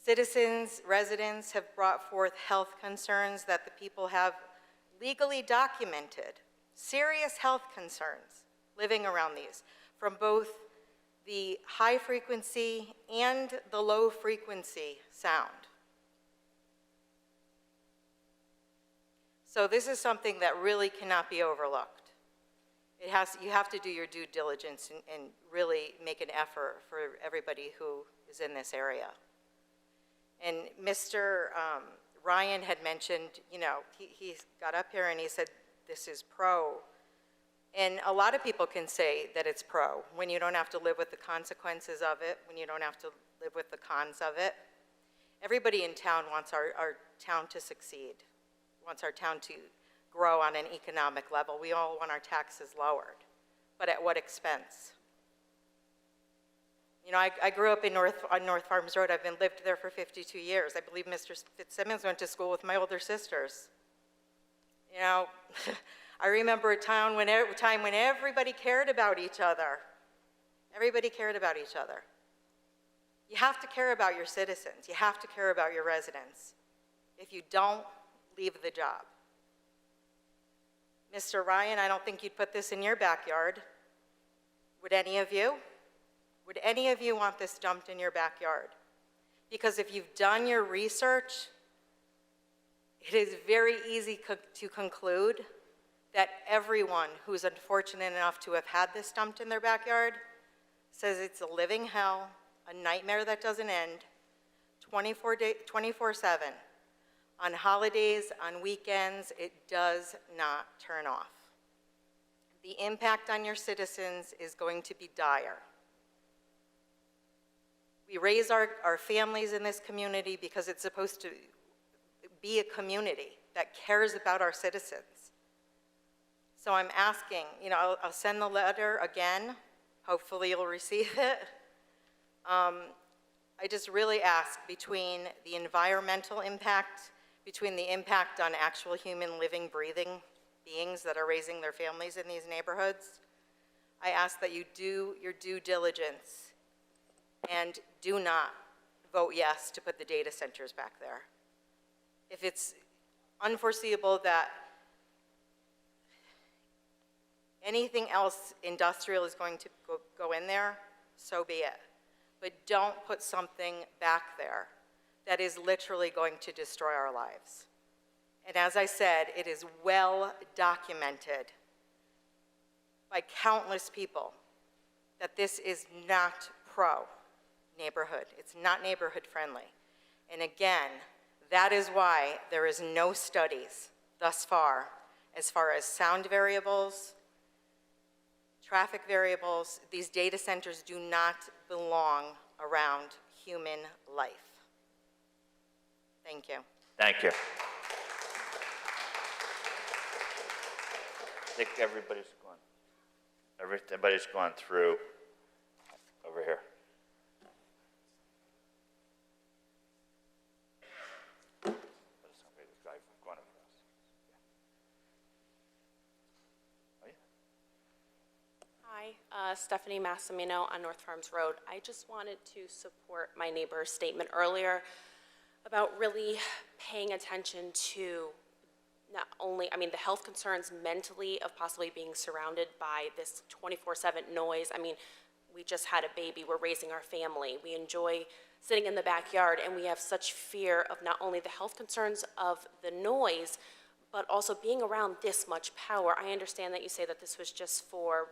Citizens, residents have brought forth health concerns that the people have legally documented, serious health concerns living around these, from both the high frequency and the low frequency sound. So this is something that really cannot be overlooked. You have to do your due diligence and really make an effort for everybody who is in this area. And Mr. Ryan had mentioned, he got up here and he said, this is pro. And a lot of people can say that it's pro when you don't have to live with the consequences of it, when you don't have to live with the cons of it. Everybody in town wants our town to succeed, wants our town to grow on an economic level. We all want our taxes lowered, but at what expense? I grew up on North Farms Road. I've lived there for 52 years. I believe Mr. Fitzsimmons went to school with my older sisters. I remember a time when everybody cared about each other. Everybody cared about each other. You have to care about your citizens. You have to care about your residents. If you don't, leave the job. Mr. Ryan, I don't think you'd put this in your backyard. Would any of you? Would any of you want this dumped in your backyard? Because if you've done your research, it is very easy to conclude that everyone who's unfortunate enough to have had this dumped in their backyard says it's a living hell, a nightmare that doesn't end, 24/7. On holidays, on weekends, it does not turn off. The impact on your citizens is going to be dire. We raise our families in this community because it's supposed to be a community that cares about our citizens. So I'm asking, I'll send the letter again. Hopefully you'll receive it. I just really ask, between the environmental impact, between the impact on actual human living, breathing beings that are raising their families in these neighborhoods, I ask that you do your due diligence and do not vote yes to put the data centers back there. If it's unforeseeable that anything else industrial is going to go in there, so be it. But don't put something back there that is literally going to destroy our lives. And as I said, it is well documented by countless people that this is not pro-neighborhood. It's not neighborhood friendly. And again, that is why there is no studies thus far as sound variables, traffic variables. These data centers do not belong around human life. Thank you. Thank you. I think everybody's gone through over here. Hi, Stephanie Massimino on North Farms Road. I just wanted to support my neighbor's statement earlier about really paying attention to not only, the health concerns mentally of possibly being surrounded by this 24/7 noise. We just had a baby, we're raising our family, we enjoy sitting in the backyard, and we have such fear of not only the health concerns of the noise, but also being around this much power. I understand that you say that this was just for,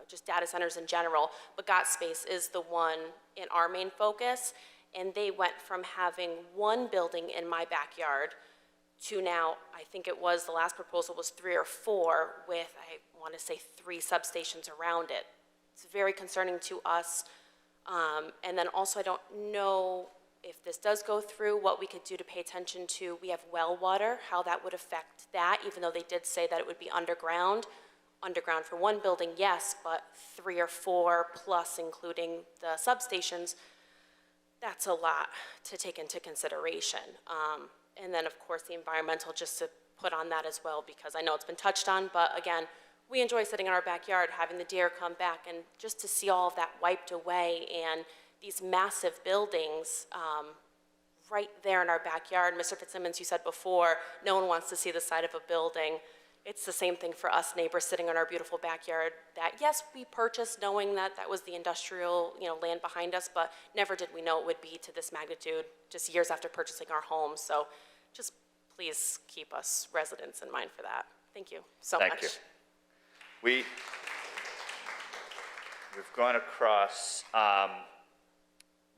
just data centers in general, but GotSpace is the one in our main focus, and they went from having one building in my backyard to now, I think it was, the last proposal was 3 or 4 with, I want to say, 3 substations around it. It's very concerning to us. And then also, I don't know if this does go through, what we could do to pay attention to. We have well water, how that would affect that, even though they did say that it would be underground. Underground for one building, yes, but 3 or 4 plus including the substations, that's a lot to take into consideration. And then, of course, the environmental, just to put on that as well, because I know it's been touched on, but again, we enjoy sitting in our backyard, having the deer come back, and just to see all of that wiped away, and these massive buildings right there in our backyard. Mr. Fitzsimmons, you said before, no one wants to see the side of a building. It's the same thing for us neighbors sitting in our beautiful backyard that, yes, we purchased knowing that that was the industrial, land behind us, but never did we know it would be to this magnitude just years after purchasing our home. So just please keep us residents in mind for that. Thank you so much. Thank you. We've gone across,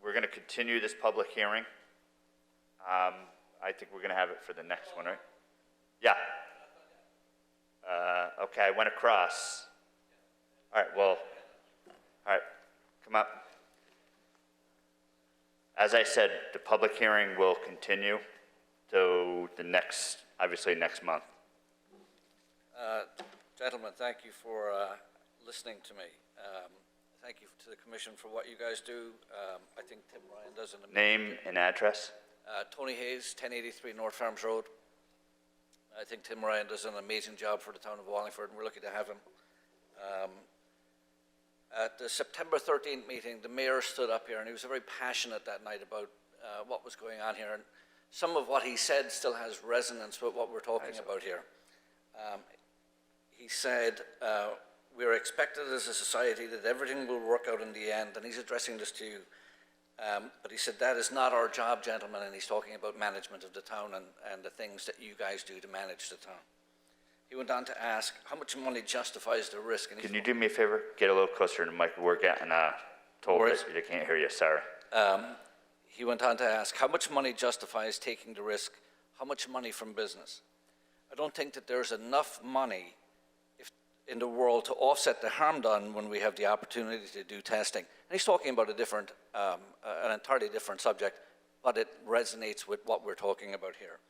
we're going to continue this public hearing. I think we're going to have it for the next one, right? Yeah. Okay, I went across. All right, come up. As I said, the public hearing will continue to the next, obviously next month. Gentlemen, thank you for listening to me. Thank you to the commission for what you guys do. I think Tim Ryan does an amazing Name and address? Tony Hayes, 1083 North Farms Road. I think Tim Ryan does an amazing job for the town of Wallingford, and we're lucky to have him. At the September 13th meeting, the mayor stood up here, and he was very passionate that night about what was going on here. And some of what he said still has resonance with what we're talking about here. He said, we're expected as a society that everything will work out in the end, and he's addressing this to you. But he said, that is not our job, gentlemen, and he's talking about management of the town and the things that you guys do to manage the town. He went on to ask, how much money justifies the risk? And Can you do me a favor? Get a little closer to the mic. We're getting told that you can't hear you, sorry. He went on to ask, how much money justifies taking the risk? How much money from business? I don't think that there's enough money in the world to offset the harm done when we have the opportunity to do testing. And he's talking about a different, an entirely different subject, but it resonates with what we're talking about here.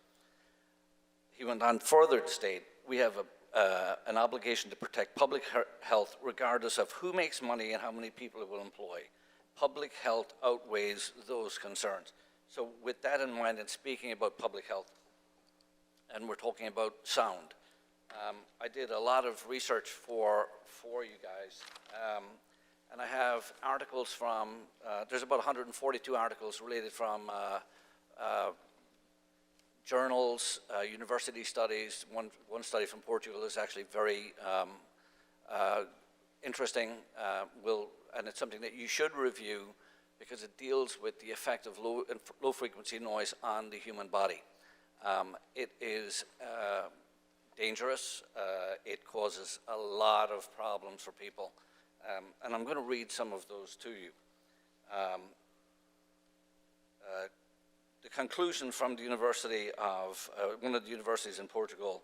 He went on further to state, we have an obligation to protect public health regardless of who makes money and how many people it will employ. Public health outweighs those concerns. So with that in mind, and speaking about public health, and we're talking about sound, I did a lot of research for you guys, and I have articles from, there's about 142 articles related from journals, university studies. One study from Portugal is actually very interesting, and it's something that you should review because it deals with the effect of low frequency noise on the human body. It is dangerous. It causes a lot of problems for people. And I'm going to read some of those to you. The conclusion from the university of, one of the universities in Portugal,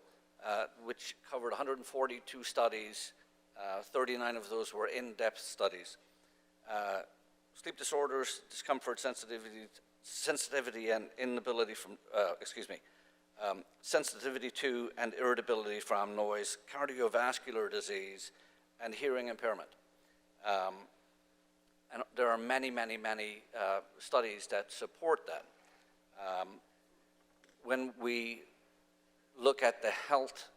which covered 142 studies, 39 of those were in-depth studies, sleep disorders, discomfort, sensitivity and inability from, sensitivity to and irritability from noise, cardiovascular disease, and hearing impairment. And there are many, many, many studies that support that. When we look at the health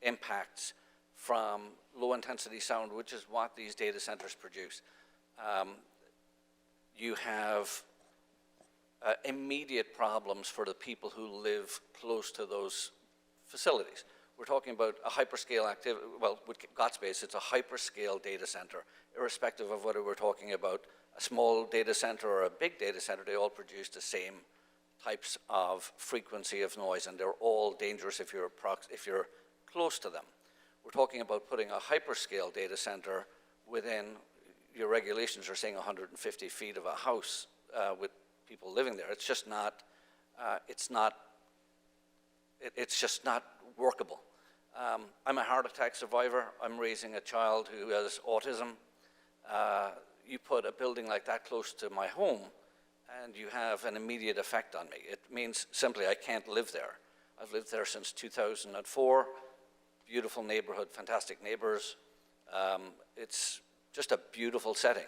impacts from low-intensity sound, which is what these data centers produce, you have immediate problems for the people who live close to those facilities. We're talking about a hyperscale activity, well, with GotSpace, it's a hyperscale data center, irrespective of whether we're talking about a small data center or a big data center, they all produce the same types of frequency of noise, and they're all dangerous if you're close to them. We're talking about putting a hyperscale data center within, your regulations are saying 150 feet of a house with people living there. It's just not, it's just not workable. I'm a heart attack survivor. I'm raising a child who has autism. You put a building like that close to my home, and you have an immediate effect on me. It means simply I can't live there. I've lived there since 2004. Beautiful neighborhood, fantastic neighbors. It's just a beautiful setting.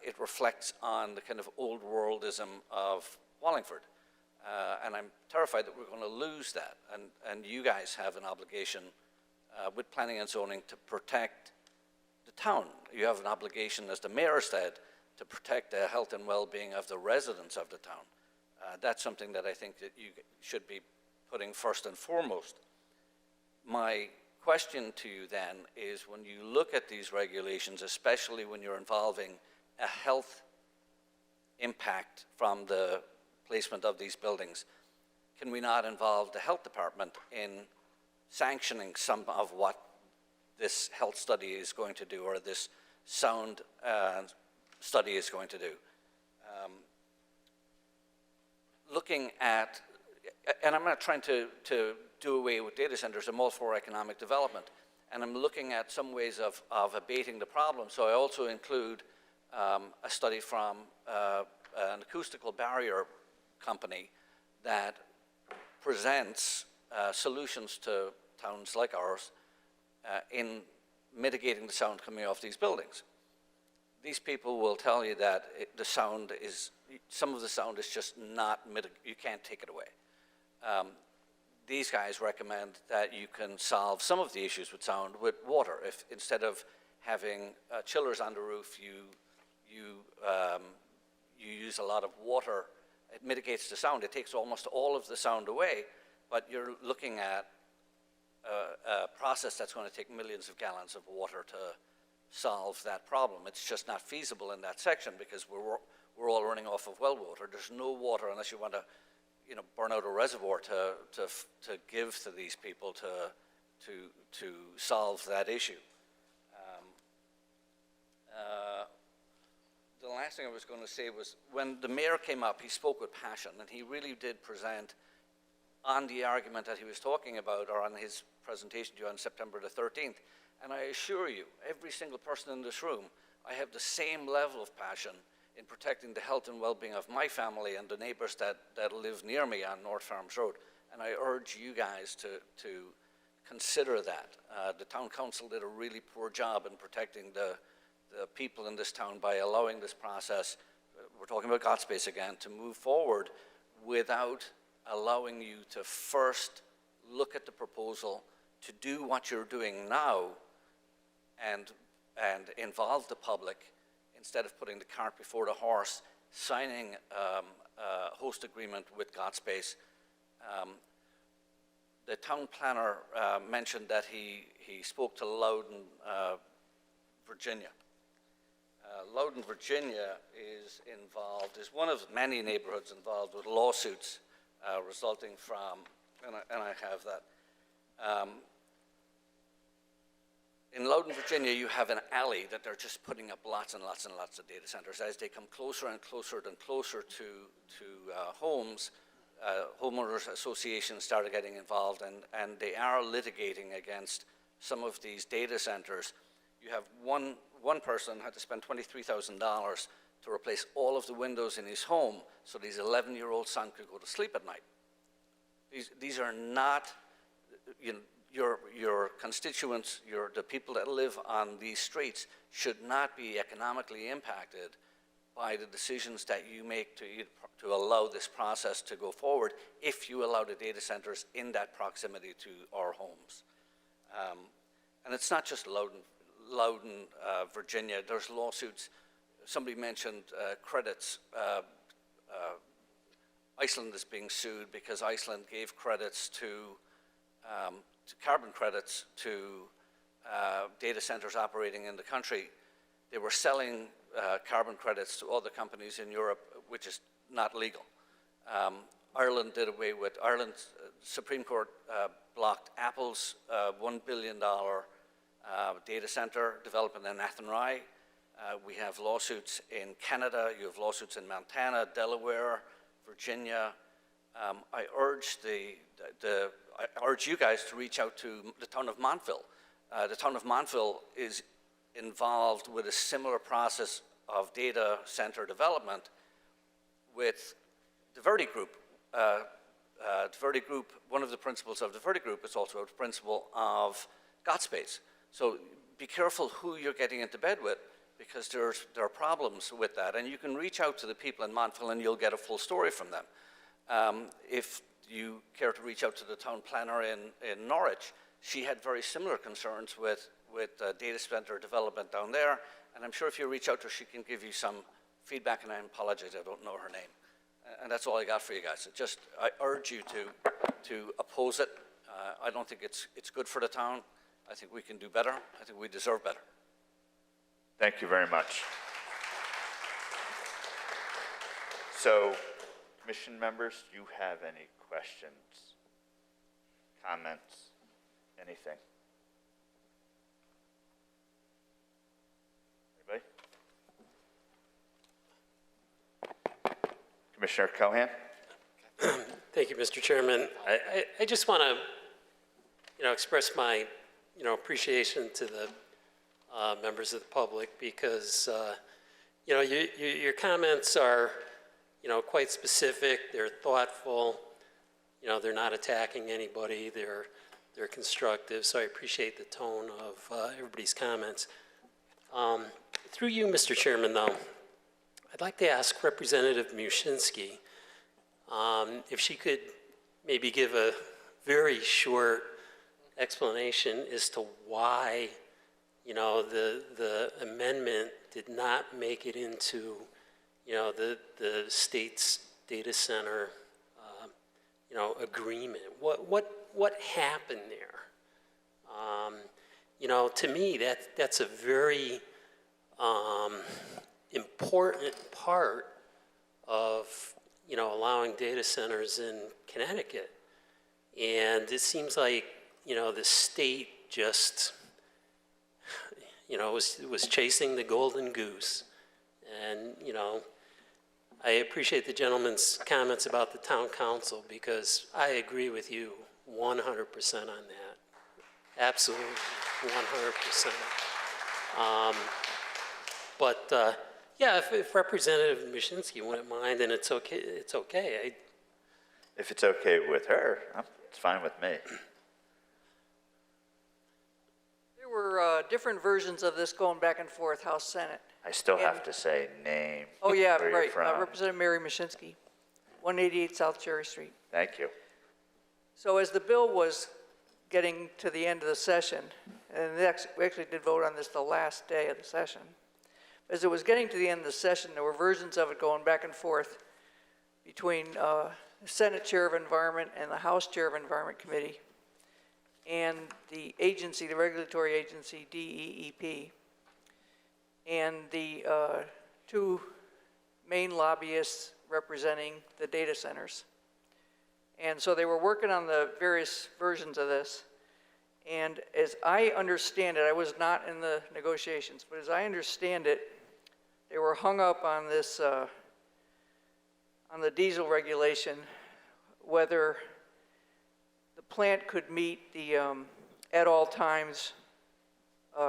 It reflects on the kind of old worldism of Wallingford. And I'm terrified that we're going to lose that. And you guys have an obligation with planning and zoning to protect the town. You have an obligation, as the mayor said, to protect the health and well-being of the residents of the town. That's something that I think that you should be putting first and foremost. My question to you then is, when you look at these regulations, especially when you're involving a health impact from the placement of these buildings, can we not involve the health department in sanctioning some of what this health study is going to do, or this sound study is going to do? Looking at, and I'm not trying to do away with data centers, I'm all for economic development, and I'm looking at some ways of abating the problem. So I also include a study from an acoustical barrier company that presents solutions to towns like ours in mitigating the sound coming off these buildings. These people will tell you that the sound is, some of the sound is just not, you can't take it away. These guys recommend that you can solve some of the issues with sound with water. If instead of having chillers on the roof, you use a lot of water, it mitigates the sound. It takes almost all of the sound away, but you're looking at a process that's going to take millions of gallons of water to solve that problem. It's just not feasible in that section because we're all running off of well water. There's no water unless you want to, burn out a reservoir to give to these people to solve that issue. The last thing I was going to say was, when the mayor came up, he spoke with passion, and he really did present on the argument that he was talking about, or on his presentation to you on September the 13th. And I assure you, every single person in this room, I have the same level of passion in protecting the health and well-being of my family and the neighbors that live near me on North Farms Road. And I urge you guys to consider that. The town council did a really poor job in protecting the people in this town by allowing this process, we're talking about GotSpace again, to move forward without allowing you to first look at the proposal, to do what you're doing now and involve the public, instead of putting the cart before the horse, signing a host agreement with GotSpace. The town planner mentioned that he spoke to Loudoun, Virginia. Loudoun, Virginia is one of many neighborhoods involved with lawsuits resulting from, and I have that. In Loudoun, Virginia, you have an alley that they're just putting up lots and lots and lots of data centers. As they come closer and closer and closer to homes, homeowners associations started getting involved, and they are litigating against some of these data centers. You have one one person had to spend $23,000 to replace all of the windows in his home so that his 11-year-old son could go to sleep at night. These are not, you know, your constituents, the people that live on these streets should not be economically impacted by the decisions that you make to allow this process to go forward if you allow the data centers in that proximity to our homes. And it's not just Loudoun, Virginia. There's lawsuits. Somebody mentioned credits. Iceland is being sued because Iceland gave credits to carbon credits to data centers operating in the country. They were selling carbon credits to other companies in Europe, which is not legal. Ireland did away with, Ireland's Supreme Court blocked Apple's $1 billion data center development in Athenry. We have lawsuits in Canada, you have lawsuits in Montana, Delaware, Virginia. I urge you guys to reach out to the town of Montville. The town of Montville is involved with a similar process of data center development with the Verde Group. The Verde Group, one of the principles of the Verde Group is also a principle of GotSpace. So be careful who you're getting into bed with, because there are problems with that. And you can reach out to the people in Montville and you'll get a full story from them. If you care to reach out to the town planner in Norwich, she had very similar concerns with data center development down there. And I'm sure if you reach out to her, she can give you some feedback, and I apologize, I don't know her name. And that's all I got for you guys. I urge you to oppose it. I don't think it's good for the town. I think we can do better. I think we deserve better. Thank you very much. So, commission members, do you have any questions, comments, anything? Anybody? Commissioner Cohan? Thank you, Mr. Chairman. I just want to, express my, appreciation to the members of the public, because, your comments are, quite specific. They're thoughtful. They're not attacking anybody. They're constructive. So I appreciate the tone of everybody's comments. Through you, Mr. Chairman, though, I'd like to ask Representative Mushinski if she could maybe give a very short explanation as to why, the amendment did not make it into, the state's data center, agreement. What happened there? To me, that's a very important part of, allowing data centers in Connecticut. And it seems like, the state just, was chasing the golden goose. And, I appreciate the gentleman's comments about the town council, because I agree with you 100% on that. Absolutely, 100%. Yeah, if Representative Mushinski wouldn't mind, then it's okay. It's okay. If it's okay with her, it's fine with me. There were different versions of this going back and forth, House, Senate. I still have to say name. Oh, yeah, where you're right. from. Representative Mary Mushinski, 188 South Cherry Street. Thank you. So as the bill was getting to the end of the session, and we actually did vote on this the last day of the session, as it was getting to the end of the session, there were versions of it going back and forth between the Senate Chair of Environment and the House Chair of Environment Committee and the agency, the regulatory agency, DEEP, and the two main lobbyists representing the data centers. And so they were working on the various versions of this. And as I understand it, I was not in the negotiations, but as I understand it, they were hung up on this, on the diesel regulation, whether the plant could meet the at all times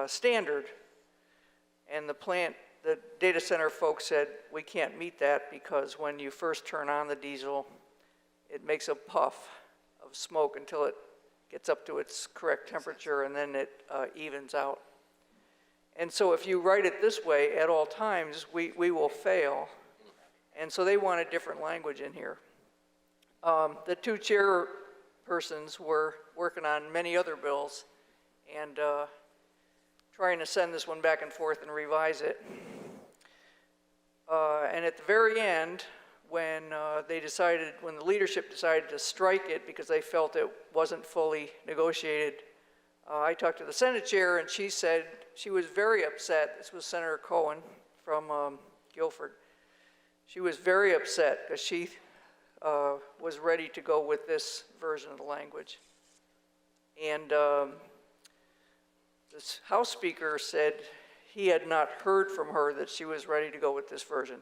standard. And the data center folks said, we can't meet that because when you first turn on the diesel, it makes a puff of smoke until it gets up to its correct temperature, and then it evens out. And so if you write it this way, at all times, we will fail. And so they want a different language in here. The two chairpersons were working on many other bills and trying to send this one back and forth and revise it. And at the very end, when the leadership decided to strike it because they felt it wasn't fully negotiated, I talked to the Senate chair, and she said she was very upset. This was Senator Cohen from Guilford. She was very upset because she was ready to go with this version of the language. And this House Speaker said he had not heard from her that she was ready to go with this version.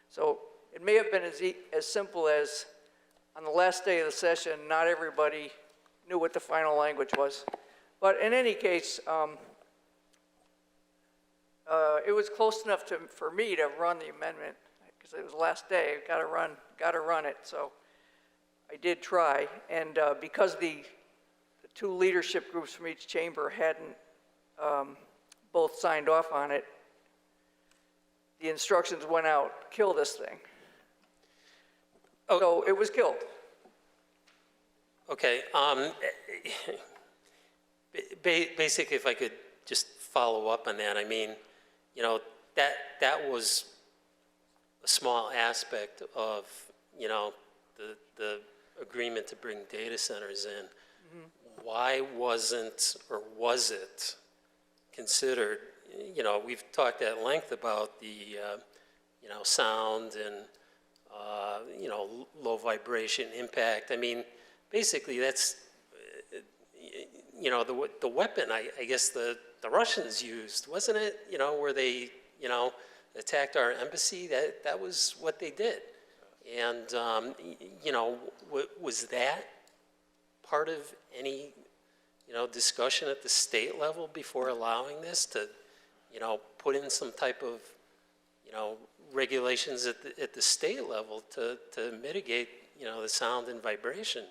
So it may have been as simple as on the last day of the session, not everybody knew what the final language was. But in any case, it was close enough for me to run the amendment because it was the last day. Got to run it. So I did try, and because the two leadership groups from each chamber hadn't both signed off on it, the instructions went out, kill this thing. So it was killed. Okay. Basically, if I could just follow up on that, I mean, you know, that was a small aspect of, you know, the agreement to bring data centers in. Mm-hmm. Why wasn't, or was it considered, you know, we've talked at length about the, you know, sound and, you know, low vibration impact. I mean, basically that's, you know, the weapon, I guess the Russians used, wasn't it? You know, where they, you know, attacked our embassy, that was what they did. And, you know, was that part of any, you know, discussion at the state level before allowing this to, you know, put in some type of, you know, regulations at the state level to mitigate, you know, the sound and vibration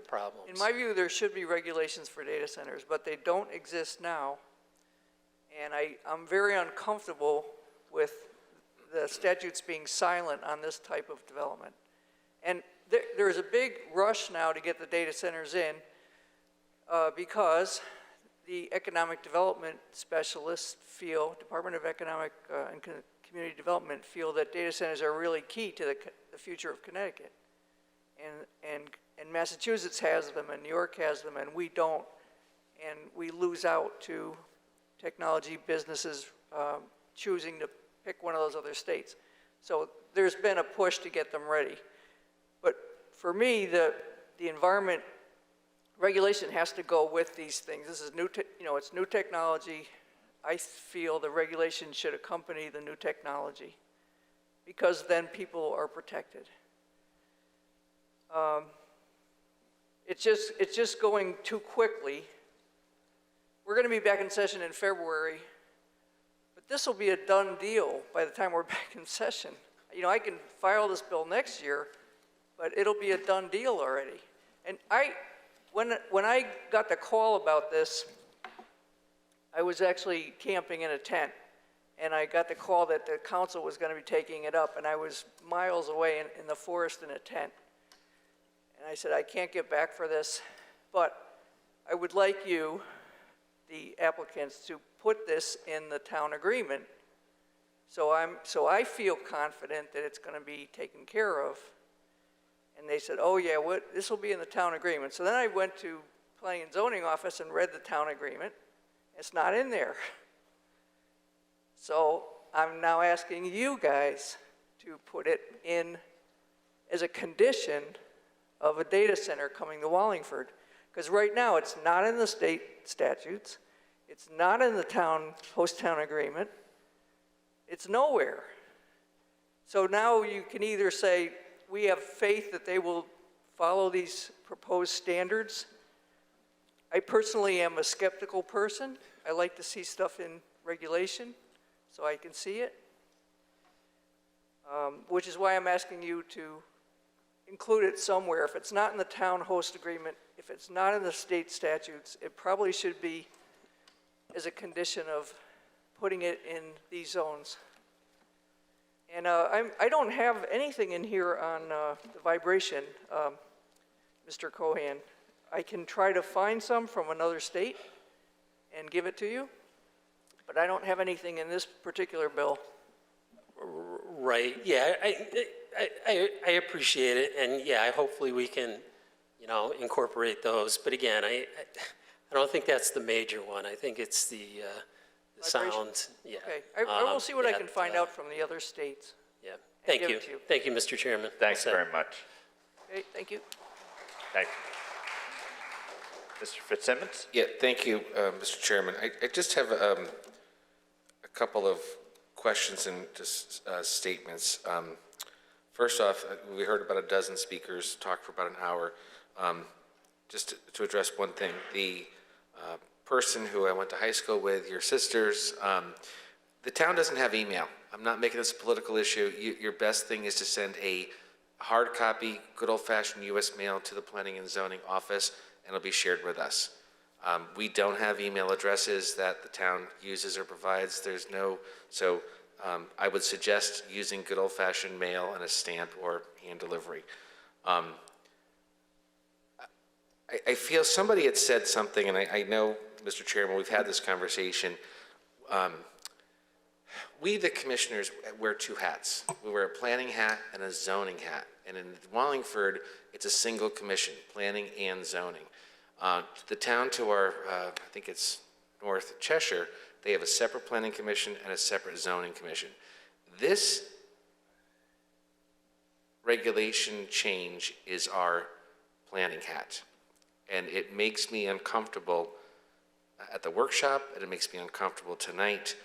problems? In my view, there should be regulations for data centers, but they don't exist now. And I'm very uncomfortable with the statutes being silent on this type of development. And there's a big rush now to get the data centers in because the economic development specialists feel, Department of Economic and Community Development feel that data centers are really key to the future of Connecticut. And Massachusetts has them, and New York has them, and we don't. And we lose out to technology businesses choosing to pick one of those other states. So there's been a push to get them ready. But for me, the environment regulation has to go with these things. This is new, you know, it's new technology. I feel the regulation should accompany the new technology because then people are protected. It's just going too quickly. We're going to be back in session in February, but this will be a done deal by the time we're back in session. You know, I can file this bill next year, but it'll be a done deal already. And when I got the call about this, I was actually camping in a tent, and I got the call that the council was going to be taking it up, and I was miles away in the forest in a tent. And I said, I can't get back for this, but I would like you, the applicants, to put this in the town agreement. So I feel confident that it's going to be taken care of. And they said, oh yeah, this will be in the town agreement. So then I went to Planning and Zoning Office and read the town agreement. It's not in there. So I'm now asking you guys to put it in as a condition of a data center coming to Wallingford. Because right now it's not in the state statutes. It's not in the host town agreement. It's nowhere. So now you can either say, we have faith that they will follow these proposed standards. I personally am a skeptical person. I like to see stuff in regulation. so I can see it. Which is why I'm asking you to include it somewhere. If it's not in the town host agreement, if it's not in the state statutes, it probably should be as a condition of putting it in these zones. And I don't have anything in here on the vibration, Mr. Cohen. I can try to find some from another state and give it to you, but I don't have anything in this particular bill. Right, yeah, I appreciate it, and yeah, hopefully we can, you know, incorporate those. But again, I don't think that's the major one. I think it's the sound, yeah. Okay, I will see what I that, can find out from the other states. Yeah, thank give you. it to you. Thank you, Mr. Chairman. Thanks All set. very much. Okay, thank you. Thank you. Mr. Fitzsimmons? Yeah, thank you, Mr. Chairman. I just have a couple of questions and just statements. First off, we heard about a dozen speakers talk for about an hour. Just to address one thing, the person who I went to high school with, your sisters, the town doesn't have email. I'm not making this a political issue. Your best thing is to send a hard copy, good old-fashioned U.S. mail to the Planning and Zoning Office, and it'll be shared with us. We don't have email addresses that the town uses or provides. There's no, so I would suggest using good old-fashioned mail and a stamp or hand delivery. I feel somebody had said something, and I know, Mr. Chairman, we've had this conversation. We, the commissioners, wear two hats. We wear a planning hat and a zoning hat. And in Wallingford, it's a single commission, planning and zoning. The town to our, I think it's North Cheshire, they have a separate planning commission and a separate zoning commission. This regulation change is our planning hat. And it makes me uncomfortable at the workshop, and it makes me uncomfortable tonight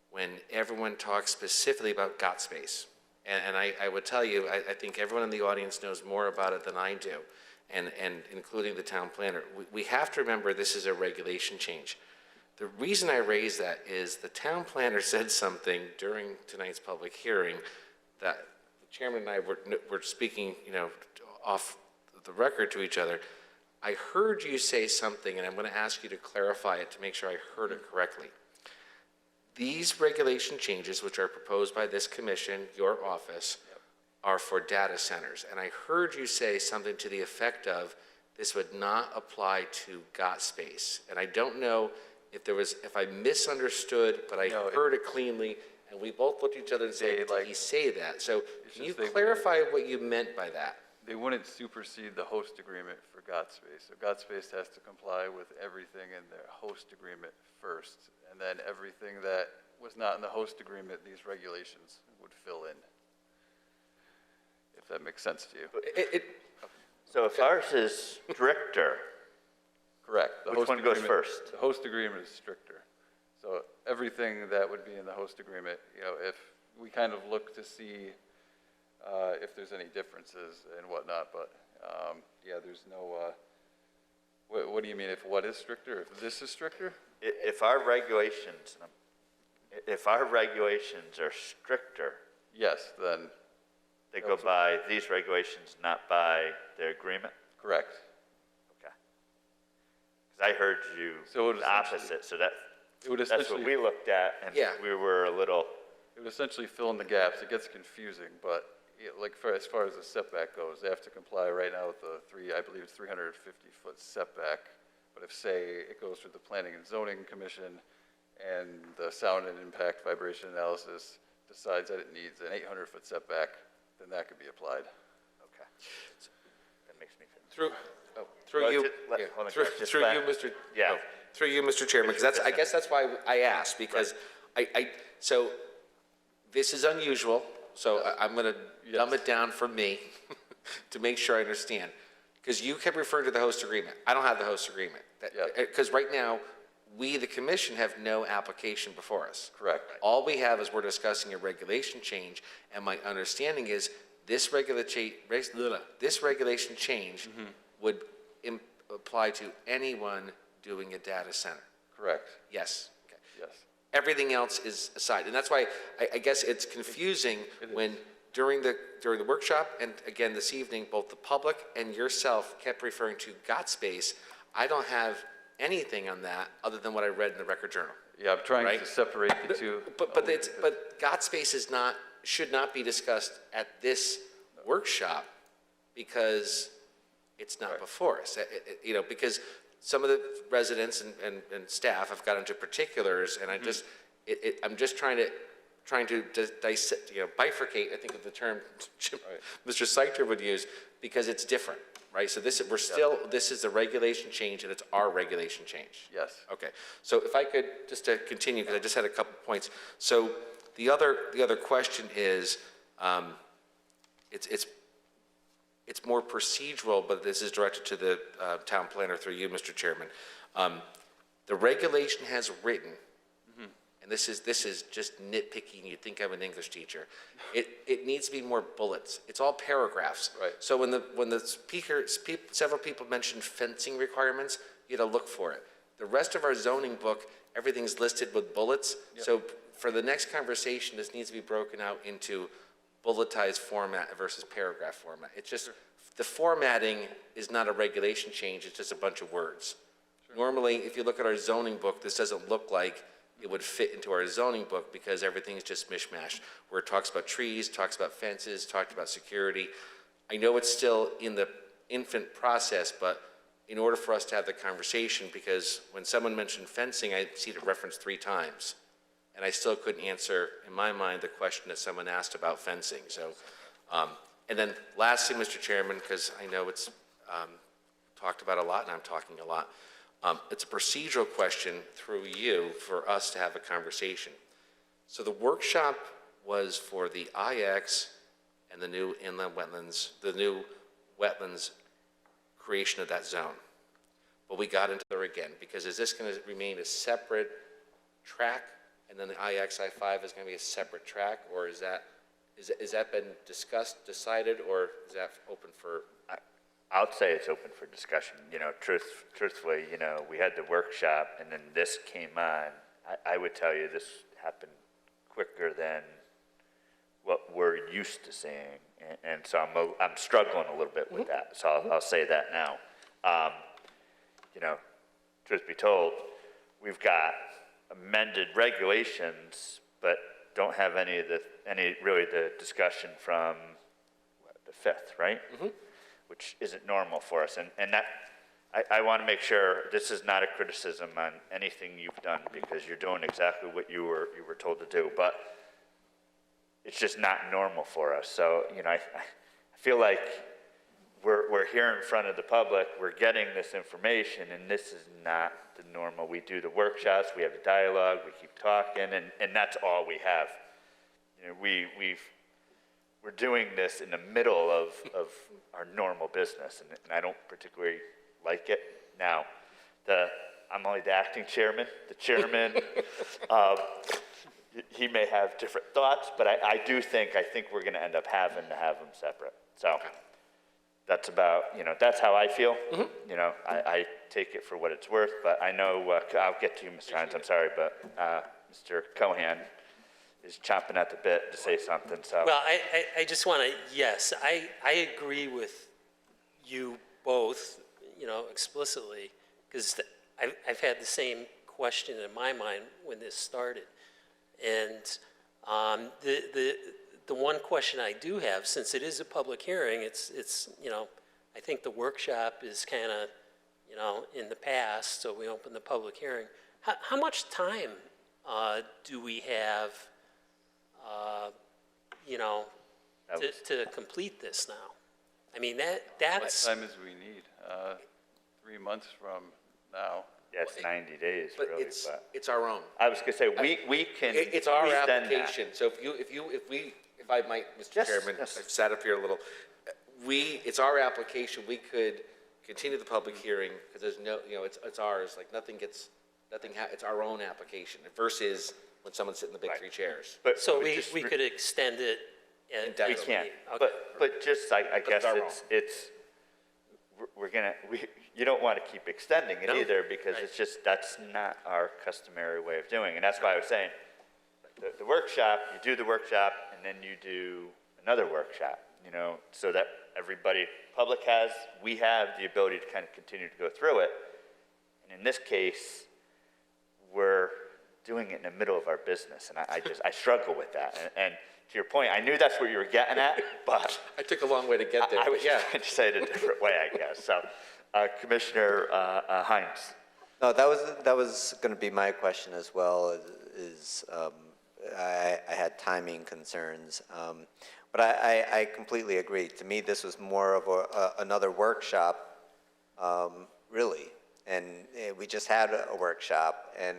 when everyone talks specifically about GOT space. And I would tell you, I think everyone in the audience knows more about it than I do, and including the town planner. We have to remember this is a regulation change. The reason I raise that is the town planner said something during tonight's public hearing that the chairman and I were speaking, you know, off the record to each other. I heard you say something, and I'm going to ask you to clarify it to make sure I heard it correctly. These regulation changes, which are proposed by this commission, your office, are for data centers. And I heard you say something to the effect of this would not apply to GOT space. And I don't know if I misunderstood, but I heard it cleanly, and we both looked at each other and said, did he say that? So can you clarify what you meant by that? They wouldn't supersede the host agreement for GOT space. So GOT space has to comply with everything in their host agreement first, and then everything that was not in the host agreement, these regulations would fill in, if that makes sense to you. So if ours is stricter, correct. Which one goes first? The host agreement is stricter. So everything that would be in the host agreement, you know, if we kind of look to see if there's any differences and whatnot, but yeah, there's no, what do you mean, if what is stricter? If this is stricter? If our regulations are stricter, yes, then they go by these regulations, not by their agreement? Correct. Okay. Because I heard you the opposite, so that's what we looked at, and we were a little... It would essentially fill in the gaps. It gets confusing, but like as far as the setback goes, they have to comply right now with the I believe it's 350-foot setback. But if, say, it goes through the Planning and Zoning Commission and the sound and impact vibration analysis decides that it needs an 800-foot setback, then that could be applied. Okay. So that makes me feel... Through you, Mr. Chairman, because I guess that's why I asked, because so this is unusual, so I'm going to dumb it down for me to make sure I understand. Because you kept referring to the host agreement. I don't have the host agreement. Because right now, we, the commission, have no application before us. Correct. All we have is we're discussing a regulation change, and my understanding is this regulation change would apply to anyone doing a data center. Correct. Yes. Okay. Yes. Everything else is aside. And that's why I guess it's confusing when during the workshop and again this evening, both the public and yourself kept referring to got space. I don't have anything on that other than what I read in the Record Journal. Yeah, I'm trying to separate the two. But got space should not be discussed at this workshop because it's not before us. Because some of the residents and staff have got into particulars, and I'm just trying to bifurcate, I think of the term Mr. Seichter would use, because it's different, right? So this is a regulation change, and it's our regulation change. Yes. Okay. So if I could just to continue, because I just had a couple points. So the other question is, it's more procedural, but this is directed to the town planner through you, Mr. Chairman. The regulation has written, and this is just nitpicking. You'd think I'm an English teacher. It needs to be more bullets. It's all paragraphs. Right. So when the several people mentioned fencing requirements, you had to look for it. The rest of our zoning book, everything's listed with bullets. Yep. So for the next conversation, this needs to be broken out into bulletized format versus paragraph format. It's just, the formatting is not a regulation change, it's just a bunch of words. Sure. Normally, if you look at our zoning book, this doesn't look like it would fit into our zoning book because everything is just mishmash, where it talks about trees, talks about fences, talks about security. I know it's still in the infant process, but in order for us to have the conversation, because when someone mentioned fencing, I see it referenced 3 times. And I still couldn't answer, in my mind, the question that someone asked about fencing. So, and then lastly, Mr. Chairman, because I know it's talked about a lot and I'm talking a lot, it's a procedural question through you for us to have a conversation. So the workshop was for the IX and the new inland wetlands, the new wetlands creation of that zone. But we got into there again, because is this going to remain a separate track? And then the IX I-5 is going to be a separate track, or is that been discussed, decided, or is that open for? I would say it's open for discussion. Truthfully, we had the workshop, and then this came on. I would tell you this happened quicker than what we're used to seeing, and so I'm struggling a little bit with that. So I'll say that now. Truth be told, we've got amended regulations, but don't have any really the discussion from the 5th, right? Which isn't normal for us. And that, I want to make sure this is not a criticism on anything you've done, because you're doing exactly what you were told to do, but it's just not normal for us. So, I feel like we're here in front of the public, we're getting this information, and this is not the normal. We do the workshops, we have a dialogue, we keep talking, and that's all we have. We're doing this in the middle of our normal business, and I don't particularly like it. Now, I'm only the acting chairman. The chairman, he may have different thoughts, but I think we're going to end up having to have them separate. So that's about, that's how I feel. I take it for what it's worth, but I know, I'll get to you, Mr. Hines, I'm sorry, but Mr. Cohan is chomping at the bit to say something, so. Well, I just want to, yes, I agree with you both, explicitly, because I've had the same question in my mind when this started. And the one question I do have, since it is a public hearing, it's I think the workshop is kind of, in the past, so we open the public hearing. How much time do we have, to complete this now? I mean, that's... What time is we need? 3 months from now. Yeah, it's 90 days, but really. It's our own. I was going to say, we can It's our extend application. that. So if I might, Mr. Chairman, I've sat up here a little. It's our application. We could continue the public hearing because there's no, it's ours. Like it's our own application versus when someone's sitting in the big 3 chairs. But so we could extend it. We can, okay. but just I guess we're gonna you don't want to keep extending it No. either, because Right. it's just, that's not our customary way of doing. And that's why I was saying, the workshop, you do the workshop, and then you do another workshop, you know, so that everybody, public has, we have the ability to kind of continue to go through it. And in this case, we're doing it in the middle of our business, and I struggle with that. And to your point, I knew that's what you were getting at, but I took a long way to get there. I was Yeah. trying to say it a different way, I guess. So, Commissioner Hines. No, that was going to be my question as well, I had timing concerns. But I completely agree. To me, this was more of another workshop, really. And we just had a workshop, and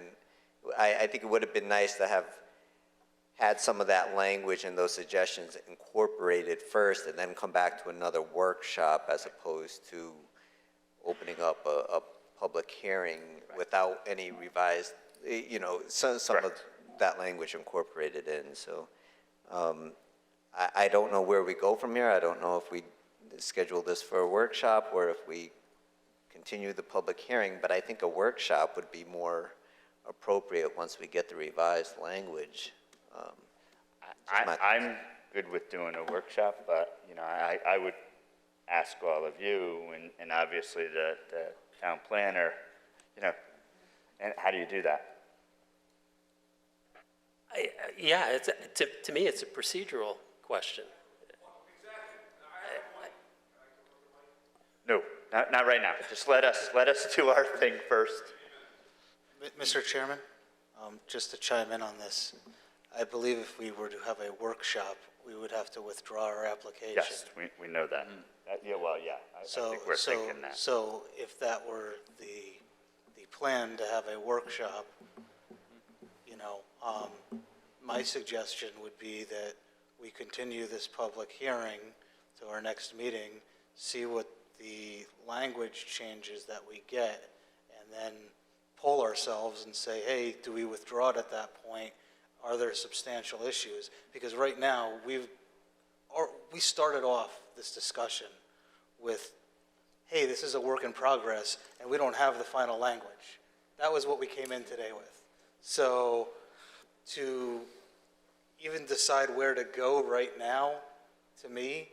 I think it would have been nice to have had some of that language and those suggestions incorporated first and then come back to another workshop as opposed to opening up a public hearing without any revised, you know, some of that language incorporated in. So I don't know where we go from here. I don't know if we schedule this for a workshop or if we continue the public hearing, but I think a workshop would be more appropriate once we get the revised language. I'm good with doing a workshop, but, you know, I would ask all of you, and obviously the town planner, you know, and how do you do that? Yeah, to me, it's a procedural question. No, not right now. Just let us do our thing first. Mr. Chairman, just to chime in on this, I believe if we were to have a workshop, we would have to withdraw our application. Yes, we know that. Yeah, well, yeah, I think we're thinking that. So if that were the plan to have a workshop, you know, my suggestion would be that we continue this public hearing to our next meeting, see what the language changes that we get, and then poll ourselves and say, hey, do we withdraw it at that point? Are there substantial issues? Because right now, we started off this discussion with, hey, this is a work in progress, and we don't have the final language. That was what we came in today with. So to even decide where to go right now, to me,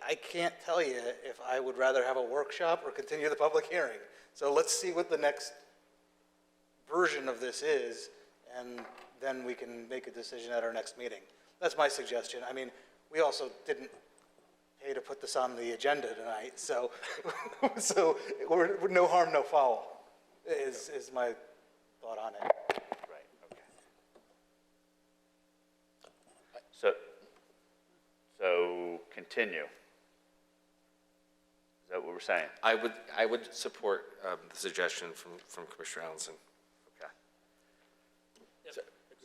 I can't tell you if I would rather have a workshop or continue the public hearing. So let's see what the next version of this is, and then we can make a decision at our next meeting. That's my suggestion. I mean, we also didn't pay to put this on the agenda tonight, so we're no harm, no foul, is my thought on it. Right, okay. So continue. Is that what we're saying? I would support the suggestion from Commissioner Allenson. Okay.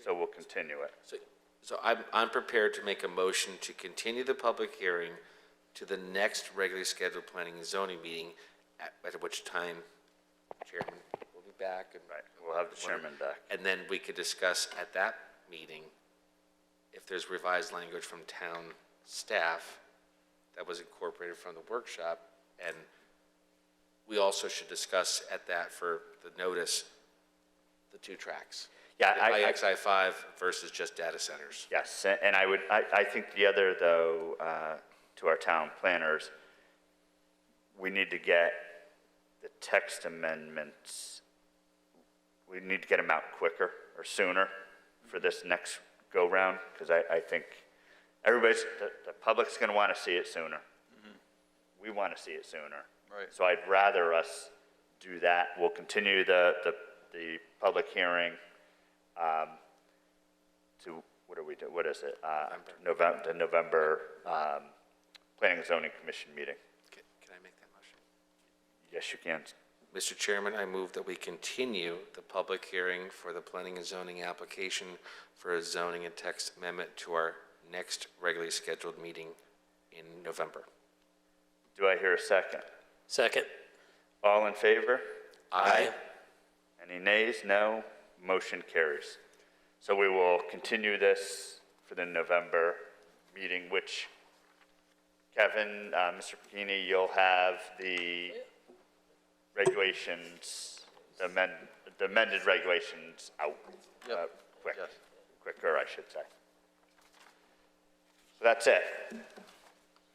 So we'll continue it. So I'm prepared to make a motion to continue the public hearing to the next regularly scheduled planning and zoning meeting, at which time Chairman will be back. And right, we'll have the chairman back. And then we could discuss at that meeting if there's revised language from town staff that was incorporated from the workshop. And we also should discuss at that for the notice, the 2 tracks. Yeah, IXI-5 versus just data centers. Yes, and I think the other, though, to our town planners, we need to get the text amendments, we need to get them out quicker or sooner for this next go-round, because I think everybody's, the public's going to want to see it sooner. We want to see it sooner. Right. So I'd rather us do that. We'll continue the public hearing to, what are we doing? What is it? The November Planning and Zoning Commission meeting. Can I make that motion? Yes, you can. Mr. Chairman, I move that we continue the public hearing for the planning and zoning application for a zoning and text amendment to our next regularly scheduled meeting in November. Do I hear a second? Second. All in favor? Aye. Any nays? No. Motion carries. So we will continue this for the November meeting, which, Kevin, Mr. Pacini, you'll have the regulations, the amended regulations out quicker, I should say. So that's it.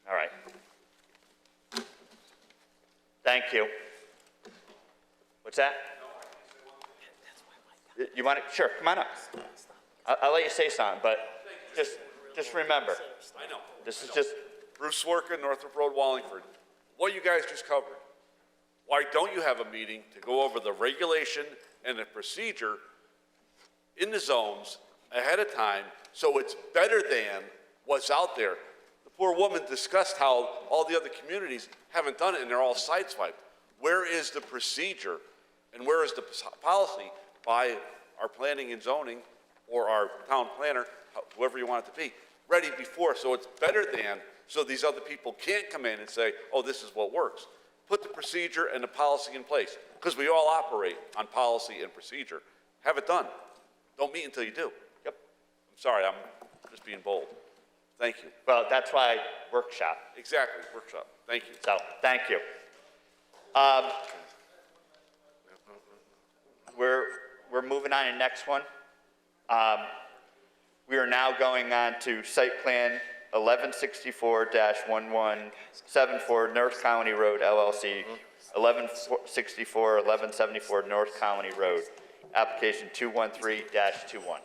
All right. Thank you. What's that? You want to? Sure, come on up. I'll let you say something, but just remember. I know. This is just. Bruce Swerka, Northrop Road, Wallingford. What you guys just covered. Why don't you have a meeting to go over the regulation and the procedure in the zones ahead of time so it's better than what's out there? The poor woman discussed how all the other communities haven't done it and they're all sideswiped. Where is the procedure and where is the policy by our planning and zoning or our town planner, whoever you want it to be, ready before so it's better than, so these other people can't come in and say, oh, this is what works. Put the procedure and the policy in place, because we all operate on policy and procedure. Have it done. Don't meet until you do. Yep. I'm sorry, I'm just being bold. Thank you. Well, that's why workshop. Exactly, workshop. Thank you. So, thank you. We're moving on to the next one. We are now going on to site plan 1164-1174 North Colony Road LLC, 1164, 1174 North Colony Road, application 213-21.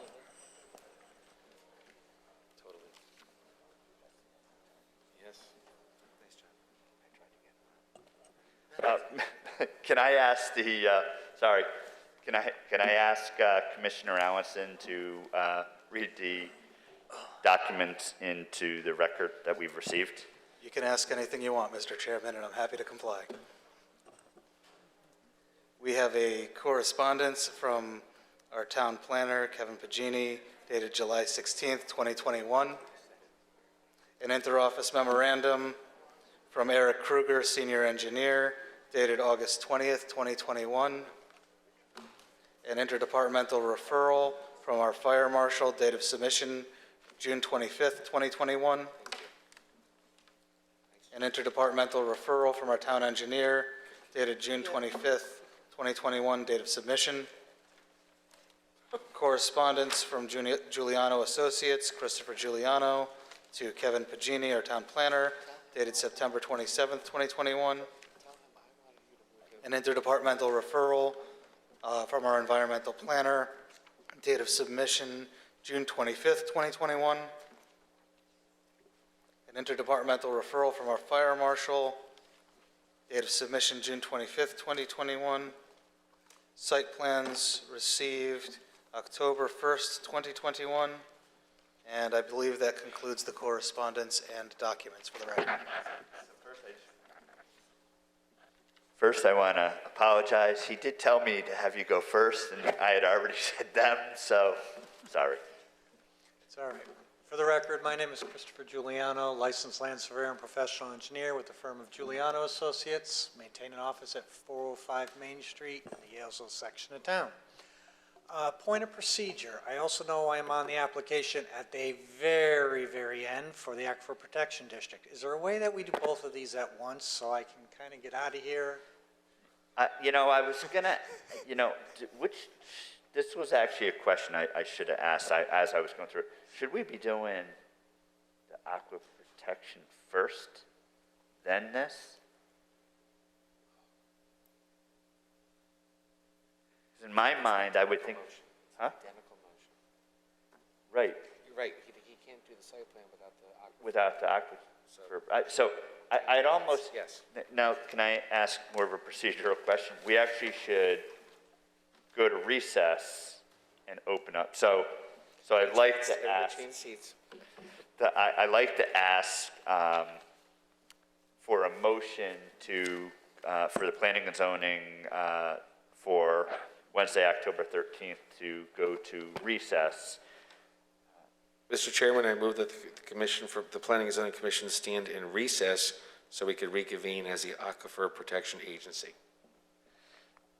Can I ask can I ask Commissioner Allison to read the documents into the record that we've received? You can ask anything you want, Mr. Chairman, and I'm happy to comply. We have a correspondence from our town planner, Kevin Pagini, dated July 16th, 2021. An interoffice memorandum from Eric Kruger, senior engineer, dated August 20th, 2021. An interdepartmental referral from our fire marshal, date of submission June 25th, 2021. An interdepartmental referral from our town engineer, dated June 25th, 2021, date of submission. Correspondence from Giuliano Associates, Christopher Giuliano, to Kevin Pagini, our town planner, dated September 27th, 2021. An interdepartmental referral from our environmental planner, date of submission June 25th, 2021. An interdepartmental referral from our fire marshal, date of submission June 25th, 2021. Site plans received October 1st, 2021. And I believe that concludes the correspondence and documents for the record. First, I want to apologize. He did tell me to have you go first, and I had already said them, so sorry. It's all right. For the record, my name is Christopher Giuliano, licensed land surveyor and professional engineer with the firm of Giuliano Associates, maintain an office at 405 Main Street in the Yalesville section of town. Point of procedure. I also know I'm on the application at the very, very end for the Aquifer Protection District. Is there a way that we do both of these at once so I can kind of get out of here? You know, I was going to, you know, this was actually a question I should have asked as I was going through it. Should we be doing the aquifer protection first, then this? In my mind, I would think, huh? Identical motion. Right. You're right, he can't do the site plan without the aquifer. Without the aquifer. So I'd almost, yes. Now, can I ask more of a procedural question? We actually should go to recess and open up. So I'd like to ask, I'd like to ask for a motion for the planning and zoning for Wednesday, October 13th to go to recess. Mr. Chairman, I move that the commission for the Planning and Zoning Commission stand in recess so we could reconvene as the Aquifer Protection Agency.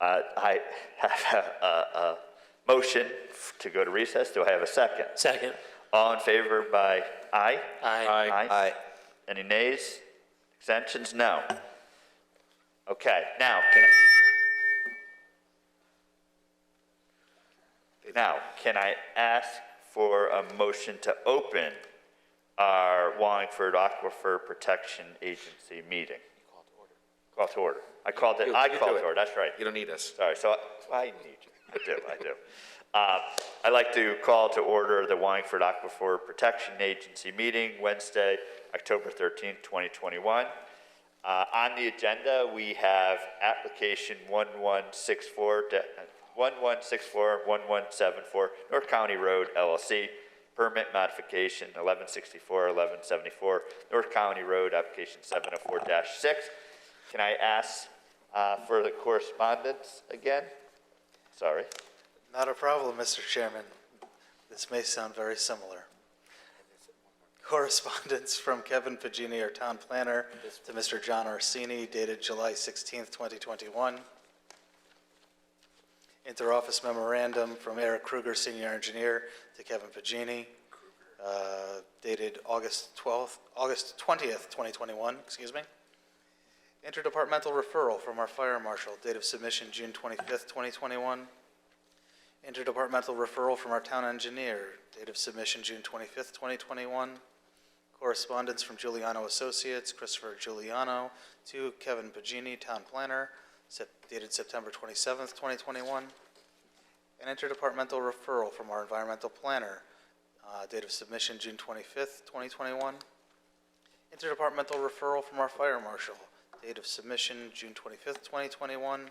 I have a motion to go to recess. Do I have a second? Second. All in favor by aye? Aye. Aye. Any nays? Extensions? No. Okay, now, Now, can I ask for a motion to open our Wallingford Aquifer Protection Agency meeting? Call to order. I called it, I called to order, that's right. You don't need us. Sorry, so I need you. I do. I'd like to call to order the Wallingford Aquifer Protection Agency meeting, Wednesday, October 13th, 2021. On the agenda, we have application 1164, North County Road LLC, permit modification 1164, North County Road, application 704-6. Can I ask for the correspondence again? Sorry. Not a problem, Mr. Chairman. This may sound very similar. Correspondence from Kevin Pagini, our town planner, to Mr. John Orsini, dated July 16th, 2021. Interoffice memorandum from Eric Kruger, senior engineer, to Kevin Pagini, dated August 20th, 2021, excuse me. Interdepartmental referral from our fire marshal, date of submission June 25th, 2021. Interdepartmental referral from our town engineer, date of submission June 25th, 2021. Correspondence from Giuliano Associates, Christopher Giuliano, to Kevin Pagini, town planner, dated September 27th, 2021. An interdepartmental referral from our environmental planner, date of submission June 25th, 2021. Interdepartmental referral from our fire marshal, date of submission June 25th, 2021.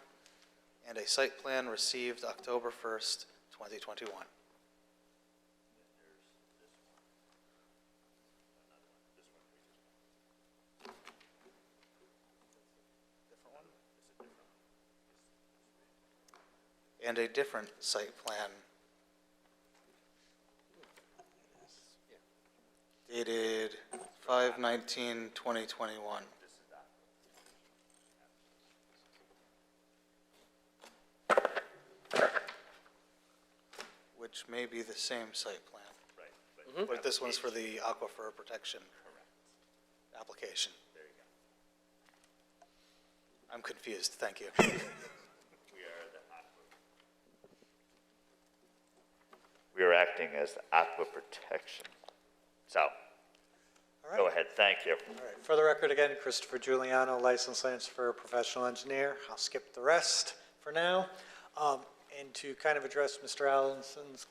And a site plan received October 1st, 2021. And a different site plan dated 5/19/2021. Which may be the same site plan. Right. But this one's for the aquifer protection application. There you go. I'm confused, thank you. We are acting as the aqua protection. So, go ahead, thank you. All right, for the record again, Christopher Giuliano, licensed land surveyor, professional engineer. I'll skip the rest for now. And to kind of address Mr. Allison's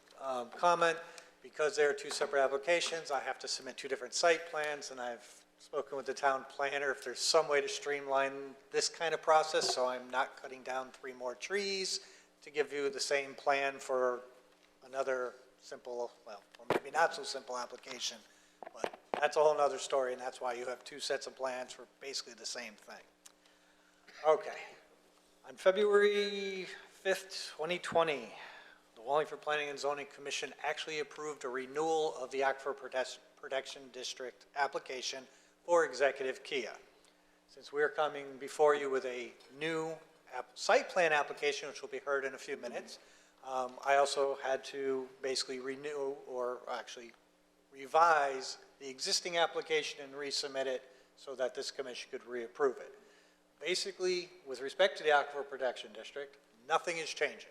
comment, because there are two separate applications, I have to submit two different site plans, and I've spoken with the town planner if there's some way to streamline this kind of process, so I'm not cutting down 3 more trees to give you the same plan for another simple, well, or maybe not so simple application, but that's a whole nother story, and that's why you have 2 sets of plans for basically the same thing. Okay. On February 5th, 2020, the Wallingford Planning and Zoning Commission actually approved a renewal of the Aquifer Protection District application for Executive Kia. Since we're coming before you with a new site plan application, which will be heard in a few minutes, I also had to basically renew, or actually revise, the existing application and resubmit it so that this commission could reapprove it. Basically, with respect to the Aquifer Protection District, nothing is changing.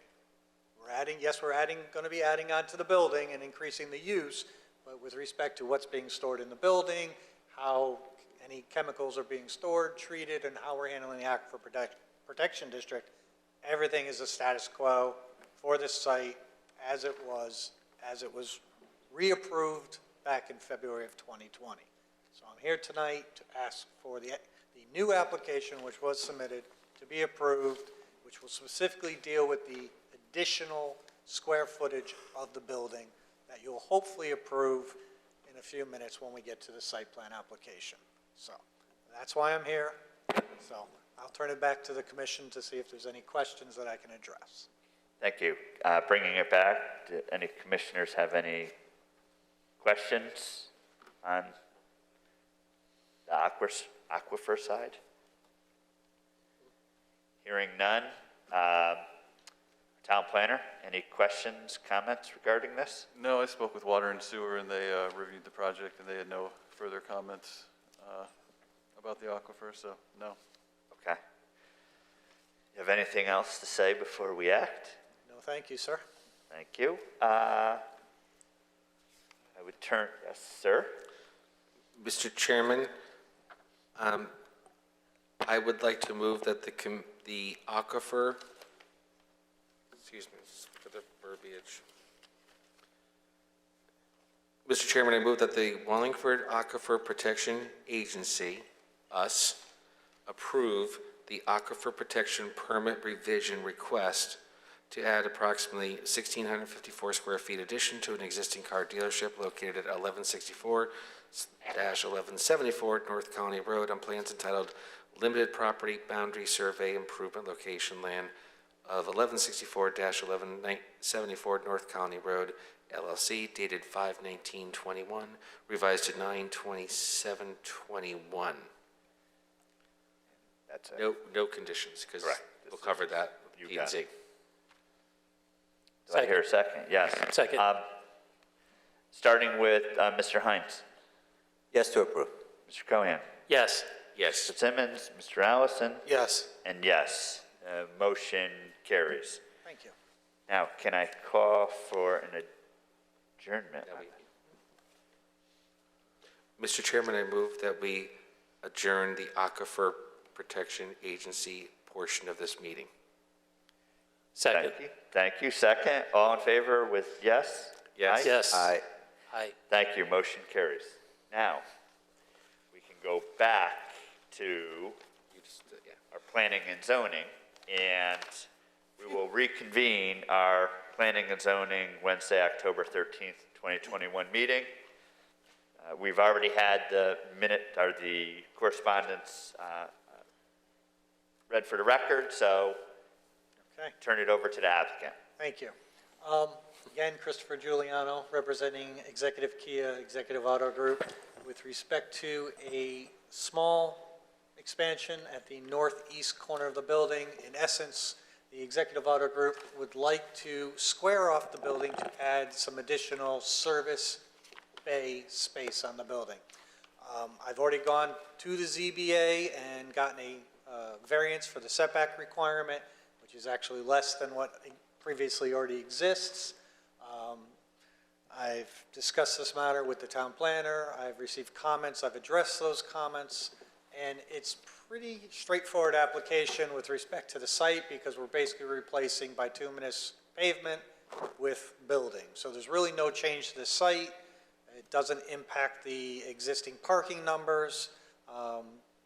We're adding, yes, we're going to be adding on to the building and increasing the use, but with respect to what's being stored in the building, how any chemicals are being stored, treated, and how we're handling the Aquifer Protection District, everything is a status quo for this site as it was reapproved back in February of 2020. So I'm here tonight to ask for the new application which was submitted to be approved, which will specifically deal with the additional square footage of the building that you'll hopefully approve in a few minutes when we get to the site plan application. So that's why I'm here. So I'll turn it back to the commission to see if there's any questions that I can address. Thank you. Bringing it back, do any commissioners have any questions on the aquifer side? Hearing none. Town planner, any questions, comments regarding this? No, I spoke with Water and Sewer, and they reviewed the project, and they had no further comments about the aquifer, so no. Okay. You have anything else to say before we act? No, thank you, sir. Thank you. I would turn, yes, sir? Mr. Chairman, I would like to move that the aquifer, excuse me for the verbiage. Mr. Chairman, I move that the Wallingford Aquifer Protection Agency, us, approve the aquifer protection permit revision request to add approximately 1,654 square feet addition to an existing car dealership located at 1164-1174 North Colony Road on plans entitled Limited Property Boundary Survey Improvement Location Land of 1164-1174 North Colony Road, LLC, dated 5/19/21, revised to 9/27/21. That's it. No conditions, because Correct. we'll cover that with You got P&Z. Do I hear a second? Yes. Second. Starting with Mr. Hines, Yes to approve. Mr. Cohen, Yes. Yes. Mr. Simmons, Mr. Allison, Yes. and yes. Motion carries. Thank you. Now, can I call for an adjournment? Mr. Chairman, I move that we adjourn the Aquifer Protection Agency portion of this meeting. Second. Thank you. Thank you. Second. All in favor with yes? Yes. Aye? Yes. Aye. Aye. Thank you. Motion carries. Now, we can go back to our planning and zoning, and we will reconvene our planning and zoning Wednesday, October 13th, 2021 meeting. We've already had the correspondence read for the record, so Okay. turn it over to the applicant. Thank you. Again, Christopher Giuliano, representing Executive Kia Executive Auto Group, with respect to a small expansion at the northeast corner of the building. In essence, the Executive Auto Group would like to square off the building to add some additional service bay space on the building. I've already gone to the ZBA and gotten a variance for the setback requirement, which is actually less than what previously already exists. I've discussed this matter with the town planner. I've received comments. I've addressed those comments. And it's pretty straightforward application with respect to the site, because we're basically replacing bituminous pavement with building. So there's really no change to the site. It doesn't impact the existing parking numbers.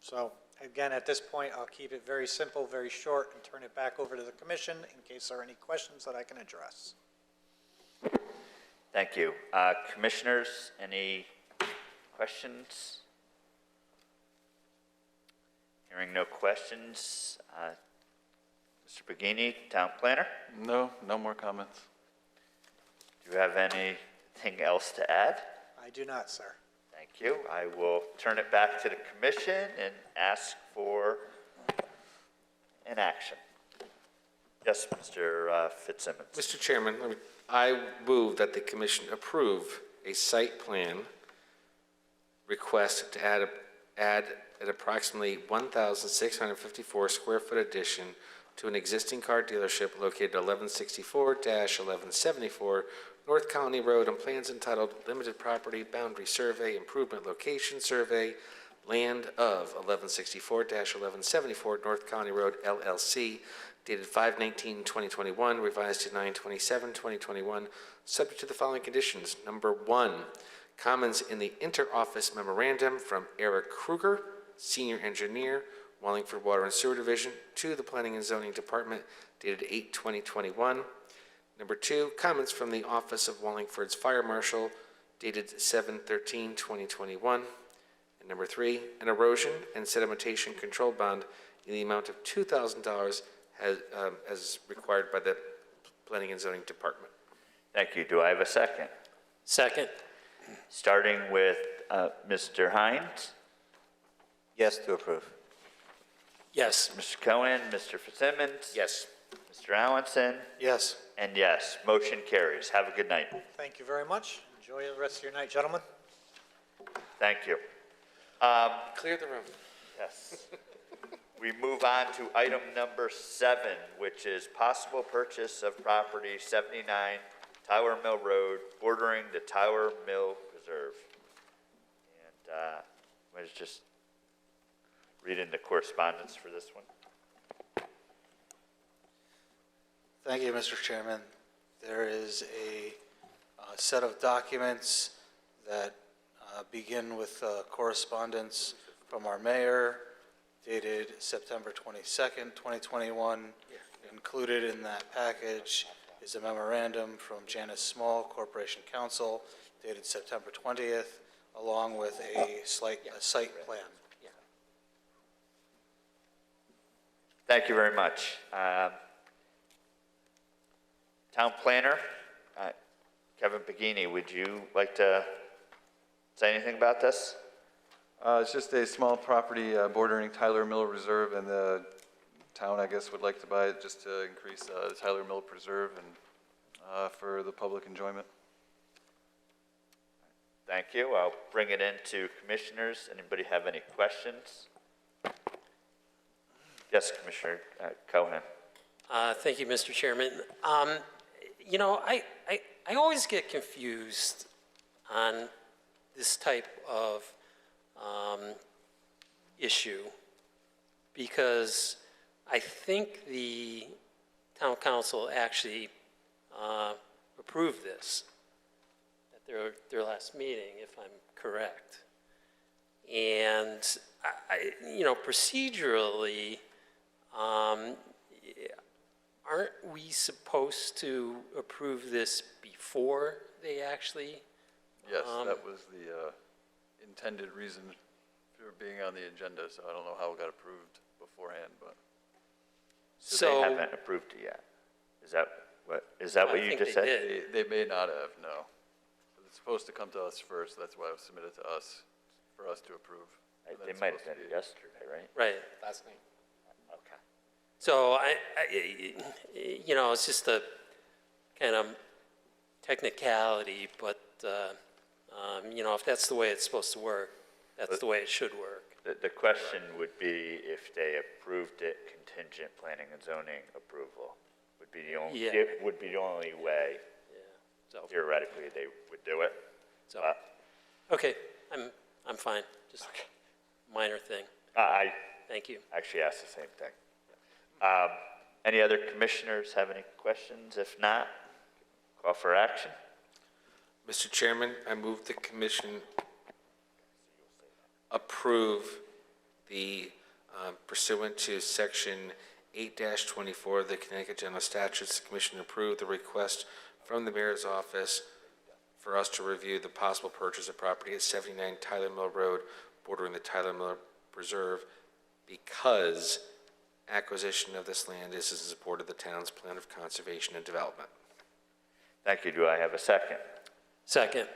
So again, at this point, I'll keep it very simple, very short, and turn it back over to the commission in case there are any questions that I can address. Thank you. Commissioners, any questions? Hearing no questions, Mr. Begini, town planner, No more comments. do you have anything else to add? I do not, sir. Thank you. I will turn it back to the commission and ask for an action. Yes, Mr. Fitzsimmons. Mr. Chairman, I move that the commission approve a site plan request to add an approximately 1,654 square foot addition to an existing car dealership located at 1164-1174 North Colony Road on plans entitled Limited Property Boundary Survey Improvement Location Survey, land of 1164-1174 North Colony Road, LLC, dated 5/19/2021, revised to 9/27/2021, subject to the following conditions. Number 1, comments in the inter-office memorandum from Eric Kruger, Senior Engineer, Wallingford Water and Sewer Division, to the Planning and Zoning Department, dated 8/2021. Number 2, comments from the Office of Wallingford's Fire Marshal, dated 7/13/2021. And number 3, an erosion and sedimentation control bond in the amount of $2,000 as required by the Planning and Zoning Department. Thank you. Do I have a second? Second. Starting with Mr. Hines, Yes to approve. Yes. Mr. Cohen, Mr. Fitzsimmons, Yes. Mr. Allenson, Yes. and yes, motion carries. Have a good night. Thank you very much. Enjoy the rest of your night, gentlemen. Thank you. Clear the room. Yes. we move on to item number 7, which is possible purchase of property 79 Tower Mill Road, bordering the Tower Mill Preserve. And I was just reading the correspondence for this one. Thank you, Mr. Chairman. There is a set of documents that begin with correspondence from our mayor dated September 22nd, 2021. Included in that package is a memorandum from Janice Small, Corporation Counsel, dated September 20th, along with a site plan. Thank you very much. Town planner, Kevin Pagini, would you like to say anything about this? It's just a small property bordering Tyler Mill Reserve, and the town, I guess, would like to buy it just to increase the Tyler Mill Preserve and for the public enjoyment. Thank you. I'll bring it into commissioners. Anybody have any questions? Yes, Commissioner Cohen. Thank you, Mr. Chairman. You know, I always get confused on this type of issue because I think the town council actually approved this at their last meeting, if I'm correct. And you know, procedurally, aren't we supposed to approve this before they actually? Yes, that was the intended reason for being on the agenda, so I don't know how it got approved beforehand, but. So they haven't approved it yet. Is that what you just said? They may not have, no. It's supposed to come to us first, that's why it was submitted to us, for us to approve. They might have done it yesterday, right? Right. Last night. Okay. So you know, it's just a kind of technicality, but you know, if that's the way it's supposed to work, that's the way it should work. The question would be if they approved it contingent planning and zoning approval would be the only, it would be the only way. So theoretically they would do it. So okay, I'm fine. Just minor thing. I Thank you. actually asked the same thing. Any other commissioners have any questions? If not, call for action. Mr. Chairman, I move the commission approve the pursuant to section 8-24 of the Connecticut General Statutes, the commission approved the request from the mayor's office for us to review the possible purchase of property at 79 Tyler Mill Road, bordering the Tyler Mill Preserve, because acquisition of this land is in support of the town's plan of conservation and development. Thank you. Do I have a second? Second.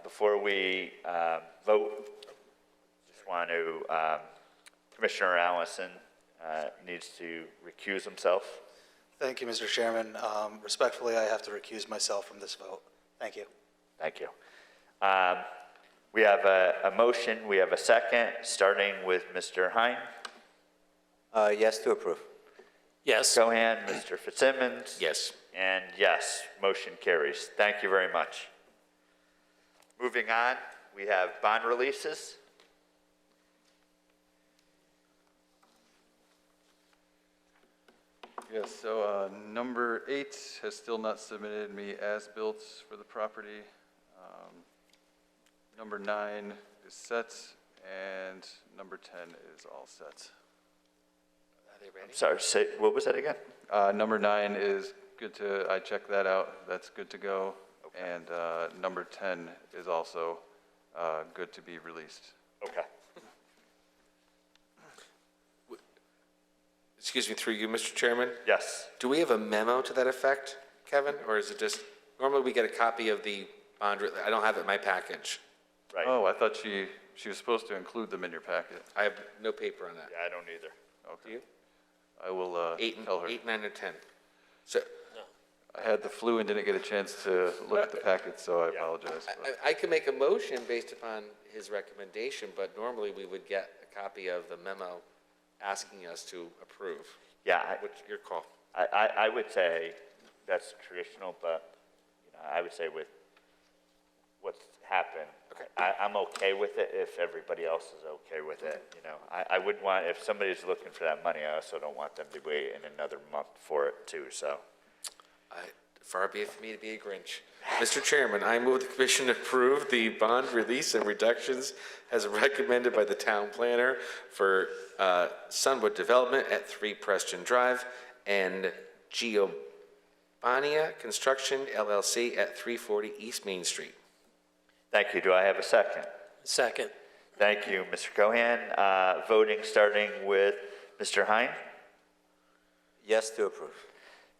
Before we vote, just want to, Commissioner Allison needs to recuse himself. Thank you, Mr. Chairman. Respectfully, I have to recuse myself from this vote. Thank you. Thank you. We have a motion. We have a second, starting with Mr. Hine. Yes to approve. Yes. Cohan, Mr. Fitzsimmons. Yes. And yes, motion carries. Thank you very much. Moving on, we have bond releases. Yes, so number 8 has still not submitted me as-built for the property. Number 9 is set, and number 10 is all set. Are they ready? I'm sorry, say, what was that again? Number 9 is good to, I checked that out, that's good to go. Okay. And number 10 is also good to be released. Okay. Excuse me, through you, Mr. Chairman? Yes. Do we have a memo to that effect, Kevin? Or is it just, normally we get a copy of the bond, I don't have it in my package. Right. Oh, I thought she was supposed to include them in your packet. I have no paper on that. Yeah, I don't either. Okay. Do you? I will tell her. 8, 9, or 10. So I had the flu and didn't get a chance to look at the packet, so I apologize. I can make a motion based upon his recommendation, but normally we would get a copy of the memo asking us to approve. Yeah, What's your call? I would say that's traditional, but, I would say with what's happened, I'm okay with it if everybody else is okay with it, I wouldn't want, if somebody's looking for that money, I also don't want them to wait in another month for it too, so. Far be it from me to be a Grinch. Mr. Chairman, I move the commission approve the bond release and reductions as recommended by the town planner for Sunwood Development at 3 Preston Drive and Giovannia Construction LLC at 340 East Main Street. Thank you. Do I have a second? Second. Thank you, Mr. Cohan. Voting starting with Mr. Hine. Yes to approve.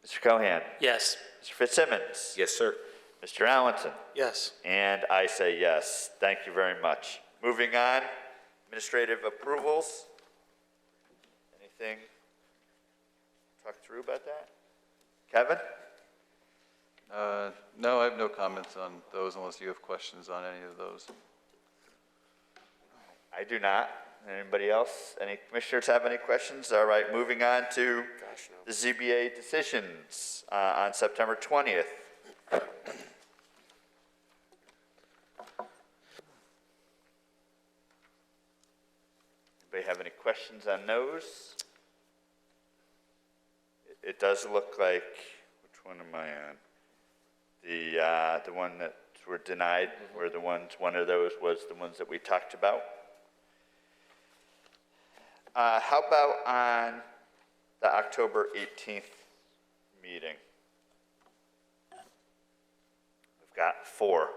Mr. Cohan. Yes. Mr. Fitzsimmons. Yes, sir. Mr. Allenson. Yes. And I say yes. Thank you very much. Moving on, administrative approvals. Anything to talk through about that? Kevin? No, I have no comments on those unless you have questions on any of those. I do not. Anybody else? Any commissioners have any questions? All right, moving on to the ZBA decisions on September 20th. Anybody have any questions on those? It does look like, which one am I on? The one that were denied were the ones, one of those was the ones that we talked about. How about on the October 18th meeting? We've got 4.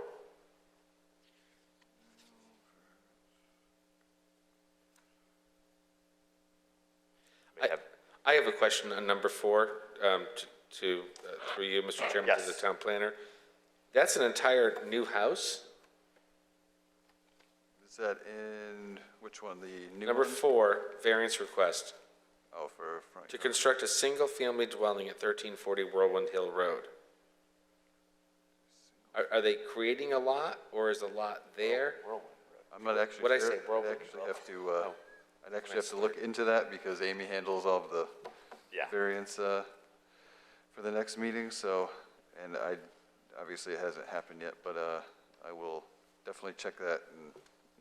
I have a question on number 4, through you, Mr. Chairman, to the town planner. That's an entire new house? Is that in, which one, the new Number one? 4, variance request. Oh, for front. To construct a single-family dwelling at 1340 Whirlwind Hill Road. Are they creating a lot, or is the lot there? I'm not actually What'd I sure. say, Whirlwind? I'd actually have to look into that because Amy handles all of the variance for the next meeting, so, and obviously it hasn't happened yet, but I will definitely check that and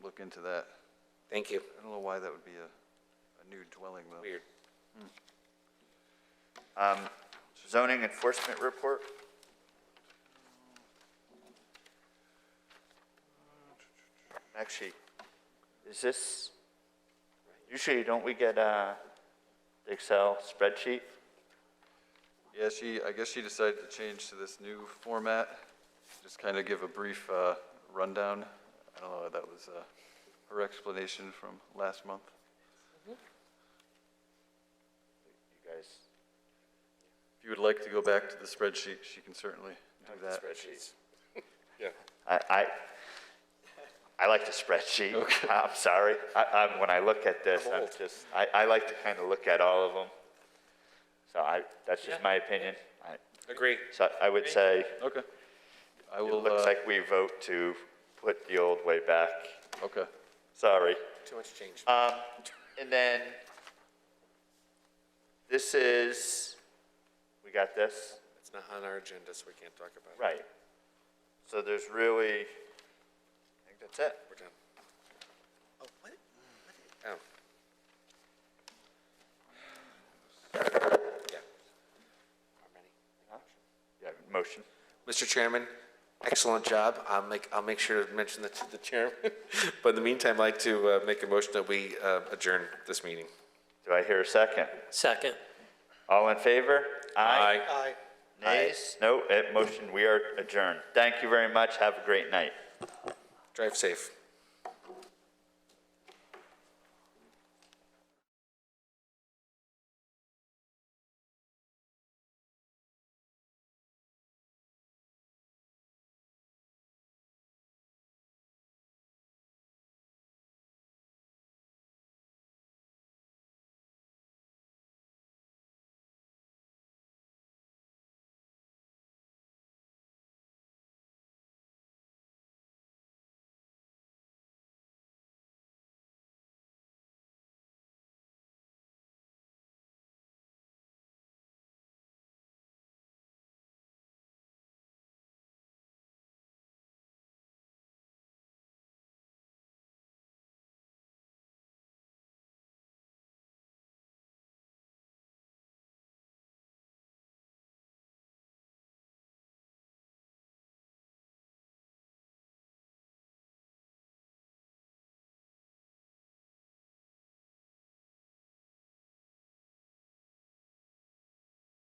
look into that. Thank you. I don't know why that would be a new dwelling, though. Weird. Zoning enforcement report? Actually, is this, usually don't we get the Excel spreadsheet? Yeah, I guess she decided to change to this new format. Just kind of give a brief rundown. I don't know, that was her explanation from last month. You guys? If you would like to go back to the spreadsheet, she can certainly do that. Spreadsheets. Yeah. I like the spreadsheet. Okay. I'm sorry. When I look at this, I like to kind of look at all of them. So that's just my opinion. Agree. So I would say. Okay. It looks like we vote to put the old way back. Okay. Sorry. Too much change. And then this is, we got this? It's not on our agenda, so we can't talk about it. Right. So there's really, I think that's it. We're done. Oh, what? Oh. Yeah. Yeah, motion. Mr. Chairman, excellent job. I'll make sure to mention that to the chairman. But in the meantime, I'd like to make a motion that we adjourn this meeting. Do I hear a second? Second. All in favor? Aye. Aye. Nays? No, motion, we are adjourned. Thank you very much. Have a great night. Drive safe.